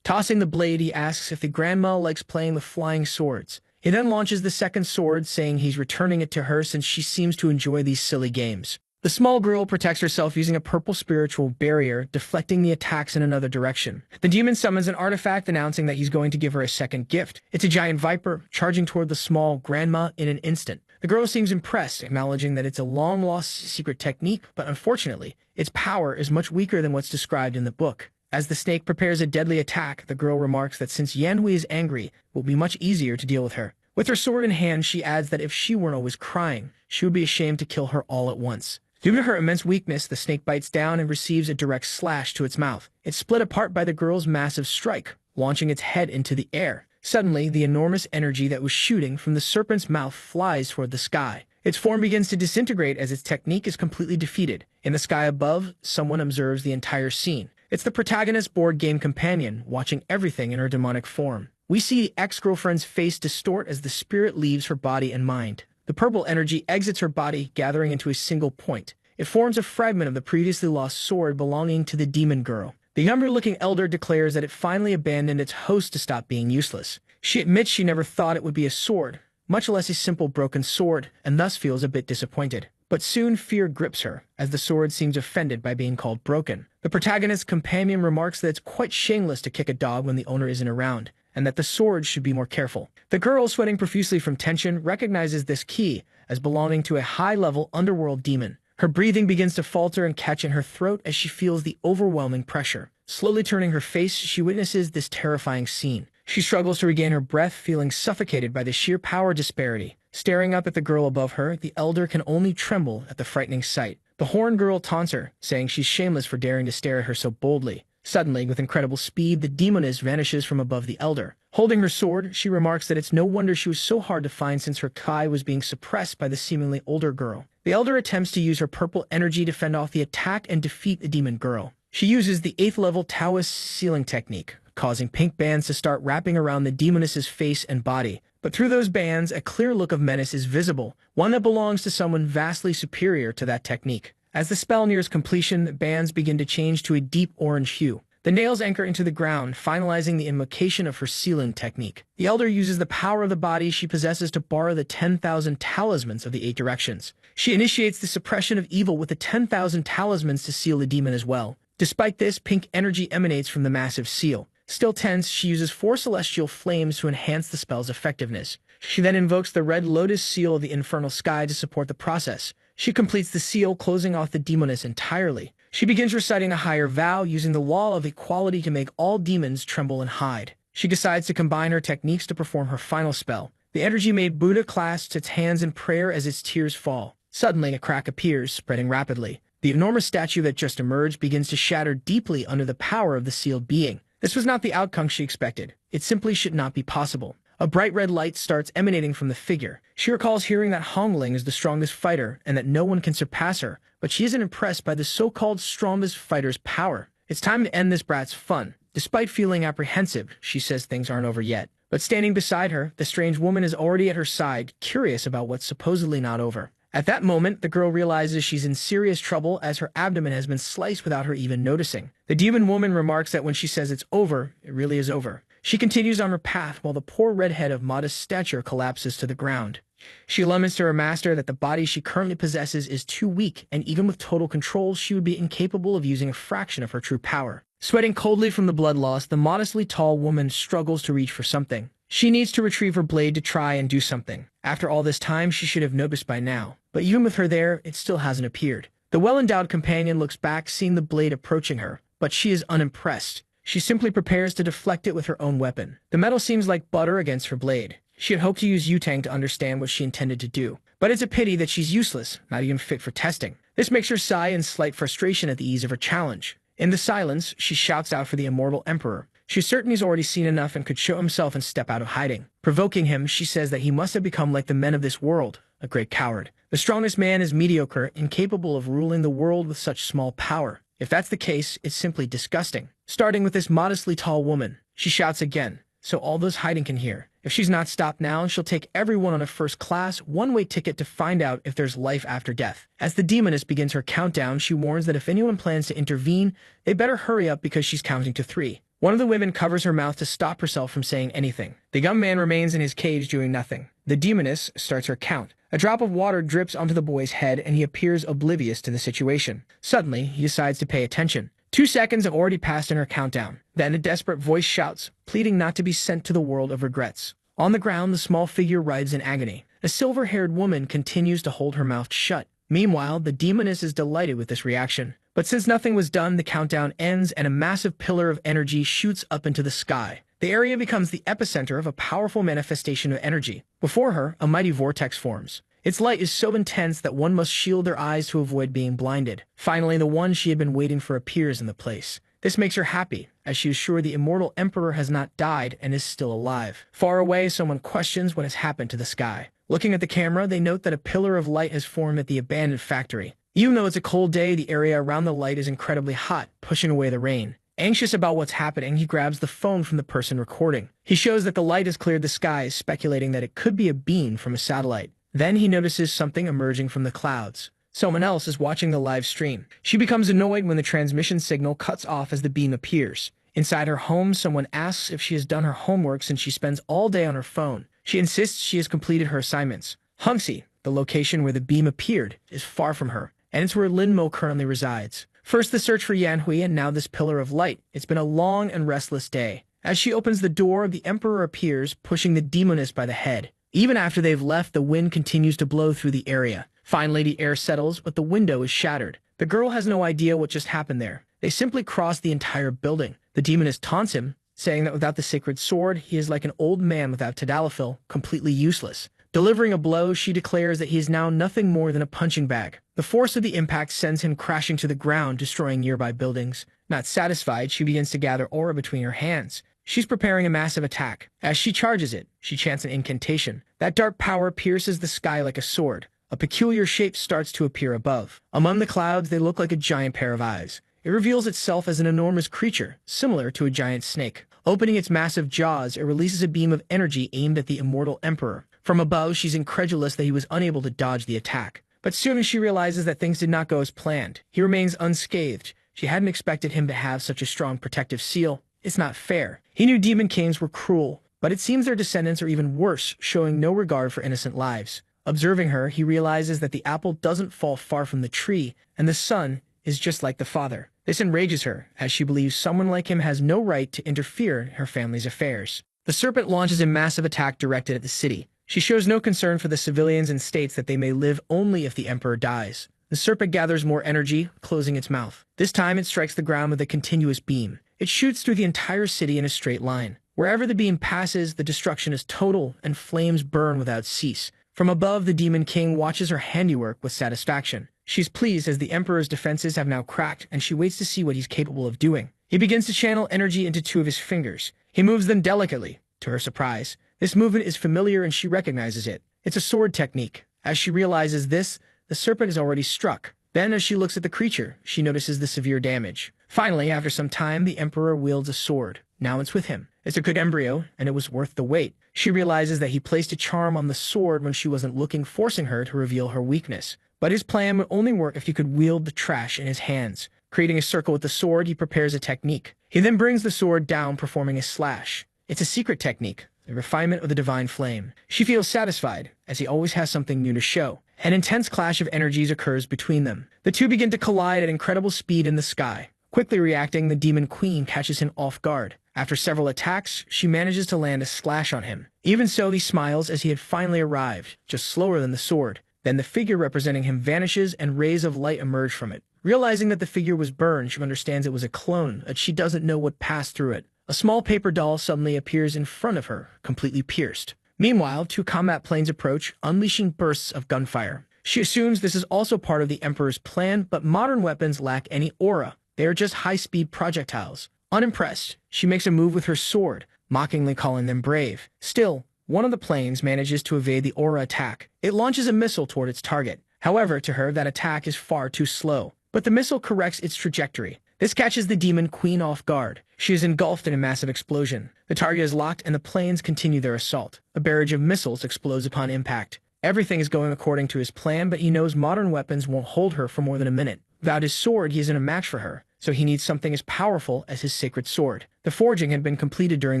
Tossing the blade, he asks if the grandma likes playing with flying swords. He then launches the second sword, saying he's returning it to her since she seems to enjoy these silly games. The small girl protects herself using a purple spiritual barrier, deflecting the attacks in another direction. The demon summons an artifact announcing that he's going to give her a second gift. It's a giant viper, charging toward the small grandma in an instant. The girl seems impressed, acknowledging that it's a long-lost secret technique, but unfortunately, its power is much weaker than what's described in the book. As the snake prepares a deadly attack, the girl remarks that since Yanhui is angry, it will be much easier to deal with her. With her sword in hand, she adds that if she weren't always crying, she would be ashamed to kill her all at once. Due to her immense weakness, the snake bites down and receives a direct slash to its mouth. It's split apart by the girl's massive strike, launching its head into the air. Suddenly, the enormous energy that was shooting from the serpent's mouth flies toward the sky. Its form begins to disintegrate as its technique is completely defeated. In the sky above, someone observes the entire scene. It's the protagonist's board game companion, watching everything in her demonic form. We see the ex-girlfriend's face distort as the spirit leaves her body and mind. The purple energy exits her body, gathering into a single point. It forms a fragment of the previously lost sword belonging to the demon girl. The younger-looking elder declares that it finally abandoned its host to stop being useless. She admits she never thought it would be a sword, much less a simple broken sword, and thus feels a bit disappointed. But soon fear grips her, as the sword seems offended by being called broken. The protagonist's companion remarks that it's quite shameless to kick a dog when the owner isn't around, and that the sword should be more careful. The girl, sweating profusely from tension, recognizes this key as belonging to a high-level underworld demon. Her breathing begins to falter and catch in her throat as she feels the overwhelming pressure. Slowly turning her face, she witnesses this terrifying scene. She struggles to regain her breath, feeling suffocated by the sheer power disparity. Staring up at the girl above her, the elder can only tremble at the frightening sight. The horned girl taunts her, saying she's shameless for daring to stare at her so boldly. Suddenly, with incredible speed, the demoness vanishes from above the elder. Holding her sword, she remarks that it's no wonder she was so hard to find since her kai was being suppressed by the seemingly older girl. The elder attempts to use her purple energy to fend off the attack and defeat the demon girl. She uses the 8th level Taoist sealing technique, causing pink bands to start wrapping around the demoness's face and body. But through those bands, a clear look of menace is visible, one that belongs to someone vastly superior to that technique. As the spell nears completion, the bands begin to change to a deep orange hue. The nails anchor into the ground, finalizing the invocation of her sealing technique. The elder uses the power of the body she possesses to borrow the 10,000 talismans of the 8 directions. She initiates the suppression of evil with the 10,000 talismans to seal the demon as well. Despite this, pink energy emanates from the massive seal. Still tense, she uses 4 celestial flames to enhance the spell's effectiveness. She then invokes the red lotus seal of the infernal sky to support the process. She completes the seal, closing off the demoness entirely. She begins reciting a higher vow, using the law of equality to make all demons tremble and hide. She decides to combine her techniques to perform her final spell. The energy-made Buddha clasps its hands in prayer as its tears fall. Suddenly, a crack appears, spreading rapidly. The enormous statue that just emerged begins to shatter deeply under the power of the sealed being. This was not the outcome she expected. It simply should not be possible. A bright red light starts emanating from the figure. She recalls hearing that Hongling is the strongest fighter and that no one can surpass her, but she isn't impressed by the so-called strongest fighter's power. It's time to end this brat's fun. Despite feeling apprehensive, she says things aren't over yet. But standing beside her, the strange woman is already at her side, curious about what's supposedly not over. At that moment, the girl realizes she's in serious trouble as her abdomen has been sliced without her even noticing. The demon woman remarks that when she says it's over, it really is over. She continues on her path while the poor redhead of modest stature collapses to the ground. She laments to her master that the body she currently possesses is too weak, and even with total control, she would be incapable of using a fraction of her true power. Sweating coldly from the blood loss, the modestly tall woman struggles to reach for something. She needs to retrieve her blade to try and do something. After all this time, she should have noticed by now. But even with her there, it still hasn't appeared. The well-endowed companion looks back, seeing the blade approaching her, but she is unimpressed. She simply prepares to deflect it with her own weapon. The metal seems like butter against her blade. She had hoped to use Yutang to understand what she intended to do, but it's a pity that she's useless, not even fit for testing. This makes her sigh in slight frustration at the ease of her challenge. In the silence, she shouts out for the immortal emperor. She's certain he's already seen enough and could show himself and step out of hiding. Provoking him, she says that he must have become like the men of this world, a great coward. The strongest man is mediocre, incapable of ruling the world with such small power. If that's the case, it's simply disgusting. Starting with this modestly tall woman, she shouts again, so all those hiding can hear. If she's not stopped now, she'll take everyone on a first-class, one-way ticket to find out if there's life after death. As the demoness begins her countdown, she warns that if anyone plans to intervene, they better hurry up because she's counting to 3. One of the women covers her mouth to stop herself from saying anything. The young man remains in his cage doing nothing. The demoness starts her count. A drop of water drips onto the boy's head and he appears oblivious to the situation. Suddenly, he decides to pay attention. 2 seconds have already passed in her countdown. Then a desperate voice shouts, pleading not to be sent to the world of regrets. On the ground, the small figure writhes in agony. A silver-haired woman continues to hold her mouth shut. Meanwhile, the demoness is delighted with this reaction. But since nothing was done, the countdown ends and a massive pillar of energy shoots up into the sky. The area becomes the epicenter of a powerful manifestation of energy. Before her, a mighty vortex forms. Its light is so intense that one must shield their eyes to avoid being blinded. Finally, the one she had been waiting for appears in the place. This makes her happy, as she is sure the immortal emperor has not died and is still alive. Far away, someone questions what has happened to the sky. Looking at the camera, they note that a pillar of light has formed at the abandoned factory. Even though it's a cold day, the area around the light is incredibly hot, pushing away the rain. Anxious about what's happening, he grabs the phone from the person recording. He shows that the light has cleared the skies, speculating that it could be a beam from a satellite. Then he notices something emerging from the clouds. Someone else is watching the live stream. She becomes annoyed when the transmission signal cuts off as the beam appears. Inside her home, someone asks if she has done her homework since she spends all day on her phone. She insists she has completed her assignments. Hungsi, the location where the beam appeared, is far from her, and it's where Linmo currently resides. First the search for Yanhui, and now this pillar of light. It's been a long and restless day. As she opens the door, the emperor appears, pushing the demoness by the head. Even after they've left, the wind continues to blow through the area. Finally, the air settles, but the window is shattered. The girl has no idea what just happened there. They simply cross the entire building. The demoness taunts him, saying that without the sacred sword, he is like an old man without tadalafil, completely useless. Delivering a blow, she declares that he is now nothing more than a punching bag. The force of the impact sends him crashing to the ground, destroying nearby buildings. Not satisfied, she begins to gather aura between her hands. She's preparing a massive attack. As she charges it, she chants an incantation. That dark power pierces the sky like a sword. A peculiar shape starts to appear above. Among the clouds, they look like a giant pair of eyes. It reveals itself as an enormous creature, similar to a giant snake. Opening its massive jaws, it releases a beam of energy aimed at the immortal emperor. From above, she's incredulous that he was unable to dodge the attack. But soon as she realizes that things did not go as planned, he remains unscathed. She hadn't expected him to have such a strong protective seal. It's not fair. He knew demon kings were cruel, but it seems their descendants are even worse, showing no regard for innocent lives. Observing her, he realizes that the apple doesn't fall far from the tree, and the son is just like the father. This enrages her, as she believes someone like him has no right to interfere in her family's affairs. The serpent launches a massive attack directed at the city. She shows no concern for the civilians and states that they may live only if the emperor dies. The serpent gathers more energy, closing its mouth. This time it strikes the ground with a continuous beam. It shoots through the entire city in a straight line. Wherever the beam passes, the destruction is total, and flames burn without cease. From above, the Demon King watches her handiwork with satisfaction. She's pleased as the Emperor's defenses have now cracked, and she waits to see what he's capable of doing. He begins to channel energy into 2 of his fingers. He moves them delicately. To her surprise, this movement is familiar and she recognizes it. It's a sword technique. As she realizes this, the serpent is already struck. Then, as she looks at the creature, she notices the severe damage. Finally, after some time, the Emperor wields a sword. Now it's with him. It's a good embryo, and it was worth the wait. She realizes that he placed a charm on the sword when she wasn't looking, forcing her to reveal her weakness. But his plan would only work if he could wield the trash in his hands. Creating a circle with the sword, he prepares a technique. He then brings the sword down, performing a slash. It's a secret technique, the refinement of the divine flame. She feels satisfied, as he always has something new to show. An intense clash of energies occurs between them. The two begin to collide at incredible speed in the sky. Quickly reacting, the demon queen catches him off guard. After several attacks, she manages to land a slash on him. Even so, he smiles as he had finally arrived, just slower than the sword. Then the figure representing him vanishes and rays of light emerge from it. Realizing that the figure was burned, she understands it was a clone, but she doesn't know what passed through it. A small paper doll suddenly appears in front of her, completely pierced. Meanwhile, two combat planes approach, unleashing bursts of gunfire. She assumes this is also part of the Emperor's plan, but modern weapons lack any aura. They are just high-speed projectiles. Unimpressed, she makes a move with her sword, mockingly calling them brave. Still, one of the planes manages to evade the aura attack. It launches a missile toward its target. However, to her, that attack is far too slow. But the missile corrects its trajectory. This catches the demon queen off guard. She is engulfed in a massive explosion. The target is locked and the planes continue their assault. A barrage of missiles explodes upon impact. Everything is going according to his plan, but he knows modern weapons won't hold her for more than a minute. Without his sword, he isn't a match for her, so he needs something as powerful as his sacred sword. The forging had been completed during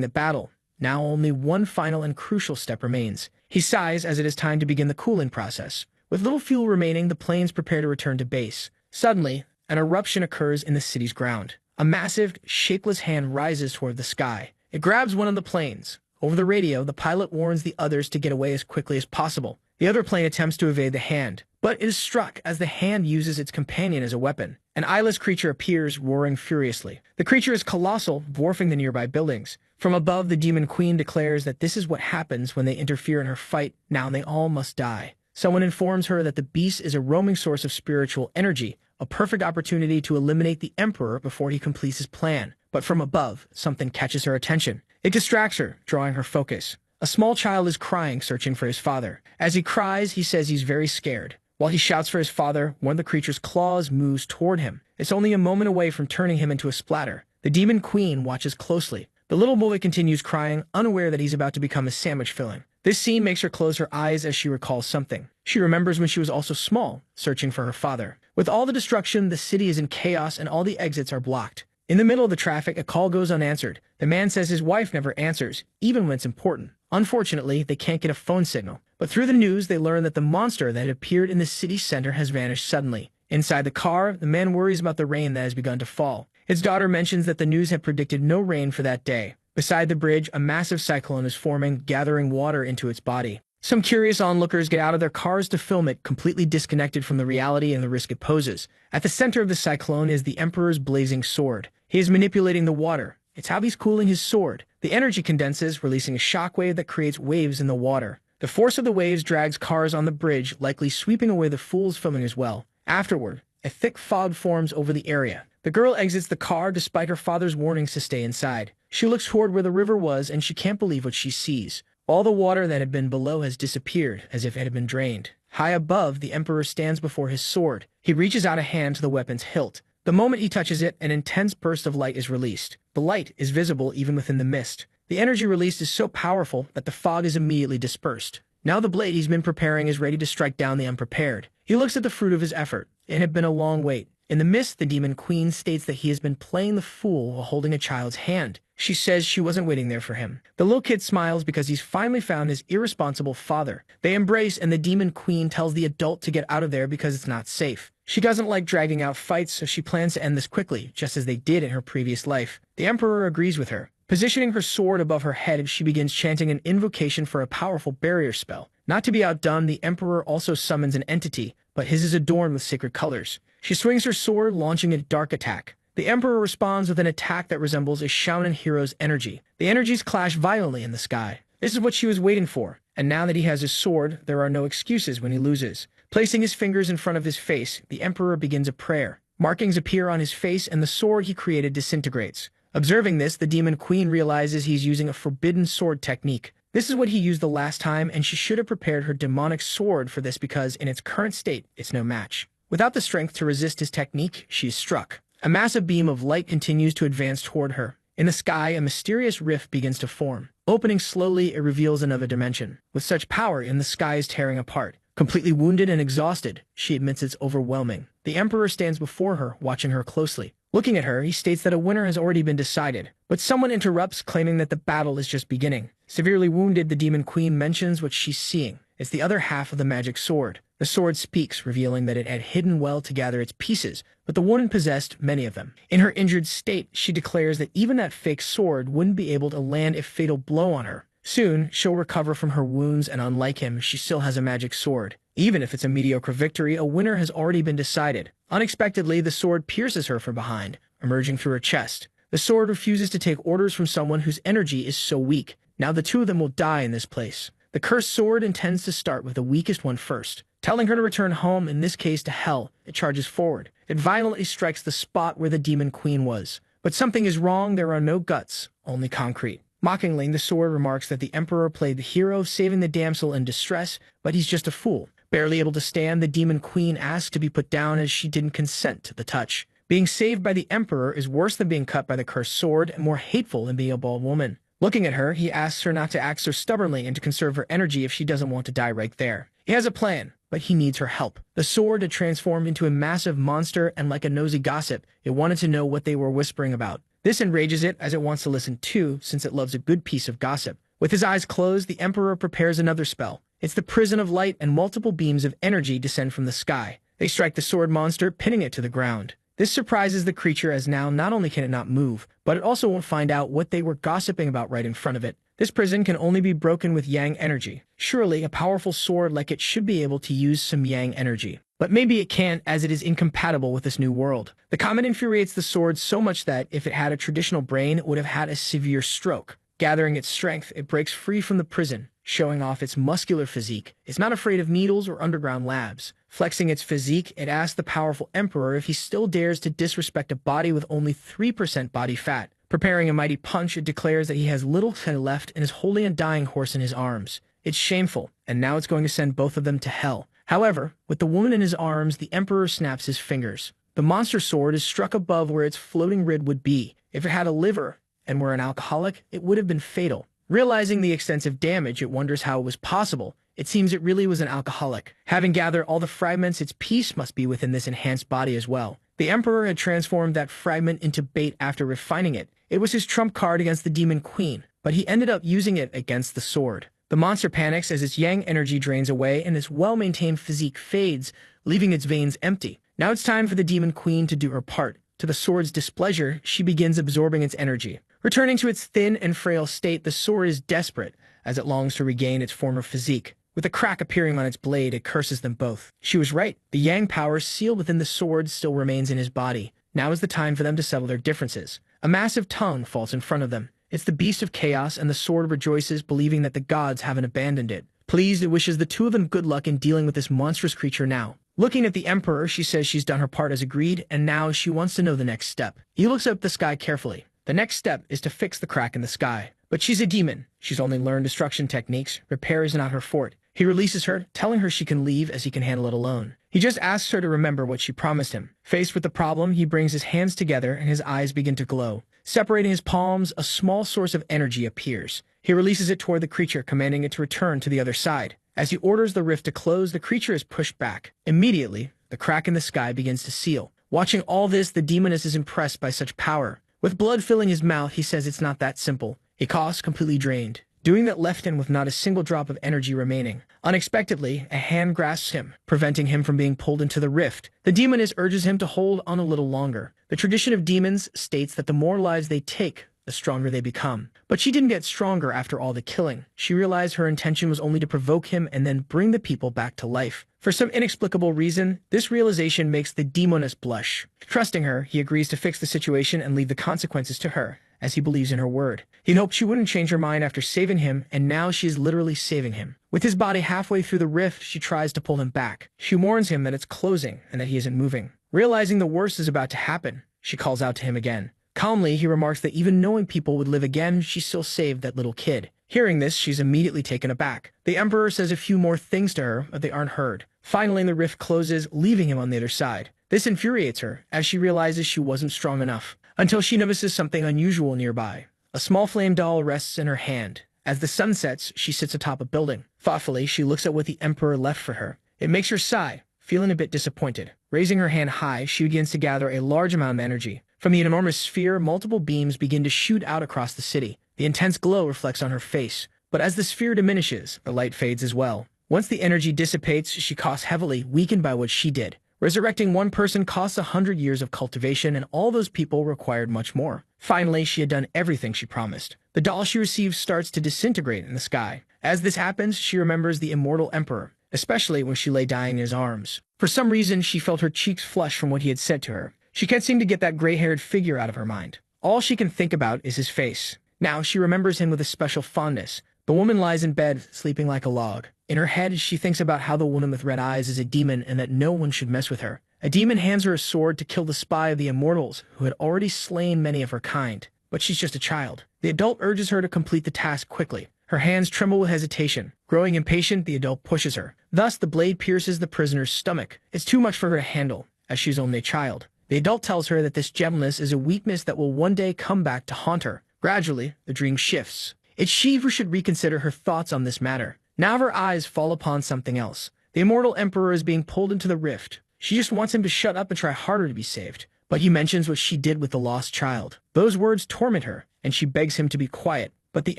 the battle. Now only one final and crucial step remains. He sighs as it is time to begin the cooling process. With little fuel remaining, the planes prepare to return to base. Suddenly, an eruption occurs in the city's ground. A massive, shapeless hand rises toward the sky. It grabs one of the planes. Over the radio, the pilot warns the others to get away as quickly as possible. The other plane attempts to evade the hand, but is struck as the hand uses its companion as a weapon. An eyeless creature appears, roaring furiously. The creature is colossal, dwarfing the nearby buildings. From above, the demon queen declares that this is what happens when they interfere in her fight. Now they all must die. Someone informs her that the beast is a roaming source of spiritual energy, a perfect opportunity to eliminate the Emperor before he completes his plan. But from above, something catches her attention. It distracts her, drawing her focus. A small child is crying, searching for his father. As he cries, he says he's very scared. While he shouts for his father, one of the creature's claws moves toward him. It's only a moment away from turning him into a splatter. The demon queen watches closely. The little boy continues crying, unaware that he's about to become a sandwich filling. This scene makes her close her eyes as she recalls something. She remembers when she was also small, searching for her father. With all the destruction, the city is in chaos and all the exits are blocked. In the middle of the traffic, a call goes unanswered. The man says his wife never answers, even when it's important. Unfortunately, they can't get a phone signal. But through the news, they learn that the monster that had appeared in the city center has vanished suddenly. Inside the car, the man worries about the rain that has begun to fall. His daughter mentions that the news had predicted no rain for that day. Beside the bridge, a massive cyclone is forming, gathering water into its body. Some curious onlookers get out of their cars to film it, completely disconnected from the reality and the risk it poses. At the center of the cyclone is the Emperor's blazing sword. He is manipulating the water. It's how he's cooling his sword. The energy condenses, releasing a shockwave that creates waves in the water. The force of the waves drags cars on the bridge, likely sweeping away the fools filming as well. Afterward, a thick fog forms over the area. The girl exits the car despite her father's warnings to stay inside. She looks toward where the river was and she can't believe what she sees. All the water that had been below has disappeared, as if it had been drained. High above, the Emperor stands before his sword. He reaches out a hand to the weapon's hilt. The moment he touches it, an intense burst of light is released. The light is visible even within the mist. The energy released is so powerful that the fog is immediately dispersed. Now the blade he's been preparing is ready to strike down the unprepared. He looks at the fruit of his effort. It had been a long wait. In the mist, the demon queen states that he has been playing the fool while holding a child's hand. She says she wasn't waiting there for him. The little kid smiles because he's finally found his irresponsible father. They embrace and the demon queen tells the adult to get out of there because it's not safe. She doesn't like dragging out fights, so she plans to end this quickly, just as they did in her previous life. The Emperor agrees with her. Positioning her sword above her head, she begins chanting an invocation for a powerful barrier spell. Not to be outdone, the Emperor also summons an entity, but his is adorned with sacred colors. She swings her sword, launching a dark attack. The Emperor responds with an attack that resembles a shonen hero's energy. The energies clash violently in the sky. This is what she was waiting for, and now that he has his sword, there are no excuses when he loses. Placing his fingers in front of his face, the Emperor begins a prayer. Markings appear on his face, and the sword he created disintegrates. Observing this, the demon queen realizes he's using a forbidden sword technique. This is what he used the last time, and she should have prepared her demonic sword for this because, in its current state, it's no match. Without the strength to resist his technique, she is struck. A massive beam of light continues to advance toward her. In the sky, a mysterious rift begins to form. Opening slowly, it reveals another dimension. With such power, the sky is tearing apart. Completely wounded and exhausted, she admits it's overwhelming. The Emperor stands before her, watching her closely. Looking at her, he states that a winner has already been decided, but someone interrupts, claiming that the battle is just beginning. Severely wounded, the demon queen mentions what she's seeing. It's the other half of the magic sword. The sword speaks, revealing that it had hidden well to gather its pieces, but the woman possessed many of them. In her injured state, she declares that even that fake sword wouldn't be able to land a fatal blow on her. Soon, she'll recover from her wounds, and unlike him, she still has a magic sword. Even if it's a mediocre victory, a winner has already been decided. Unexpectedly, the sword pierces her from behind, emerging through her chest. The sword refuses to take orders from someone whose energy is so weak. Now the two of them will die in this place. The cursed sword intends to start with the weakest one first. Telling her to return home, in this case to hell, it charges forward. It violently strikes the spot where the demon queen was. But something is wrong. There are no guts, only concrete. Mockingly, the sword remarks that the emperor played the hero, saving the damsel in distress, but he's just a fool. Barely able to stand, the demon queen asks to be put down as she didn't consent to the touch. Being saved by the emperor is worse than being cut by the cursed sword, and more hateful than being a bald woman. Looking at her, he asks her not to act so stubbornly and to conserve her energy if she doesn't want to die right there. He has a plan, but he needs her help. The sword had transformed into a massive monster, and like a nosy gossip, it wanted to know what they were whispering about. This enrages it, as it wants to listen too, since it loves a good piece of gossip. With his eyes closed, the emperor prepares another spell. It's the prison of light, and multiple beams of energy descend from the sky. They strike the sword monster, pinning it to the ground. This surprises the creature, as now not only can it not move, but it also won't find out what they were gossiping about right in front of it. This prison can only be broken with yang energy. Surely, a powerful sword like it should be able to use some yang energy. But maybe it can't, as it is incompatible with this new world. The comment infuriates the sword so much that, if it had a traditional brain, it would have had a severe stroke. Gathering its strength, it breaks free from the prison, showing off its muscular physique. It's not afraid of needles or underground labs. Flexing its physique, it asks the powerful emperor if he still dares to disrespect a body with only 3% body fat. Preparing a mighty punch, it declares that he has little fat left and is holding a dying horse in his arms. It's shameful, and now it's going to send both of them to hell. However, with the woman in his arms, the emperor snaps his fingers. The monster sword is struck above where its floating rib would be. If it had a liver and were an alcoholic, it would have been fatal. Realizing the extensive damage, it wonders how it was possible. It seems it really was an alcoholic. Having gathered all the fragments, its piece must be within this enhanced body as well. The emperor had transformed that fragment into bait after refining it. It was his trump card against the demon queen, but he ended up using it against the sword. The monster panics as its yang energy drains away and its well-maintained physique fades, leaving its veins empty. Now it's time for the demon queen to do her part. To the sword's displeasure, she begins absorbing its energy. Returning to its thin and frail state, the sword is desperate, as it longs to regain its former physique. With a crack appearing on its blade, it curses them both. She was right. The yang power sealed within the sword still remains in his body. Now is the time for them to settle their differences. A massive tongue falls in front of them. It's the beast of chaos, and the sword rejoices, believing that the gods haven't abandoned it. Pleased, it wishes the two of them good luck in dealing with this monstrous creature now. Looking at the emperor, she says she's done her part as agreed, and now she wants to know the next step. He looks up the sky carefully. The next step is to fix the crack in the sky. But she's a demon. She's only learned destruction techniques. Repair is not her forte. He releases her, telling her she can leave as he can handle it alone. He just asks her to remember what she promised him. Faced with the problem, he brings his hands together and his eyes begin to glow. Separating his palms, a small source of energy appears. He releases it toward the creature, commanding it to return to the other side. As he orders the rift to close, the creature is pushed back. Immediately, the crack in the sky begins to seal. Watching all this, the demoness is impressed by such power. With blood filling his mouth, he says it's not that simple. He coughs, completely drained. Doing that left him with not a single drop of energy remaining. Unexpectedly, a hand grasps him, preventing him from being pulled into the rift. The demoness urges him to hold on a little longer. The tradition of demons states that the more lives they take, the stronger they become. But she didn't get stronger after all the killing. She realized her intention was only to provoke him and then bring the people back to life. For some inexplicable reason, this realization makes the demoness blush. Trusting her, he agrees to fix the situation and leave the consequences to her, as he believes in her word. He hoped she wouldn't change her mind after saving him, and now she is literally saving him. With his body halfway through the rift, she tries to pull him back. She warns him that it's closing and that he isn't moving. Realizing the worst is about to happen, she calls out to him again. Calmly, he remarks that even knowing people would live again, she still saved that little kid. Hearing this, she's immediately taken aback. The emperor says a few more things to her, but they aren't heard. Finally, the rift closes, leaving him on the other side. This infuriates her, as she realizes she wasn't strong enough, until she notices something unusual nearby. A small flame doll rests in her hand. As the sun sets, she sits atop a building. Thoughtfully, she looks at what the emperor left for her. It makes her sigh, feeling a bit disappointed. Raising her hand high, she begins to gather a large amount of energy. From the enormous sphere, multiple beams begin to shoot out across the city. The intense glow reflects on her face, but as the sphere diminishes, the light fades as well. Once the energy dissipates, she costs heavily, weakened by what she did. Resurrecting one person costs 100 years of cultivation, and all those people required much more. Finally, she had done everything she promised. The doll she receives starts to disintegrate in the sky. As this happens, she remembers the immortal emperor, especially when she lay dying in his arms. For some reason, she felt her cheeks flush from what he had said to her. She can't seem to get that gray-haired figure out of her mind. All she can think about is his face. Now she remembers him with a special fondness. The woman lies in bed, sleeping like a log. In her head, she thinks about how the woman with red eyes is a demon and that no one should mess with her. A demon hands her a sword to kill the spy of the immortals, who had already slain many of her kind. But she's just a child. The adult urges her to complete the task quickly. Her hands tremble with hesitation. Growing impatient, the adult pushes her. Thus, the blade pierces the prisoner's stomach. It's too much for her to handle, as she's only a child. The adult tells her that this gentleness is a weakness that will one day come back to haunt her. Gradually, the dream shifts. It's she who should reconsider her thoughts on this matter. Now her eyes fall upon something else. The immortal emperor is being pulled into the rift. She just wants him to shut up and try harder to be saved. But he mentions what she did with the lost child. Those words torment her, and she begs him to be quiet. But the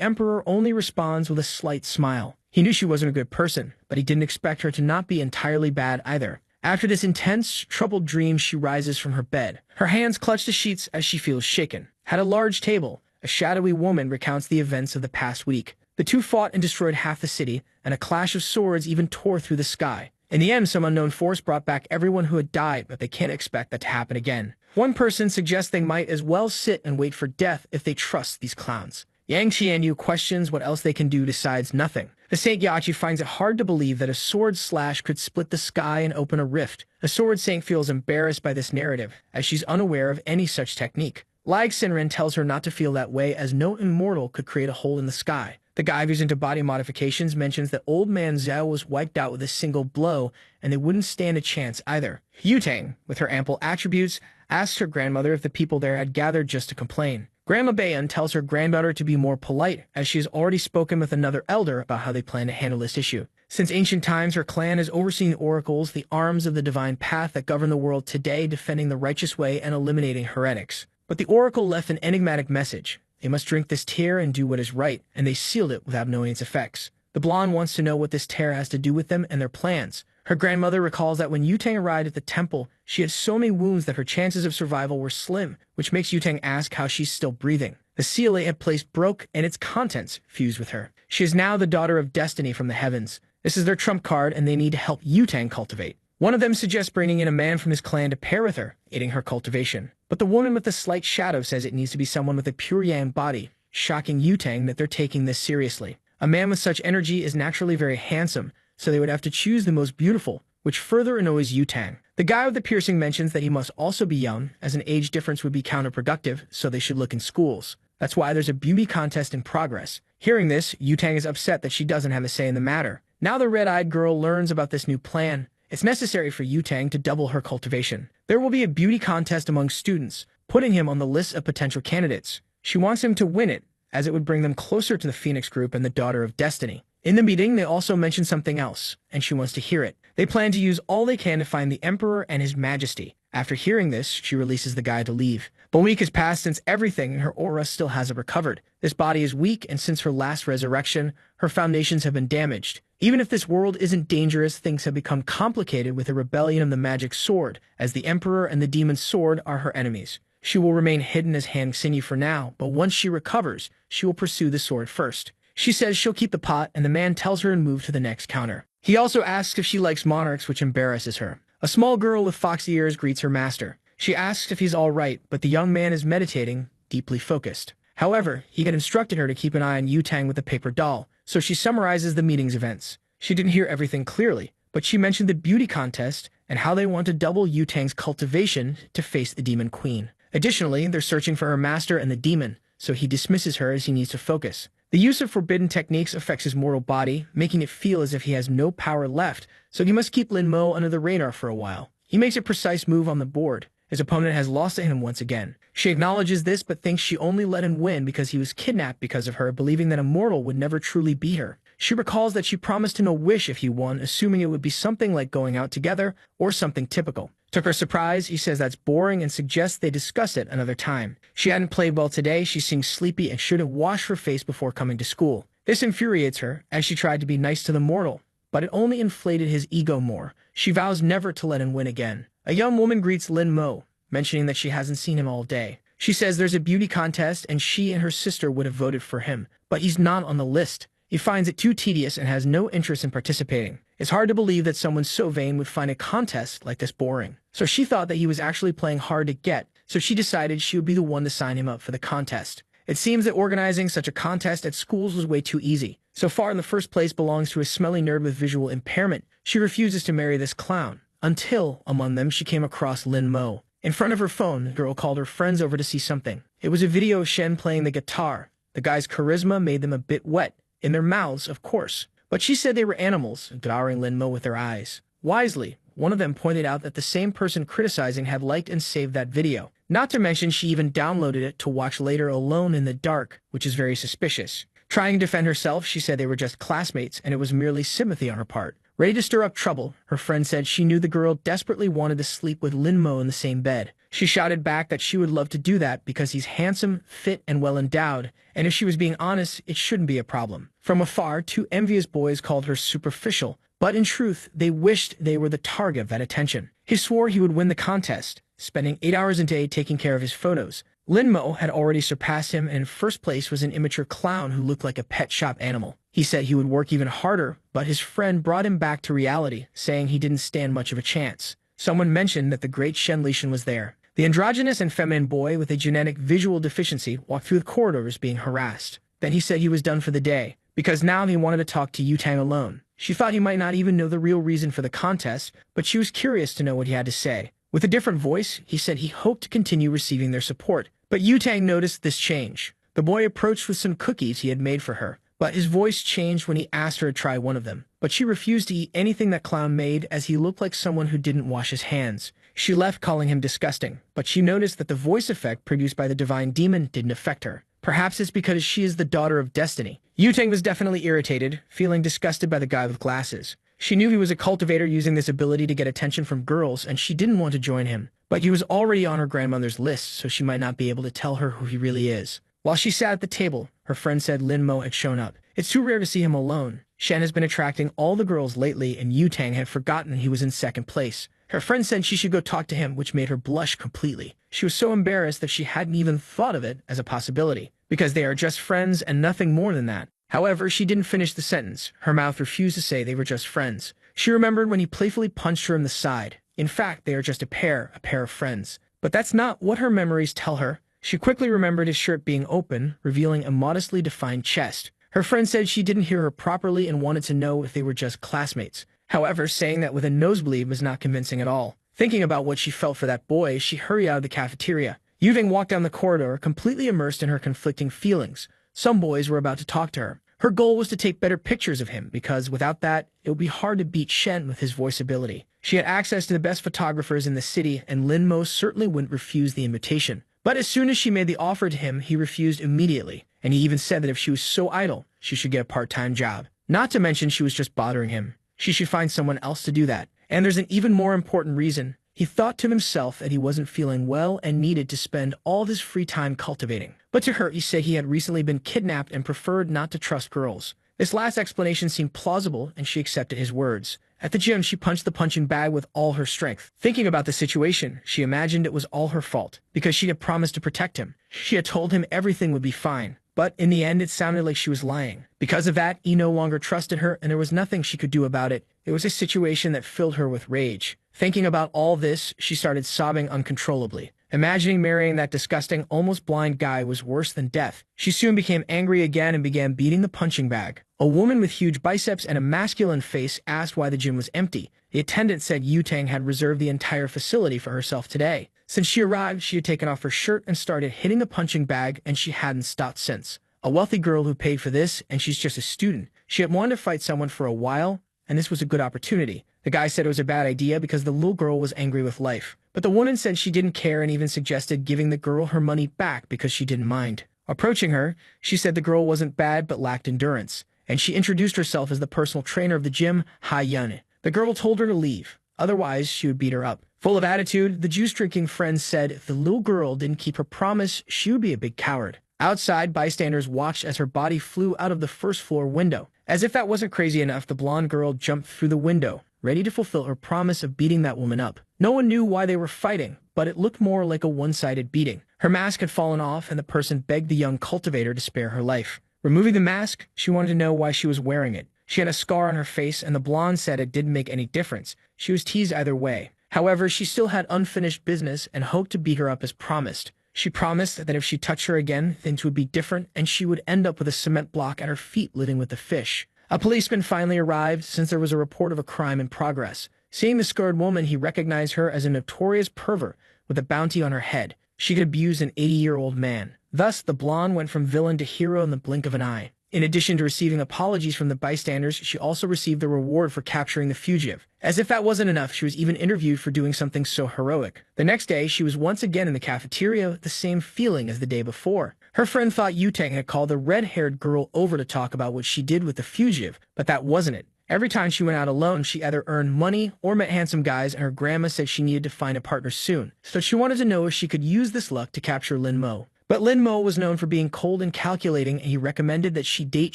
emperor only responds with a slight smile. He knew she wasn't a good person, but he didn't expect her to not be entirely bad either. After this intense, troubled dream, she rises from her bed. Her hands clutch the sheets as she feels shaken. At a large table, a shadowy woman recounts the events of the past week. The two fought and destroyed half the city, and a clash of swords even tore through the sky. In the end, some unknown force brought back everyone who had died, but they can't expect that to happen again. One person suggests they might as well sit and wait for death if they trust these clowns. Yang Qianyu questions what else they can do, decides nothing. The Saint Yachi finds it hard to believe that a sword slash could split the sky and open a rift. The sword saint feels embarrassed by this narrative, as she's unaware of any such technique. Lag Sinrin tells her not to feel that way, as no immortal could create a hole in the sky. The guy who's into body modifications mentions that old man Zhao was wiped out with a single blow, and they wouldn't stand a chance either. Yutang, with her ample attributes, asks her grandmother if the people there had gathered just to complain. Grandma Bayan tells her granddaughter to be more polite, as she has already spoken with another elder about how they plan to handle this issue. Since ancient times, her clan has overseen the oracles, the arms of the divine path that govern the world today, defending the righteous way and eliminating heretics. But the oracle left an enigmatic message. They must drink this tear and do what is right, and they sealed it without knowing its effects. The blonde wants to know what this tear has to do with them and their plans. Her grandmother recalls that when Yutang arrived at the temple, she had so many wounds that her chances of survival were slim, which makes Yutang ask how she's still breathing. The seal they had placed broke, and its contents fused with her. She is now the daughter of destiny from the heavens. This is their trump card, and they need to help Yutang cultivate. One of them suggests bringing in a man from his clan to pair with her, aiding her cultivation. But the woman with the slight shadow says it needs to be someone with a pure yang body, shocking Yutang that they're taking this seriously. A man with such energy is naturally very handsome, so they would have to choose the most beautiful, which further annoys Yutang. The guy with the piercing mentions that he must also be young, as an age difference would be counterproductive, so they should look in schools. That's why there's a beauty contest in progress. Hearing this, Yutang is upset that she doesn't have a say in the matter. Now the red-eyed girl learns about this new plan. It's necessary for Yutang to double her cultivation. There will be a beauty contest among students, putting him on the list of potential candidates. She wants him to win it, as it would bring them closer to the Phoenix Group and the Daughter of Destiny. In the meeting, they also mention something else, and she wants to hear it. They plan to use all they can to find the Emperor and His Majesty. After hearing this, she releases the guy to leave. But a week has passed since everything in her aura still hasn't recovered. This body is weak, and since her last resurrection, her foundations have been damaged. Even if this world isn't dangerous, things have become complicated with the rebellion of the magic sword, as the Emperor and the demon sword are her enemies. She will remain hidden as Han Xinyu for now, but once she recovers, she will pursue the sword first. She says she'll keep the pot, and the man tells her to move to the next counter. He also asks if she likes monarchs, which embarrasses her. A small girl with foxy ears greets her master. She asks if he's all right, but the young man is meditating, deeply focused. However, he had instructed her to keep an eye on Yutang with the paper doll, so she summarizes the meeting's events. She didn't hear everything clearly, but she mentioned the beauty contest and how they want to double Yutang's cultivation to face the demon queen. Additionally, they're searching for her master and the demon, so he dismisses her as he needs to focus. The use of forbidden techniques affects his mortal body, making it feel as if he has no power left, so he must keep Lin Mo under the radar for a while. He makes a precise move on the board. His opponent has lost to him once again. She acknowledges this, but thinks she only let him win because he was kidnapped because of her, believing that a mortal would never truly beat her. She recalls that she promised him a wish if he won, assuming it would be something like going out together or something typical. Took her surprise, he says that's boring and suggests they discuss it another time. She hadn't played well today, she seems sleepy and shouldn't wash her face before coming to school. This infuriates her, as she tried to be nice to the mortal, but it only inflated his ego more. She vows never to let him win again. A young woman greets Lin Mo, mentioning that she hasn't seen him all day. She says there's a beauty contest and she and her sister would have voted for him, but he's not on the list. He finds it too tedious and has no interest in participating. It's hard to believe that someone so vain would find a contest like this boring. So she thought that he was actually playing hard to get, so she decided she would be the one to sign him up for the contest. It seems that organizing such a contest at schools was way too easy. So far in the first place belongs to a smelly nerd with visual impairment. She refuses to marry this clown. Until, among them, she came across Lin Mo. In front of her phone, the girl called her friends over to see something. It was a video of Shen playing the guitar. The guy's charisma made them a bit wet. In their mouths, of course. But she said they were animals, devouring Lin Mo with their eyes. Wisely, one of them pointed out that the same person criticizing had liked and saved that video. Not to mention she even downloaded it to watch later alone in the dark, which is very suspicious. Trying to defend herself, she said they were just classmates and it was merely sympathy on her part. Ready to stir up trouble, her friend said she knew the girl desperately wanted to sleep with Lin Mo in the same bed. She shouted back that she would love to do that because he's handsome, fit, and well-endowed, and if she was being honest, it shouldn't be a problem. From afar, two envious boys called her superficial, but in truth, they wished they were the target of that attention. He swore he would win the contest, spending 8 hours a day taking care of his photos. Lin Mo had already surpassed him and in first place was an immature clown who looked like a pet shop animal. He said he would work even harder, but his friend brought him back to reality, saying he didn't stand much of a chance. Someone mentioned that the great Shen Lishan was there. The androgynous and feminine boy with a genetic visual deficiency walked through the corridors being harassed. Then he said he was done for the day, because now he wanted to talk to Yutang alone. She thought he might not even know the real reason for the contest, but she was curious to know what he had to say. With a different voice, he said he hoped to continue receiving their support. But Yutang noticed this change. The boy approached with some cookies he had made for her, but his voice changed when he asked her to try one of them. But she refused to eat anything that clown made as he looked like someone who didn't wash his hands. She left calling him disgusting, but she noticed that the voice effect produced by the divine demon didn't affect her. Perhaps it's because she is the daughter of destiny. Yutang was definitely irritated, feeling disgusted by the guy with glasses. She knew he was a cultivator using this ability to get attention from girls, and she didn't want to join him. But he was already on her grandmother's list, so she might not be able to tell her who he really is. While she sat at the table, her friend said Lin Mo had shown up. It's too rare to see him alone. Shen has been attracting all the girls lately, and Yutang had forgotten he was in second place. Her friend said she should go talk to him, which made her blush completely. She was so embarrassed that she hadn't even thought of it as a possibility, because they are just friends and nothing more than that. However, she didn't finish the sentence. Her mouth refused to say they were just friends. She remembered when he playfully punched her in the side. In fact, they are just a pair of friends. But that's not what her memories tell her. She quickly remembered his shirt being open, revealing a modestly defined chest. Her friend said she didn't hear her properly and wanted to know if they were just classmates. However, saying that with a nosebleed was not convincing at all. Thinking about what she felt for that boy, she hurried out of the cafeteria. Yuving walked down the corridor, completely immersed in her conflicting feelings. Some boys were about to talk to her. Her goal was to take better pictures of him, because without that, it would be hard to beat Shen with his voice ability. She had access to the best photographers in the city, and Lin Mo certainly wouldn't refuse the invitation. But as soon as she made the offer to him, he refused immediately, and he even said that if she was so idle, she should get a part-time job. Not to mention she was just bothering him. She should find someone else to do that. And there's an even more important reason. He thought to himself that he wasn't feeling well and needed to spend all of his free time cultivating. But to her, he said he had recently been kidnapped and preferred not to trust girls. This last explanation seemed plausible, and she accepted his words. At the gym, she punched the punching bag with all her strength. Thinking about the situation, she imagined it was all her fault, because she had promised to protect him. She had told him everything would be fine. But in the end, it sounded like she was lying. Because of that, he no longer trusted her, and there was nothing she could do about it. It was a situation that filled her with rage. Thinking about all this, she started sobbing uncontrollably. Imagining marrying that disgusting, almost blind guy was worse than death. She soon became angry again and began beating the punching bag. A woman with huge biceps and a masculine face asked why the gym was empty. The attendant said Yutang had reserved the entire facility for herself today. Since she arrived, she had taken off her shirt and started hitting the punching bag, and she hadn't stopped since. A wealthy girl who paid for this, and she's just a student. She had wanted to fight someone for a while, and this was a good opportunity. The guy said it was a bad idea because the little girl was angry with life. But the woman said she didn't care and even suggested giving the girl her money back because she didn't mind. Approaching her, she said the girl wasn't bad but lacked endurance, and she introduced herself as the personal trainer of the gym, Ha Yun. The girl told her to leave. otherwise she would beat her up. Full of attitude, the juice-drinking friend said if the little girl didn't keep her promise, she would be a big coward. Outside, bystanders watched as her body flew out of the first-floor window. As if that wasn't crazy enough, the blonde girl jumped through the window, ready to fulfill her promise of beating that woman up. No one knew why they were fighting, but it looked more like a one-sided beating. Her mask had fallen off, and the person begged the young cultivator to spare her life. Removing the mask, she wanted to know why she was wearing it. She had a scar on her face, and the blonde said it didn't make any difference. She was teased either way. However, she still had unfinished business and hoped to beat her up as promised. She promised that if she touched her again, things would be different, and she would end up with a cement block at her feet living with the fish. A policeman finally arrived since there was a report of a crime in progress. Seeing the scarred woman, he recognized her as a notorious pervert with a bounty on her head. She could abuse an 80-year-old man. Thus, the blonde went from villain to hero in the blink of an eye. In addition to receiving apologies from the bystanders, she also received the reward for capturing the fugitive. As if that wasn't enough, she was even interviewed for doing something so heroic. The next day, she was once again in the cafeteria with the same feeling as the day before. Her friend thought Yutang had called the red-haired girl over to talk about what she did with the fugitive, but that wasn't it. Every time she went out alone, she either earned money or met handsome guys, and her grandma said she needed to find a partner soon. So she wanted to know if she could use this luck to capture Lin Mo. But Lin Mo was known for being cold and calculating, and he recommended that she date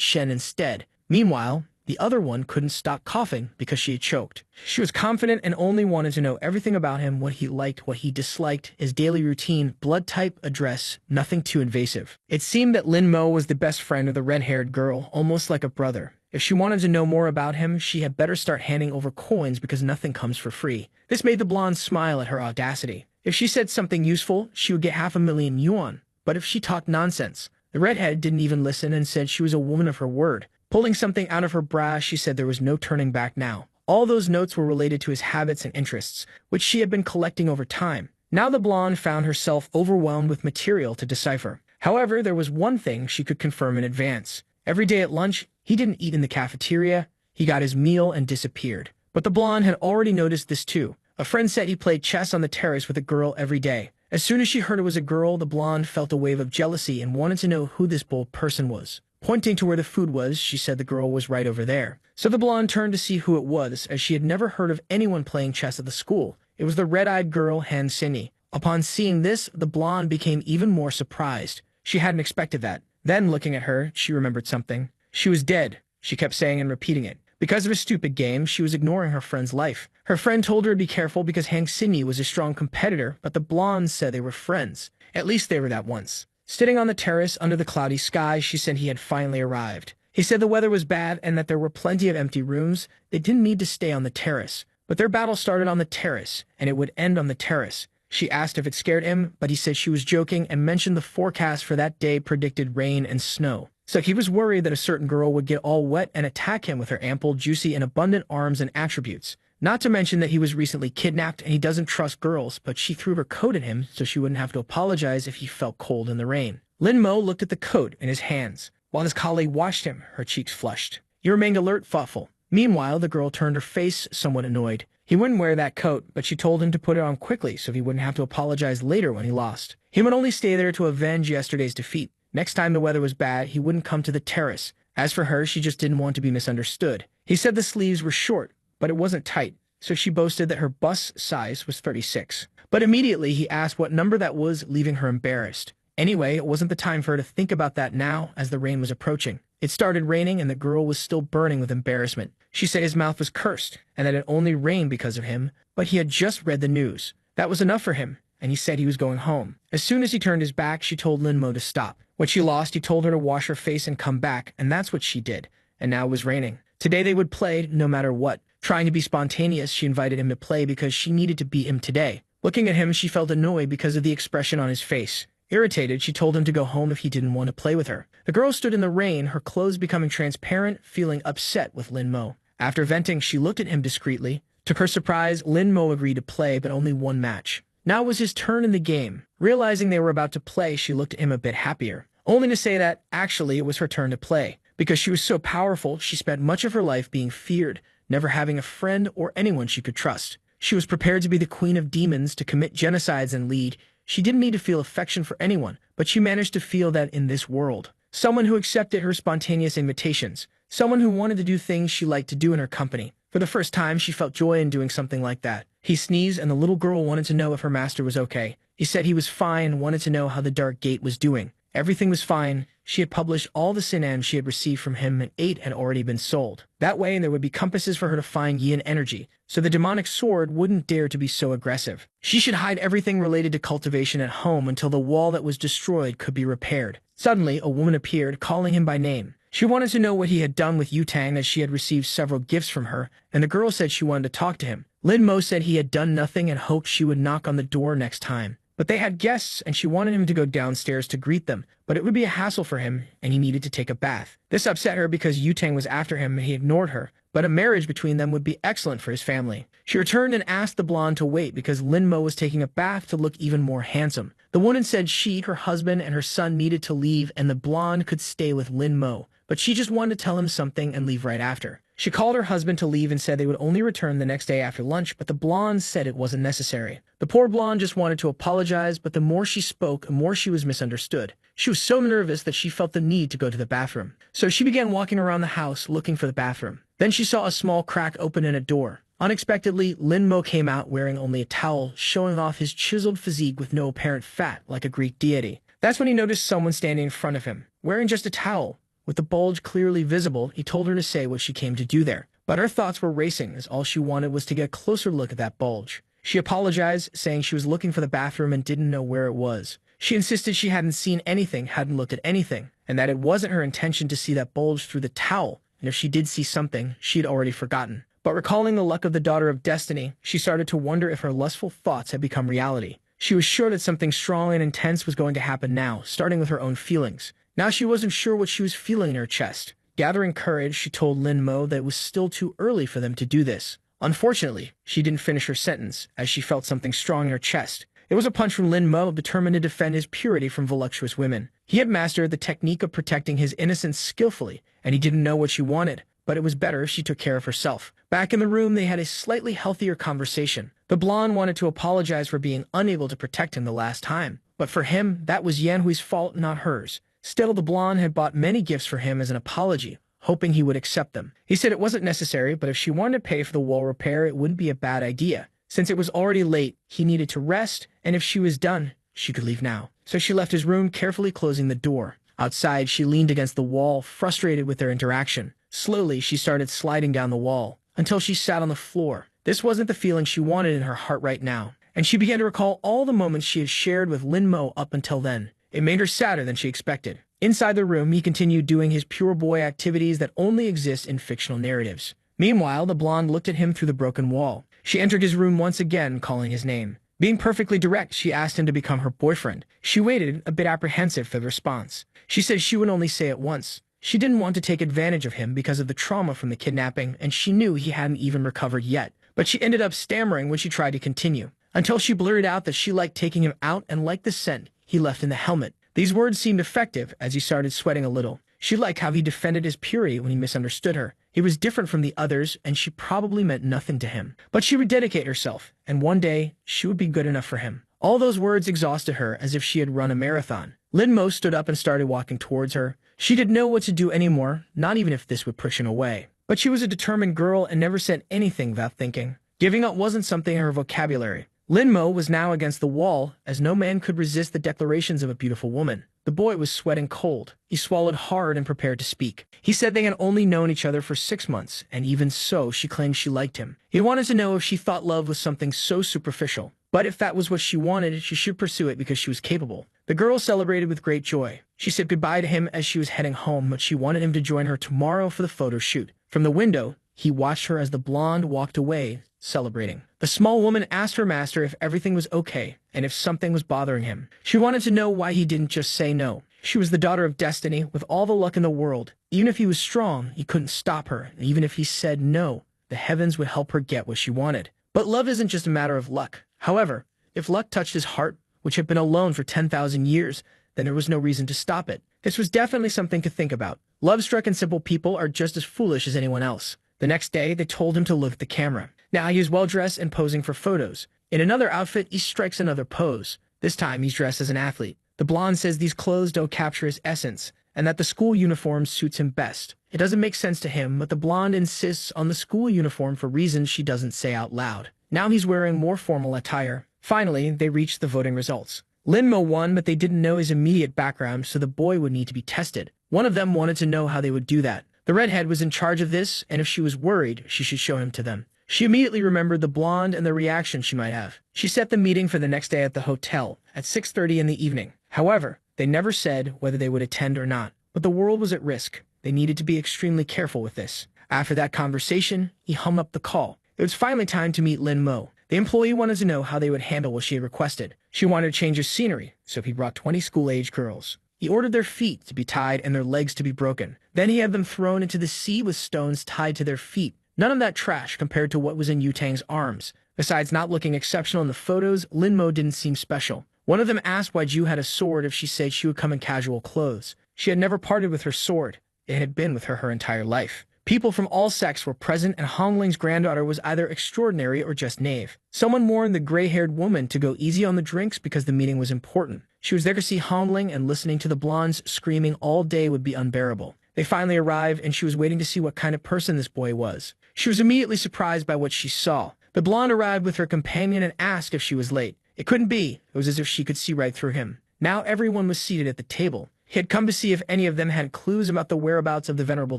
Shen instead. Meanwhile, the other one couldn't stop coughing because she had choked. She was confident and only wanted to know everything about him, what he liked, what he disliked, his daily routine, blood type, address, nothing too invasive. It seemed that Lin Mo was the best friend of the red-haired girl, almost like a brother. If she wanted to know more about him, she had better start handing over coins because nothing comes for free. This made the blonde smile at her audacity. If she said something useful, she would get 500,000 yuan. But if she talked nonsense, the redhead didn't even listen and said she was a woman of her word. Pulling something out of her bra, she said there was no turning back now. All those notes were related to his habits and interests, which she had been collecting over time. Now the blonde found herself overwhelmed with material to decipher. However, there was one thing she could confirm in advance. Every day at lunch, he didn't eat in the cafeteria. He got his meal and disappeared. But the blonde had already noticed this too. A friend said he played chess on the terrace with a girl every day. As soon as she heard it was a girl, the blonde felt a wave of jealousy and wanted to know who this bold person was. Pointing to where the food was, she said the girl was right over there. So the blonde turned to see who it was, as she had never heard of anyone playing chess at the school. It was the red-eyed girl, Han Sinyi. Upon seeing this, the blonde became even more surprised. She hadn't expected that. Then, looking at her, she remembered something. She was dead, she kept saying and repeating it. Because of a stupid game, she was ignoring her friend's life. Her friend told her to be careful because Han Sinyi was a strong competitor, but the blonde said they were friends. At least they were that once. Sitting on the terrace under the cloudy sky, she said he had finally arrived. He said the weather was bad and that there were plenty of empty rooms. They didn't need to stay on the terrace. But their battle started on the terrace, and it would end on the terrace. She asked if it scared him, but he said she was joking and mentioned the forecast for that day predicted rain and snow. So he was worried that a certain girl would get all wet and attack him with her ample, juicy, and abundant arms and attributes. Not to mention that he was recently kidnapped and he doesn't trust girls, but she threw her coat at him so she wouldn't have to apologize if he felt cold in the rain. Lin Mo looked at the coat in his hands. While his colleague watched him, her cheeks flushed. He remained alert, thoughtful. Meanwhile, the girl turned her face, somewhat annoyed. He wouldn't wear that coat, but she told him to put it on quickly so he wouldn't have to apologize later when he lost. He would only stay there to avenge yesterday's defeat. Next time the weather was bad, he wouldn't come to the terrace. As for her, she just didn't want to be misunderstood. He said the sleeves were short, but it wasn't tight, so she boasted that her bust size was 36. But immediately he asked what number that was, leaving her embarrassed. Anyway, it wasn't the time for her to think about that now, as the rain was approaching. It started raining and the girl was still burning with embarrassment. She said his mouth was cursed, and that it only rained because of him, but he had just read the news. That was enough for him, and he said he was going home. As soon as he turned his back, she told Lin Mo to stop. When she lost, he told her to wash her face and come back, and that's what she did. And now it was raining. Today they would play, no matter what. Trying to be spontaneous, she invited him to play because she needed to beat him today. Looking at him, she felt annoyed because of the expression on his face. Irritated, she told him to go home if he didn't want to play with her. The girl stood in the rain, her clothes becoming transparent, feeling upset with Lin Mo. After venting, she looked at him discreetly. To her surprise, Lin Mo agreed to play, but only one match. Now it was his turn in the game. Realizing they were about to play, she looked at him a bit happier. Only to say that, actually, it was her turn to play. Because she was so powerful, she spent much of her life being feared, never having a friend or anyone she could trust. She was prepared to be the queen of demons, to commit genocides and lead. She didn't need to feel affection for anyone, but she managed to feel that in this world. Someone who accepted her spontaneous invitations. Someone who wanted to do things she liked to do in her company. For the first time, she felt joy in doing something like that. He sneezed, and the little girl wanted to know if her master was okay. He said he was fine and wanted to know how the Dark Gate was doing. Everything was fine. She had published all the sinan she had received from him, and 8 had already been sold. That way, there would be compasses for her to find yin energy, so the demonic sword wouldn't dare to be so aggressive. She should hide everything related to cultivation at home until the wall that was destroyed could be repaired. Suddenly, a woman appeared, calling him by name. She wanted to know what he had done with Yutang, as she had received several gifts from her, and the girl said she wanted to talk to him. Lin Mo said he had done nothing and hoped she would knock on the door next time. But they had guests, and she wanted him to go downstairs to greet them, but it would be a hassle for him, and he needed to take a bath. This upset her because Yutang was after him and he ignored her, but a marriage between them would be excellent for his family. She returned and asked the blonde to wait because Lin Mo was taking a bath to look even more handsome. The woman said she, her husband, and her son needed to leave and the blonde could stay with Lin Mo, but she just wanted to tell him something and leave right after. She called her husband to leave and said they would only return the next day after lunch, but the blonde said it wasn't necessary. The poor blonde just wanted to apologize, but the more she spoke, the more she was misunderstood. She was so nervous that she felt the need to go to the bathroom. So she began walking around the house looking for the bathroom. Then she saw a small crack open in a door. Unexpectedly, Lin Mo came out wearing only a towel, showing off his chiseled physique with no apparent fat, like a Greek deity. That's when he noticed someone standing in front of him, wearing just a towel. With the bulge clearly visible, he told her to say what she came to do there. But her thoughts were racing, as all she wanted was to get a closer look at that bulge. She apologized, saying she was looking for the bathroom and didn't know where it was. She insisted she hadn't seen anything, hadn't looked at anything, and that it wasn't her intention to see that bulge through the towel, and if she did see something, she'd already forgotten. But recalling the luck of the daughter of destiny, she started to wonder if her lustful thoughts had become reality. She was sure that something strong and intense was going to happen now, starting with her own feelings. Now she wasn't sure what she was feeling in her chest. Gathering courage, she told Lin Mo that it was still too early for them to do this. Unfortunately, she didn't finish her sentence, as she felt something strong in her chest. It was a punch from Lin Mo, determined to defend his purity from voluptuous women. He had mastered the technique of protecting his innocence skillfully, and he didn't know what she wanted, but it was better if she took care of herself. Back in the room, they had a slightly healthier conversation. The blonde wanted to apologize for being unable to protect him the last time, but for him, that was Yanhui's fault, not hers. Still, the blonde had bought many gifts for him as an apology, hoping he would accept them. He said it wasn't necessary, but if she wanted to pay for the wall repair, it wouldn't be a bad idea. Since it was already late, he needed to rest, and if she was done, she could leave now. So she left his room, carefully closing the door. Outside, she leaned against the wall, frustrated with their interaction. Slowly, she started sliding down the wall, until she sat on the floor. This wasn't the feeling she wanted in her heart right now, and she began to recall all the moments she had shared with Lin Mo up until then. It made her sadder than she expected. Inside the room, he continued doing his pure boy activities that only exist in fictional narratives. Meanwhile, the blonde looked at him through the broken wall. She entered his room once again, calling his name. Being perfectly direct, she asked him to become her boyfriend. She waited, a bit apprehensive for the response. She said she would only say it once. She didn't want to take advantage of him because of the trauma from the kidnapping, and she knew he hadn't even recovered yet. But she ended up stammering when she tried to continue, until she blurted out that she liked taking him out and liked the scent he left in the helmet. These words seemed effective as he started sweating a little. She liked how he defended his purity when he misunderstood her. He was different from the others, and she probably meant nothing to him. But she would dedicate herself, and one day, she would be good enough for him. All those words exhausted her as if she had run a marathon. Lin Mo stood up and started walking towards her. She didn't know what to do anymore, not even if this would push him away. But she was a determined girl and never said anything without thinking. Giving up wasn't something in her vocabulary. Lin Mo was now against the wall, as no man could resist the declarations of a beautiful woman. The boy was sweating cold. He swallowed hard and prepared to speak. He said they had only known each other for 6 months, and even so, she claimed she liked him. He wanted to know if she thought love was something so superficial. But if that was what she wanted, she should pursue it because she was capable. The girl celebrated with great joy. She said goodbye to him as she was heading home, but she wanted him to join her tomorrow for the photo shoot. From the window, he watched her as the blonde walked away, celebrating. The small woman asked her master if everything was okay and if something was bothering him. She wanted to know why he didn't just say no. She was the daughter of destiny, with all the luck in the world. Even if he was strong, he couldn't stop her. And even if he said no, the heavens would help her get what she wanted. But love isn't just a matter of luck. However, if luck touched his heart, which had been alone for 10,000 years, then there was no reason to stop it. This was definitely something to think about. Love-struck and simple people are just as foolish as anyone else. The next day, they told him to look at the camera. Now he is well-dressed and posing for photos. In another outfit, he strikes another pose. This time, he's dressed as an athlete. The blonde says these clothes don't capture his essence, and that the school uniform suits him best. It doesn't make sense to him, but the blonde insists on the school uniform for reasons she doesn't say out loud. Now he's wearing more formal attire. Finally, they reached the voting results. Linmo won, but they didn't know his immediate background, so the boy would need to be tested. One of them wanted to know how they would do that. The redhead was in charge of this, and if she was worried, she should show him to them. She immediately remembered the blonde and the reaction she might have. She set the meeting for the next day at the hotel, at 6:30 in the evening. However, they never said whether they would attend or not. But the world was at risk. They needed to be extremely careful with this. After that conversation, he hung up the call. It was finally time to meet Lin Mo. The employee wanted to know how they would handle what she had requested. She wanted to change his scenery, so he brought 20 school-age girls. He ordered their feet to be tied and their legs to be broken. Then he had them thrown into the sea with stones tied to their feet. None of that trash compared to what was in Yutang's arms. Besides not looking exceptional in the photos, Lin Mo didn't seem special. One of them asked why Ju had a sword if she said she would come in casual clothes. She had never parted with her sword. It had been with her entire life. People from all sects were present, and Hongling's granddaughter was either extraordinary or just knave. Someone warned the gray-haired woman to go easy on the drinks because the meeting was important. She was there to see Hongling, and listening to the blondes screaming all day would be unbearable. They finally arrived, and she was waiting to see what kind of person this boy was. She was immediately surprised by what she saw. The blonde arrived with her companion and asked if she was late. It couldn't be. It was as if she could see right through him. Now everyone was seated at the table. He had come to see if any of them had clues about the whereabouts of the venerable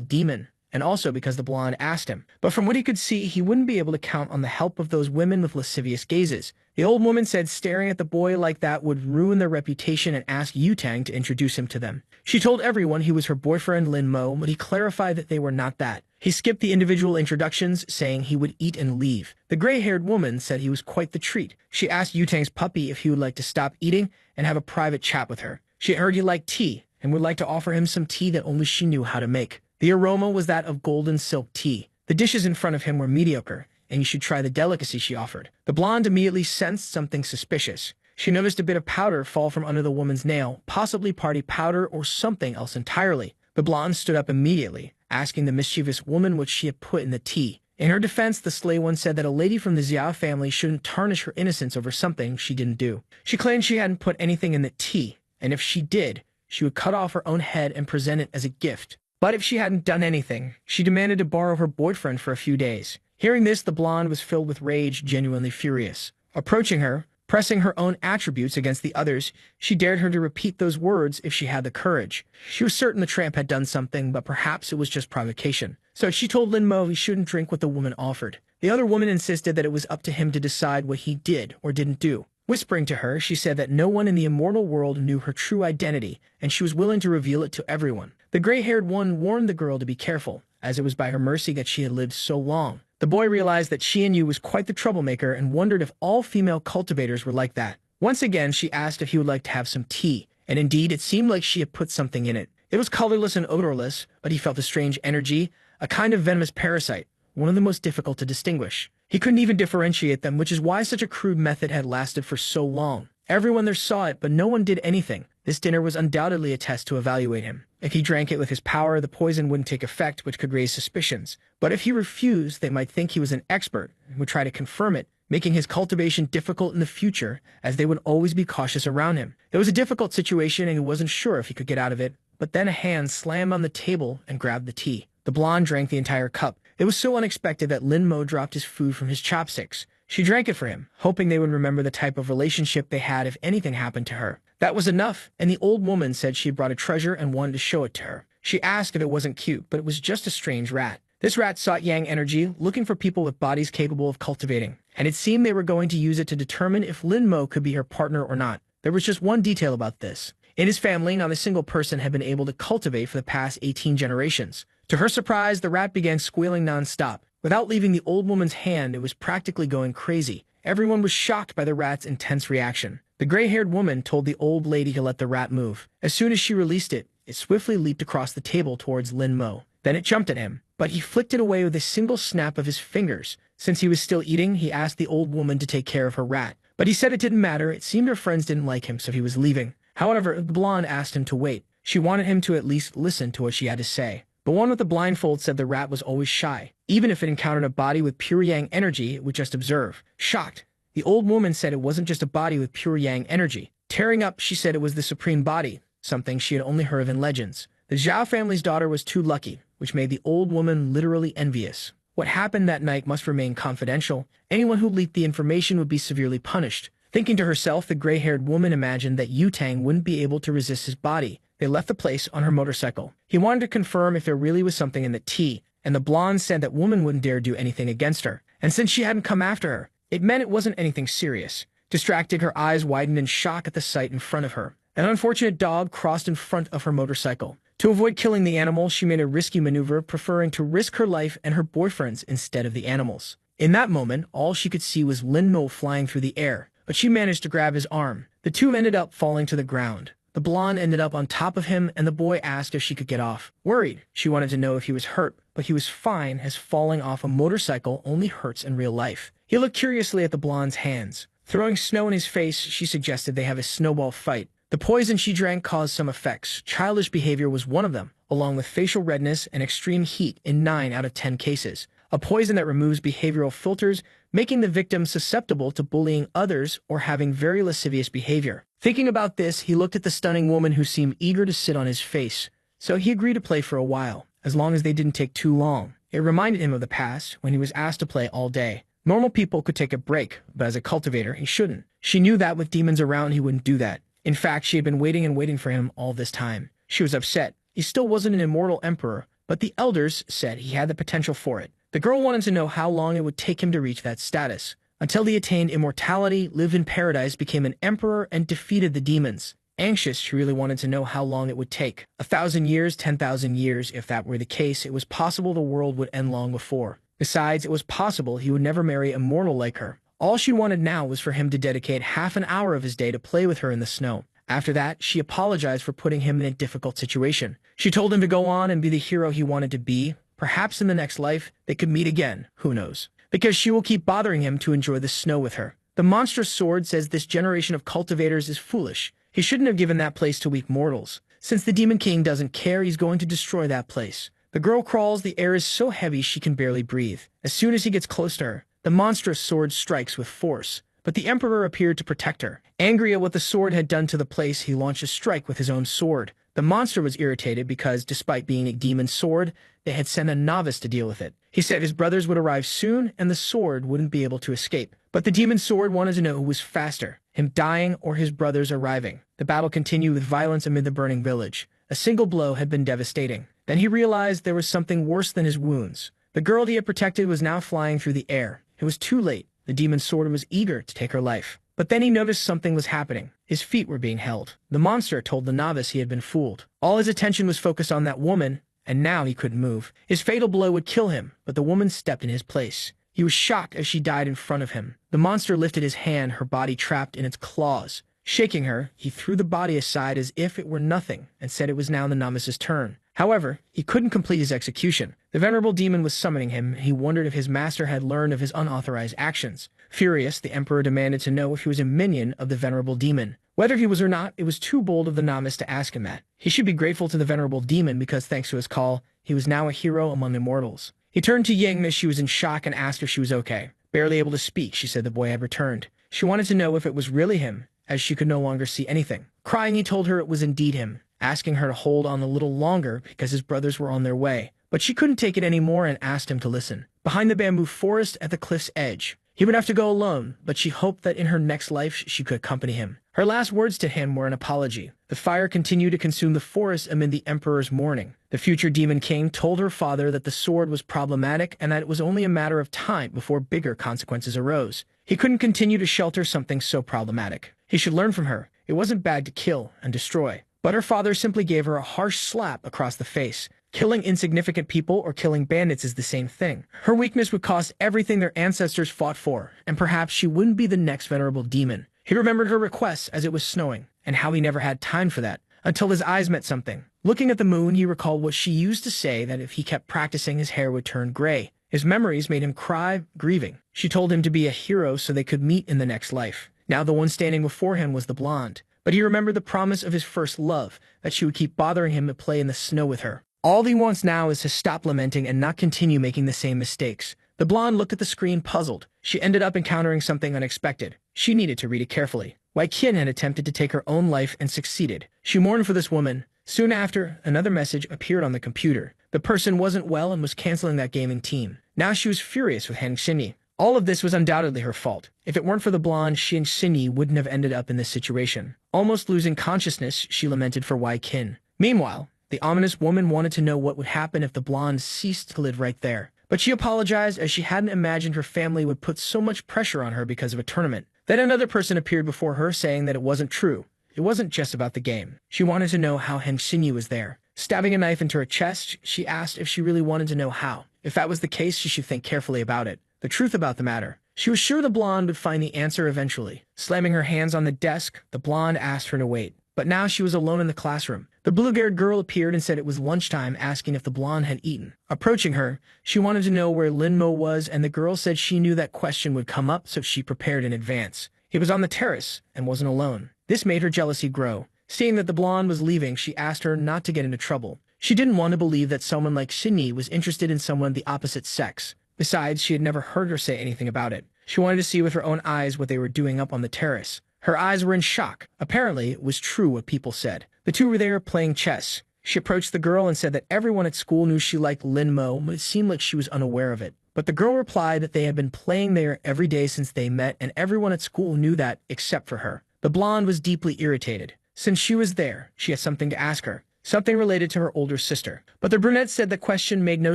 demon, and also because the blonde asked him. But from what he could see, he wouldn't be able to count on the help of those women with lascivious gazes. The old woman said staring at the boy like that would ruin their reputation and asked Yutang to introduce him to them. She told everyone he was her boyfriend Lin Mo, but he clarified that they were not that. He skipped the individual introductions, saying he would eat and leave. The gray-haired woman said he was quite the treat. She asked Yutang's puppy if he would like to stop eating and have a private chat with her. She heard he liked tea and would like to offer him some tea that only she knew how to make. The aroma was that of golden silk tea. The dishes in front of him were mediocre, and you should try the delicacy she offered. The blonde immediately sensed something suspicious. She noticed a bit of powder fall from under the woman's nail, possibly party powder or something else entirely. The blonde stood up immediately, asking the mischievous woman what she had put in the tea. In her defense, the slay one said that a lady from the Xiao family shouldn't tarnish her innocence over something she didn't do. She claimed she hadn't put anything in the tea, and if she did, she would cut off her own head and present it as a gift. But if she hadn't done anything, she demanded to borrow her boyfriend for a few days. Hearing this, the blonde was filled with rage, genuinely furious. Approaching her, pressing her own attributes against the others, she dared her to repeat those words if she had the courage. She was certain the tramp had done something, but perhaps it was just provocation. So she told Lin Mo he shouldn't drink what the woman offered. The other woman insisted that it was up to him to decide what he did or didn't do. Whispering to her, she said that no one in the immortal world knew her true identity, and she was willing to reveal it to everyone. The gray-haired one warned the girl to be careful, as it was by her mercy that she had lived so long. The boy realized that Shi Yu was quite the troublemaker and wondered if all female cultivators were like that. Once again, she asked if he would like to have some tea, and indeed, it seemed like she had put something in it. It was colorless and odorless, but he felt a strange energy, a kind of venomous parasite, one of the most difficult to distinguish. He couldn't even differentiate them, which is why such a crude method had lasted for so long. Everyone there saw it, but no one did anything. This dinner was undoubtedly a test to evaluate him. If he drank it with his power, the poison wouldn't take effect, which could raise suspicions. But if he refused, they might think he was an expert and would try to confirm it, making his cultivation difficult in the future, as they would always be cautious around him. It was a difficult situation, and he wasn't sure if he could get out of it, but then a hand slammed on the table and grabbed the tea. The blonde drank the entire cup. It was so unexpected that Lin Mo dropped his food from his chopsticks. She drank it for him, hoping they would remember the type of relationship they had if anything happened to her. That was enough, and the old woman said she had brought a treasure and wanted to show it to her. She asked if it wasn't cute, but it was just a strange rat. This rat sought yang energy, looking for people with bodies capable of cultivating, and it seemed they were going to use it to determine if Lin Mo could be her partner or not. There was just one detail about this. In his family, not a single person had been able to cultivate for the past 18 generations. To her surprise, the rat began squealing non-stop. Without leaving the old woman's hand, it was practically going crazy. Everyone was shocked by the rat's intense reaction. The gray-haired woman told the old lady to let the rat move. As soon as she released it, it swiftly leaped across the table towards Lin Mo. Then it jumped at him, but he flicked it away with a single snap of his fingers. Since he was still eating, he asked the old woman to take care of her rat. But he said it didn't matter. It seemed her friends didn't like him, so he was leaving. However, the blonde asked him to wait. She wanted him to at least listen to what she had to say. The one with the blindfold said the rat was always shy. Even if it encountered a body with pure yang energy, it would just observe. Shocked, the old woman said it wasn't just a body with pure yang energy. Tearing up, she said it was the supreme body, something she had only heard of in legends. The Zhao family's daughter was too lucky. which made the old woman literally envious. What happened that night must remain confidential. Anyone who leaked the information would be severely punished. Thinking to herself, the gray-haired woman imagined that Yu-Tang wouldn't be able to resist his body. They left the place on her motorcycle. He wanted to confirm if there really was something in the tea, and the blonde said that woman wouldn't dare do anything against her. And since she hadn't come after her, it meant it wasn't anything serious. Distracted, her eyes widened in shock at the sight in front of her. An unfortunate dog crossed in front of her motorcycle. To avoid killing the animal, she made a risky maneuver, preferring to risk her life and her boyfriend's instead of the animals. In that moment, all she could see was Lin Mo flying through the air, but she managed to grab his arm. The two ended up falling to the ground. The blonde ended up on top of him, and the boy asked if she could get off. Worried, she wanted to know if he was hurt, but he was fine, as falling off a motorcycle only hurts in real life. He looked curiously at the blonde's hands. Throwing snow in his face, she suggested they have a snowball fight. The poison she drank caused some effects. Childish behavior was one of them, along with facial redness and extreme heat in 9 out of 10 cases. A poison that removes behavioral filters, making the victim susceptible to bullying others or having very lascivious behavior. Thinking about this, he looked at the stunning woman who seemed eager to sit on his face. So he agreed to play for a while, as long as they didn't take too long. It reminded him of the past, when he was asked to play all day. Normal people could take a break, but as a cultivator, he shouldn't. She knew that with demons around, he wouldn't do that. In fact, she had been waiting and waiting for him all this time. She was upset. He still wasn't an immortal emperor, but the elders said he had the potential for it. The girl wanted to know how long it would take him to reach that status. Until he attained immortality, lived in paradise, became an emperor, and defeated the demons. Anxious, she really wanted to know how long it would take. 1,000 years, 10,000 years. If that were the case, it was possible the world would end long before. Besides, it was possible he would never marry a mortal like her. All she wanted now was for him to dedicate half an hour of his day to play with her in the snow. After that, she apologized for putting him in a difficult situation. She told him to go on and be the hero he wanted to be. Perhaps in the next life, they could meet again. Who knows? Because she will keep bothering him to enjoy the snow with her. The monstrous sword says this generation of cultivators is foolish. He shouldn't have given that place to weak mortals. Since the Demon King doesn't care, he's going to destroy that place. The girl crawls. The air is so heavy she can barely breathe. As soon as he gets close to her, the monstrous sword strikes with force. But the emperor appeared to protect her. Angry at what the sword had done to the place, he launched a strike with his own sword. The monster was irritated because, despite being a demon sword, they had sent a novice to deal with it. He said his brothers would arrive soon and the sword wouldn't be able to escape. But the demon sword wanted to know who was faster, him dying or his brothers arriving. The battle continued with violence amid the burning village. A single blow had been devastating. Then he realized there was something worse than his wounds. The girl he had protected was now flying through the air. It was too late. The demon sword was eager to take her life. But then he noticed something was happening. His feet were being held. The monster told the novice he had been fooled. All his attention was focused on that woman, and now he couldn't move. His fatal blow would kill him, but the woman stepped in his place. He was shocked as she died in front of him. The monster lifted his hand, her body trapped in its claws. Shaking her, he threw the body aside as if it were nothing, and said it was now the novice's turn. However, he couldn't complete his execution. The venerable demon was summoning him, and he wondered if his master had learned of his unauthorized actions. Furious, the emperor demanded to know if he was a minion of the venerable demon. Whether he was or not, it was too bold of the novice to ask him that. He should be grateful to the venerable demon because, thanks to his call, he was now a hero among immortals. He turned to Ying as she was in shock and asked if she was okay. Barely able to speak, she said the boy had returned. She wanted to know if it was really him, as she could no longer see anything. Crying, he told her it was indeed him, asking her to hold on a little longer because his brothers were on their way. But she couldn't take it anymore and asked him to listen. Behind the bamboo forest at the cliff's edge, he would have to go alone, but she hoped that in her next life she could accompany him. Her last words to him were an apology. The fire continued to consume the forest amid the emperor's mourning. The future demon king told her father that the sword was problematic and that it was only a matter of time before bigger consequences arose. He couldn't continue to shelter something so problematic. He should learn from her. It wasn't bad to kill and destroy. But her father simply gave her a harsh slap across the face. Killing insignificant people or killing bandits is the same thing. Her weakness would cost everything their ancestors fought for, and perhaps she wouldn't be the next venerable demon. He remembered her requests as it was snowing, and how he never had time for that, until his eyes met something. Looking at the moon, he recalled what she used to say, that if he kept practicing, his hair would turn gray. His memories made him cry, grieving. She told him to be a hero so they could meet in the next life. Now the one standing before him was the blonde. But he remembered the promise of his first love, that she would keep bothering him to play in the snow with her. All he wants now is to stop lamenting and not continue making the same mistakes. The blonde looked at the screen, puzzled. She ended up encountering something unexpected. She needed to read it carefully. Wei Qian had attempted to take her own life and succeeded. She mourned for this woman. Soon after, another message appeared on the computer. The person wasn't well and was canceling that gaming team. Now she was furious with Shinyi. All of this was undoubtedly her fault. If it weren't for the blonde, she and Shinyi wouldn't have ended up in this situation. Almost losing consciousness, she lamented for Kin. Meanwhile, the ominous woman wanted to know what would happen if the blonde ceased to live right there. But she apologized as she hadn't imagined her family would put so much pressure on her because of a tournament. Then another person appeared before her saying that it wasn't true. It wasn't just about the game. She wanted to know how Shinyi was there. Stabbing a knife into her chest, she asked if she really wanted to know how. If that was the case, she should think carefully about it. The truth about the matter. She was sure the blonde would find the answer eventually. Slamming her hands on the desk, the blonde asked her to wait. But now she was alone in the classroom. The blue-haired girl appeared and said it was lunchtime, asking if the blonde had eaten. Approaching her, she wanted to know where Linmo was, and the girl said she knew that question would come up, so she prepared in advance. He was on the terrace and wasn't alone. This made her jealousy grow. Seeing that the blonde was leaving, she asked her not to get into trouble. She didn't want to believe that someone like Shinyi was interested in someone of the opposite sex. Besides, she had never heard her say anything about it. She wanted to see with her own eyes what they were doing up on the terrace. Her eyes were in shock. Apparently, it was true what people said. The two were there playing chess. She approached the girl and said that everyone at school knew she liked Linmo, but it seemed like she was unaware of it. But the girl replied that they had been playing there every day since they met, and everyone at school knew that, except for her. The blonde was deeply irritated. Since she was there, she had something to ask her. Something related to her older sister. But the brunette said the question made no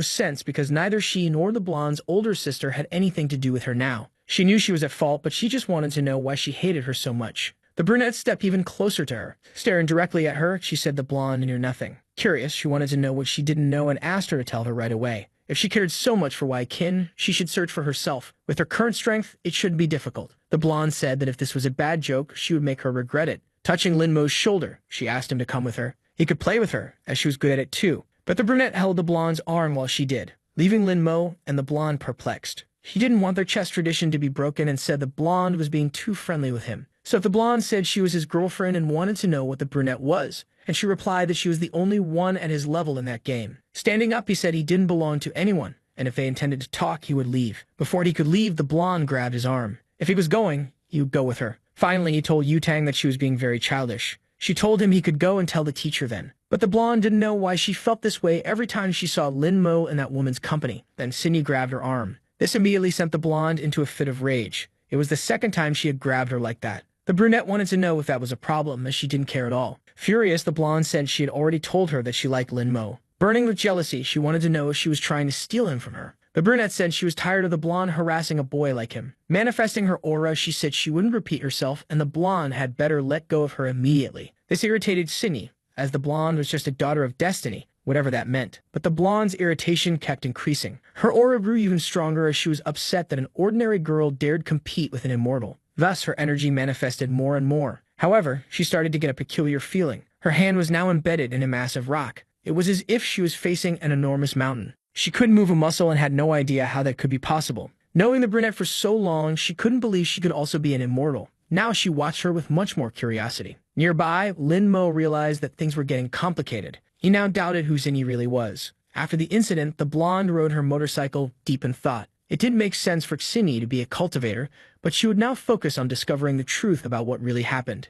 sense because neither she nor the blonde's older sister had anything to do with her now. She knew she was at fault, but she just wanted to know why she hated her so much. The brunette stepped even closer to her. Staring directly at her, she said the blonde knew nothing. Curious, she wanted to know what she didn't know and asked her to tell her right away. If she cared so much for Kin, she should search for herself. With her current strength, it shouldn't be difficult. The blonde said that if this was a bad joke, she would make her regret it. Touching Linmo's shoulder, she asked him to come with her. He could play with her, as she was good at it too. But the brunette held the blonde's arm while she did, leaving Linmo and the blonde perplexed. She didn't want their chess tradition to be broken and said the blonde was being too friendly with him. So if the blonde said she was his girlfriend and wanted to know what the brunette was, and she replied that she was the only one at his level in that game. Standing up, he said he didn't belong to anyone, and if they intended to talk, he would leave. Before he could leave, the blonde grabbed his arm. If he was going, he would go with her. Finally, he told Yutang that she was being very childish. She told him he could go and tell the teacher then. But the blonde didn't know why she felt this way every time she saw Linmo in that woman's company. Then Cindy grabbed her arm. This immediately sent the blonde into a fit of rage. It was the second time she had grabbed her like that. The brunette wanted to know if that was a problem, as she didn't care at all. Furious, the blonde said she had already told her that she liked Linmo. Burning with jealousy, she wanted to know if she was trying to steal him from her. The brunette said she was tired of the blonde harassing a boy like him. Manifesting her aura, she said she wouldn't repeat herself, and the blonde had better let go of her immediately. This irritated Cindy, as the blonde was just a daughter of destiny, whatever that meant. But the blonde's irritation kept increasing. Her aura grew even stronger as she was upset that an ordinary girl dared compete with an immortal. Thus, her energy manifested more and more. However, she started to get a peculiar feeling. Her hand was now embedded in a massive rock. It was as if she was facing an enormous mountain. She couldn't move a muscle and had no idea how that could be possible. Knowing the brunette for so long, she couldn't believe she could also be an immortal. Now she watched her with much more curiosity. Nearby, Linmo realized that things were getting complicated. He now doubted who Zinni really was. After the incident, the blonde rode her motorcycle deep in thought. It didn't make sense for Xini to be a cultivator, but she would now focus on discovering the truth about what really happened.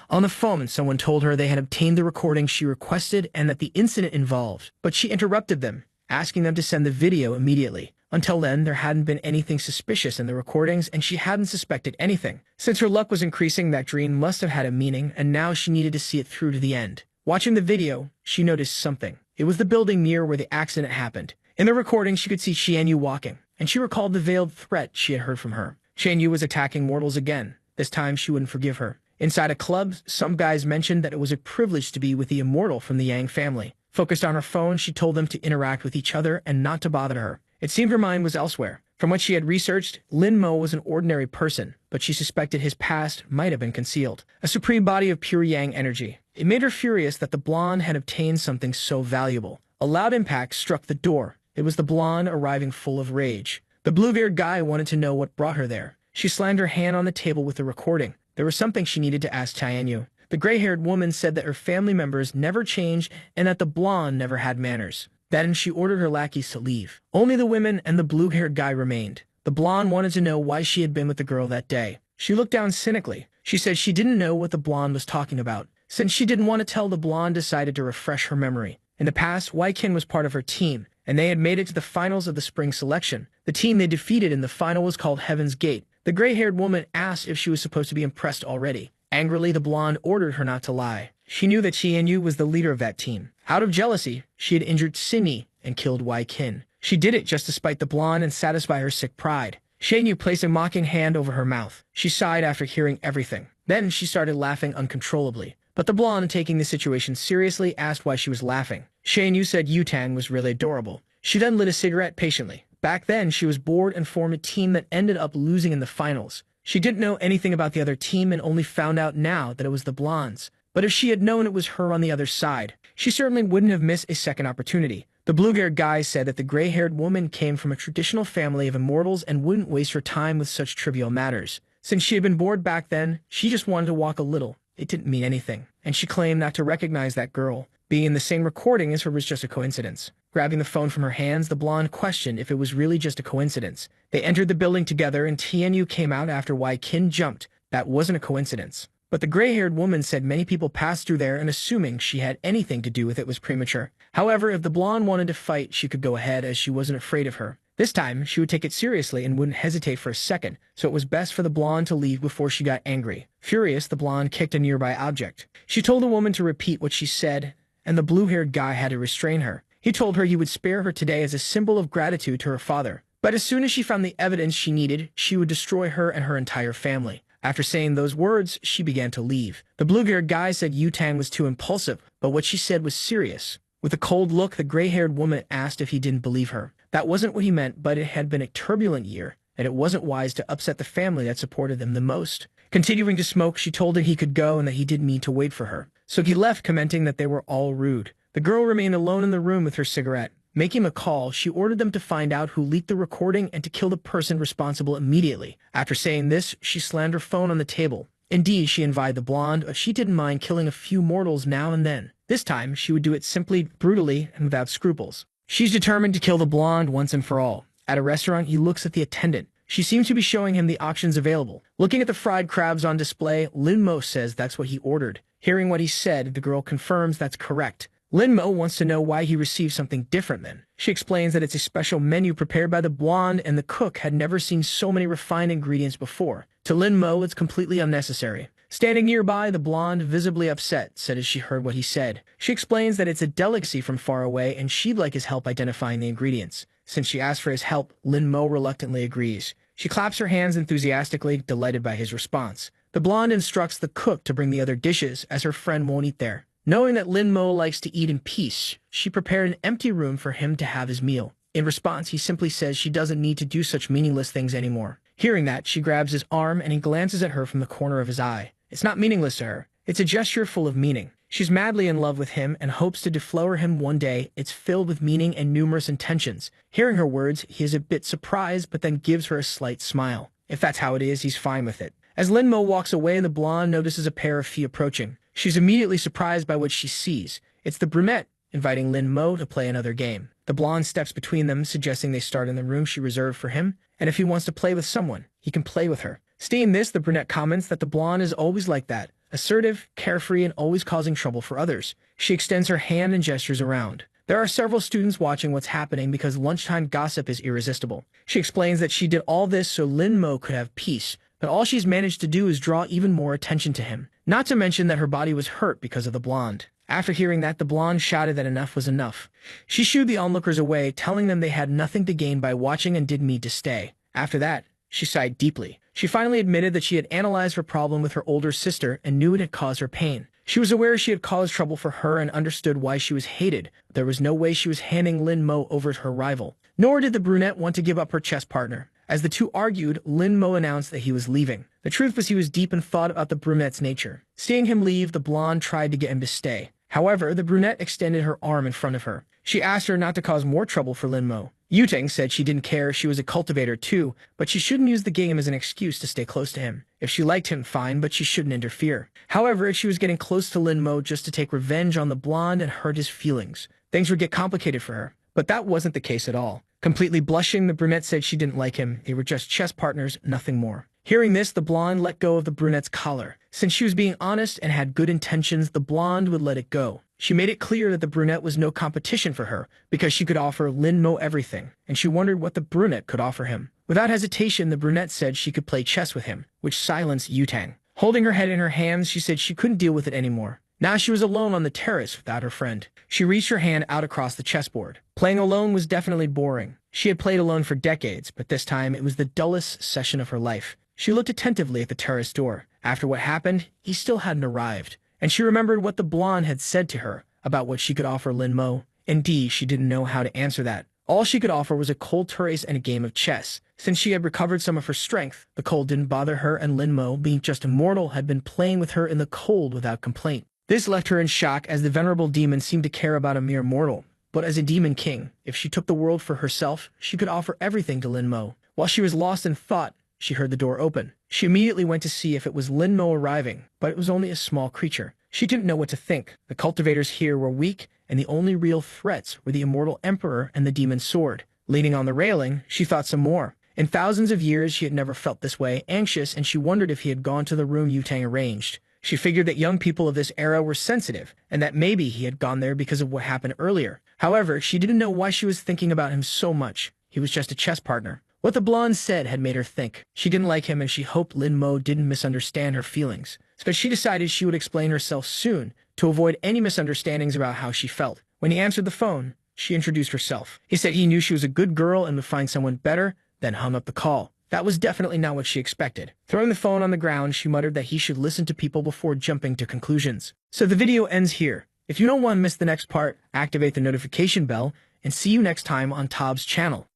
On the phone, someone told her they had obtained the recording she requested and that the incident involved, but she interrupted them, asking them to send the video immediately. Until then, there hadn't been anything suspicious in the recordings, and she hadn't suspected anything. Since her luck was increasing, that dream must have had a meaning, and now she needed to see it through to the end. Watching the video, she noticed something. It was the building near where the accident happened. In the recording, she could see Xianyu walking, and she recalled the veiled threat she had heard from her. Xianyu was attacking mortals again. This time, she wouldn't forgive her. Inside a club, some guys mentioned that it was a privilege to be with the immortal from the Yang family. Focused on her phone, she told them to interact with each other and not to bother her. It seemed her mind was elsewhere. From what she had researched, Linmo was an ordinary person, but she suspected his past might have been concealed. A supreme body of pure Yang energy. It made her furious that the blonde had obtained something so valuable. A loud impact struck the door. It was the blonde arriving full of rage. The blue-haired guy wanted to know what brought her there. She slammed her hand on the table with the recording. There was something she needed to ask Tianyu. The gray-haired woman said that her family members never changed and that the blonde never had manners. Then she ordered her lackeys to leave. Only the women and the blue-haired guy remained. The blonde wanted to know why she had been with the girl that day. She looked down cynically. She said she didn't know what the blonde was talking about. Since she didn't want to tell, the blonde decided to refresh her memory. In the past, Waikin was part of her team, and they had made it to the finals of the spring selection. The team they defeated in the final was called Heaven's Gate. The gray-haired woman asked if she was supposed to be impressed already. Angrily, the blonde ordered her not to lie. She knew that Qianyu was the leader of that team. Out of jealousy, she had injured Sinyi and killed Waikin. She did it just to spite the blonde and satisfy her sick pride. Qianyu placed a mocking hand over her mouth. She sighed after hearing everything. Then she started laughing uncontrollably. But the blonde, taking the situation seriously, asked why she was laughing. Qianyu said Yutang was really adorable. She then lit a cigarette patiently. Back then, she was bored and formed a team that ended up losing in the finals. She didn't know anything about the other team and only found out now that it was the blondes. But if she had known it was her on the other side, she certainly wouldn't have missed a second opportunity. The blue-haired guy said that the gray-haired woman came from a traditional family of immortals and wouldn't waste her time with such trivial matters. Since she had been bored back then, she just wanted to walk a little. It didn't mean anything, and she claimed not to recognize that girl. Being in the same recording as her was just a coincidence. Grabbing the phone from her hands, the blonde questioned if it was really just a coincidence. They entered the building together, and Tianyu came out after Waikin jumped. That wasn't a coincidence. But the gray-haired woman said many people passed through there, and assuming she had anything to do with it was premature. However, if the blonde wanted to fight, she could go ahead, as she wasn't afraid of her. This time, she would take it seriously and wouldn't hesitate for a second, so it was best for the blonde to leave before she got angry. Furious, the blonde kicked a nearby object. She told the woman to repeat what she said, and the blue-haired guy had to restrain her. He told her he would spare her today as a symbol of gratitude to her father. But as soon as she found the evidence she needed, she would destroy her and her entire family. After saying those words, she began to leave. The blue-haired guy said Yutang was too impulsive, but what she said was serious. With a cold look, the gray-haired woman asked if he didn't believe her. That wasn't what he meant, but it had been a turbulent year, and it wasn't wise to upset the family that supported them the most. Continuing to smoke, she told him he could go and that he didn't need to wait for her. So he left, commenting that they were all rude. The girl remained alone in the room with her cigarette. Making a call, she ordered them to find out who leaked the recording and to kill the person responsible immediately. After saying this, she slammed her phone on the table. Indeed, she invited the blonde, but she didn't mind killing a few mortals now and then. This time, she would do it simply, brutally, and without scruples. She's determined to kill the blonde once and for all. At a restaurant, he looks at the attendant. She seems to be showing him the options available. Looking at the fried crabs on display, Lin Mo says that's what he ordered. Hearing what he said, the girl confirms that's correct. Lin Mo wants to know why he received something different then. She explains that it's a special menu prepared by the blonde and the cook had never seen so many refined ingredients before. To Lin Mo, it's completely unnecessary. Standing nearby, the blonde, visibly upset, said as she heard what he said. She explains that it's a delicacy from far away and she'd like his help identifying the ingredients. Since she asked for his help, Lin Mo reluctantly agrees. She claps her hands enthusiastically, delighted by his response. The blonde instructs the cook to bring the other dishes, as her friend won't eat there. Knowing that Lin Mo likes to eat in peace, she prepared an empty room for him to have his meal. In response, he simply says she doesn't need to do such meaningless things anymore. Hearing that, she grabs his arm and he glances at her from the corner of his eye. It's not meaningless to her. It's a gesture full of meaning. She's madly in love with him and hopes to deflower him one day. It's filled with meaning and numerous intentions. Hearing her words, he is a bit surprised, but then gives her a slight smile. If that's how it is, he's fine with it. As Lin Mo walks away, the blonde notices a pair of feet approaching. She's immediately surprised by what she sees. It's the brunette, inviting Lin Mo to play another game. The blonde steps between them, suggesting they start in the room she reserved for him, and if he wants to play with someone, he can play with her. Seeing this, the brunette comments that the blonde is always like that, assertive, carefree, and always causing trouble for others. She extends her hand and gestures around. There are several students watching what's happening because lunchtime gossip is irresistible. She explains that she did all this so Lin Mo could have peace, but all she's managed to do is draw even more attention to him. Not to mention that her body was hurt because of the blonde. After hearing that, the blonde shouted that enough was enough. She shooed the onlookers away, telling them they had nothing to gain by watching and didn't need to stay. After that, she sighed deeply. She finally admitted that she had analyzed her problem with her older sister and knew it had caused her pain. She was aware she had caused trouble for her and understood why she was hated. There was no way she was handing Lin Mo over to her rival. Nor did the brunette want to give up her chess partner. As the two argued, Lin Mo announced that he was leaving. The truth was he was deep in thought about the brunette's nature. Seeing him leave, the blonde tried to get him to stay. However, the brunette extended her arm in front of her. She asked her not to cause more trouble for Lin Mo. Yutang said she didn't care, she was a cultivator too, but she shouldn't use the game as an excuse to stay close to him. If she liked him, fine, but she shouldn't interfere. However, if she was getting close to Lin Mo just to take revenge on the blonde and hurt his feelings, things would get complicated for her. But that wasn't the case at all. Completely blushing, the brunette said she didn't like him. They were just chess partners, nothing more. Hearing this, the blonde let go of the brunette's collar. Since she was being honest and had good intentions, the blonde would let it go. She made it clear that the brunette was no competition for her because she could offer Lin Mo everything, and she wondered what the brunette could offer him. Without hesitation, the brunette said she could play chess with him, which silenced Yutang. Holding her head in her hands, she said she couldn't deal with it anymore. Now she was alone on the terrace without her friend. She reached her hand out across the chessboard. Playing alone was definitely boring. She had played alone for decades, but this time it was the dullest session of her life. She looked attentively at the terrace door. After what happened, he still hadn't arrived. And she remembered what the blonde had said to her about what she could offer Lin Mo. Indeed, she didn't know how to answer that. All she could offer was a cold terrace and a game of chess. Since she had recovered some of her strength, the cold didn't bother her, and Lin Mo, being just a mortal, had been playing with her in the cold without complaint. This left her in shock, as the venerable demon seemed to care about a mere mortal. But as a demon king, if she took the world for herself, she could offer everything to Lin Mo. While she was lost in thought, she heard the door open. She immediately went to see if it was Lin Mo arriving, but it was only a small creature. She didn't know what to think. The cultivators here were weak, and the only real threats were the immortal emperor and the demon's sword. Leaning on the railing, she thought some more. In thousands of years, she had never felt this way, anxious, and she wondered if he had gone to the room Yutang arranged. She figured that young people of this era were sensitive, and that maybe he had gone there because of what happened earlier. However, she didn't know why she was thinking about him so much. He was just a chess partner. What the blonde said had made her think. She didn't like him, and she hoped Lin Mo didn't misunderstand her feelings. But she decided she would explain herself soon to avoid any misunderstandings about how she felt. When he answered the phone, she introduced herself. He said he knew she was a good girl and would find someone better, then hung up the call. That was definitely not what she expected. Throwing the phone on the ground, she muttered that he should listen to people before jumping to conclusions. So the video ends here. If you don't want to miss the next part, activate the notification bell, and see you next time on Tob's channel.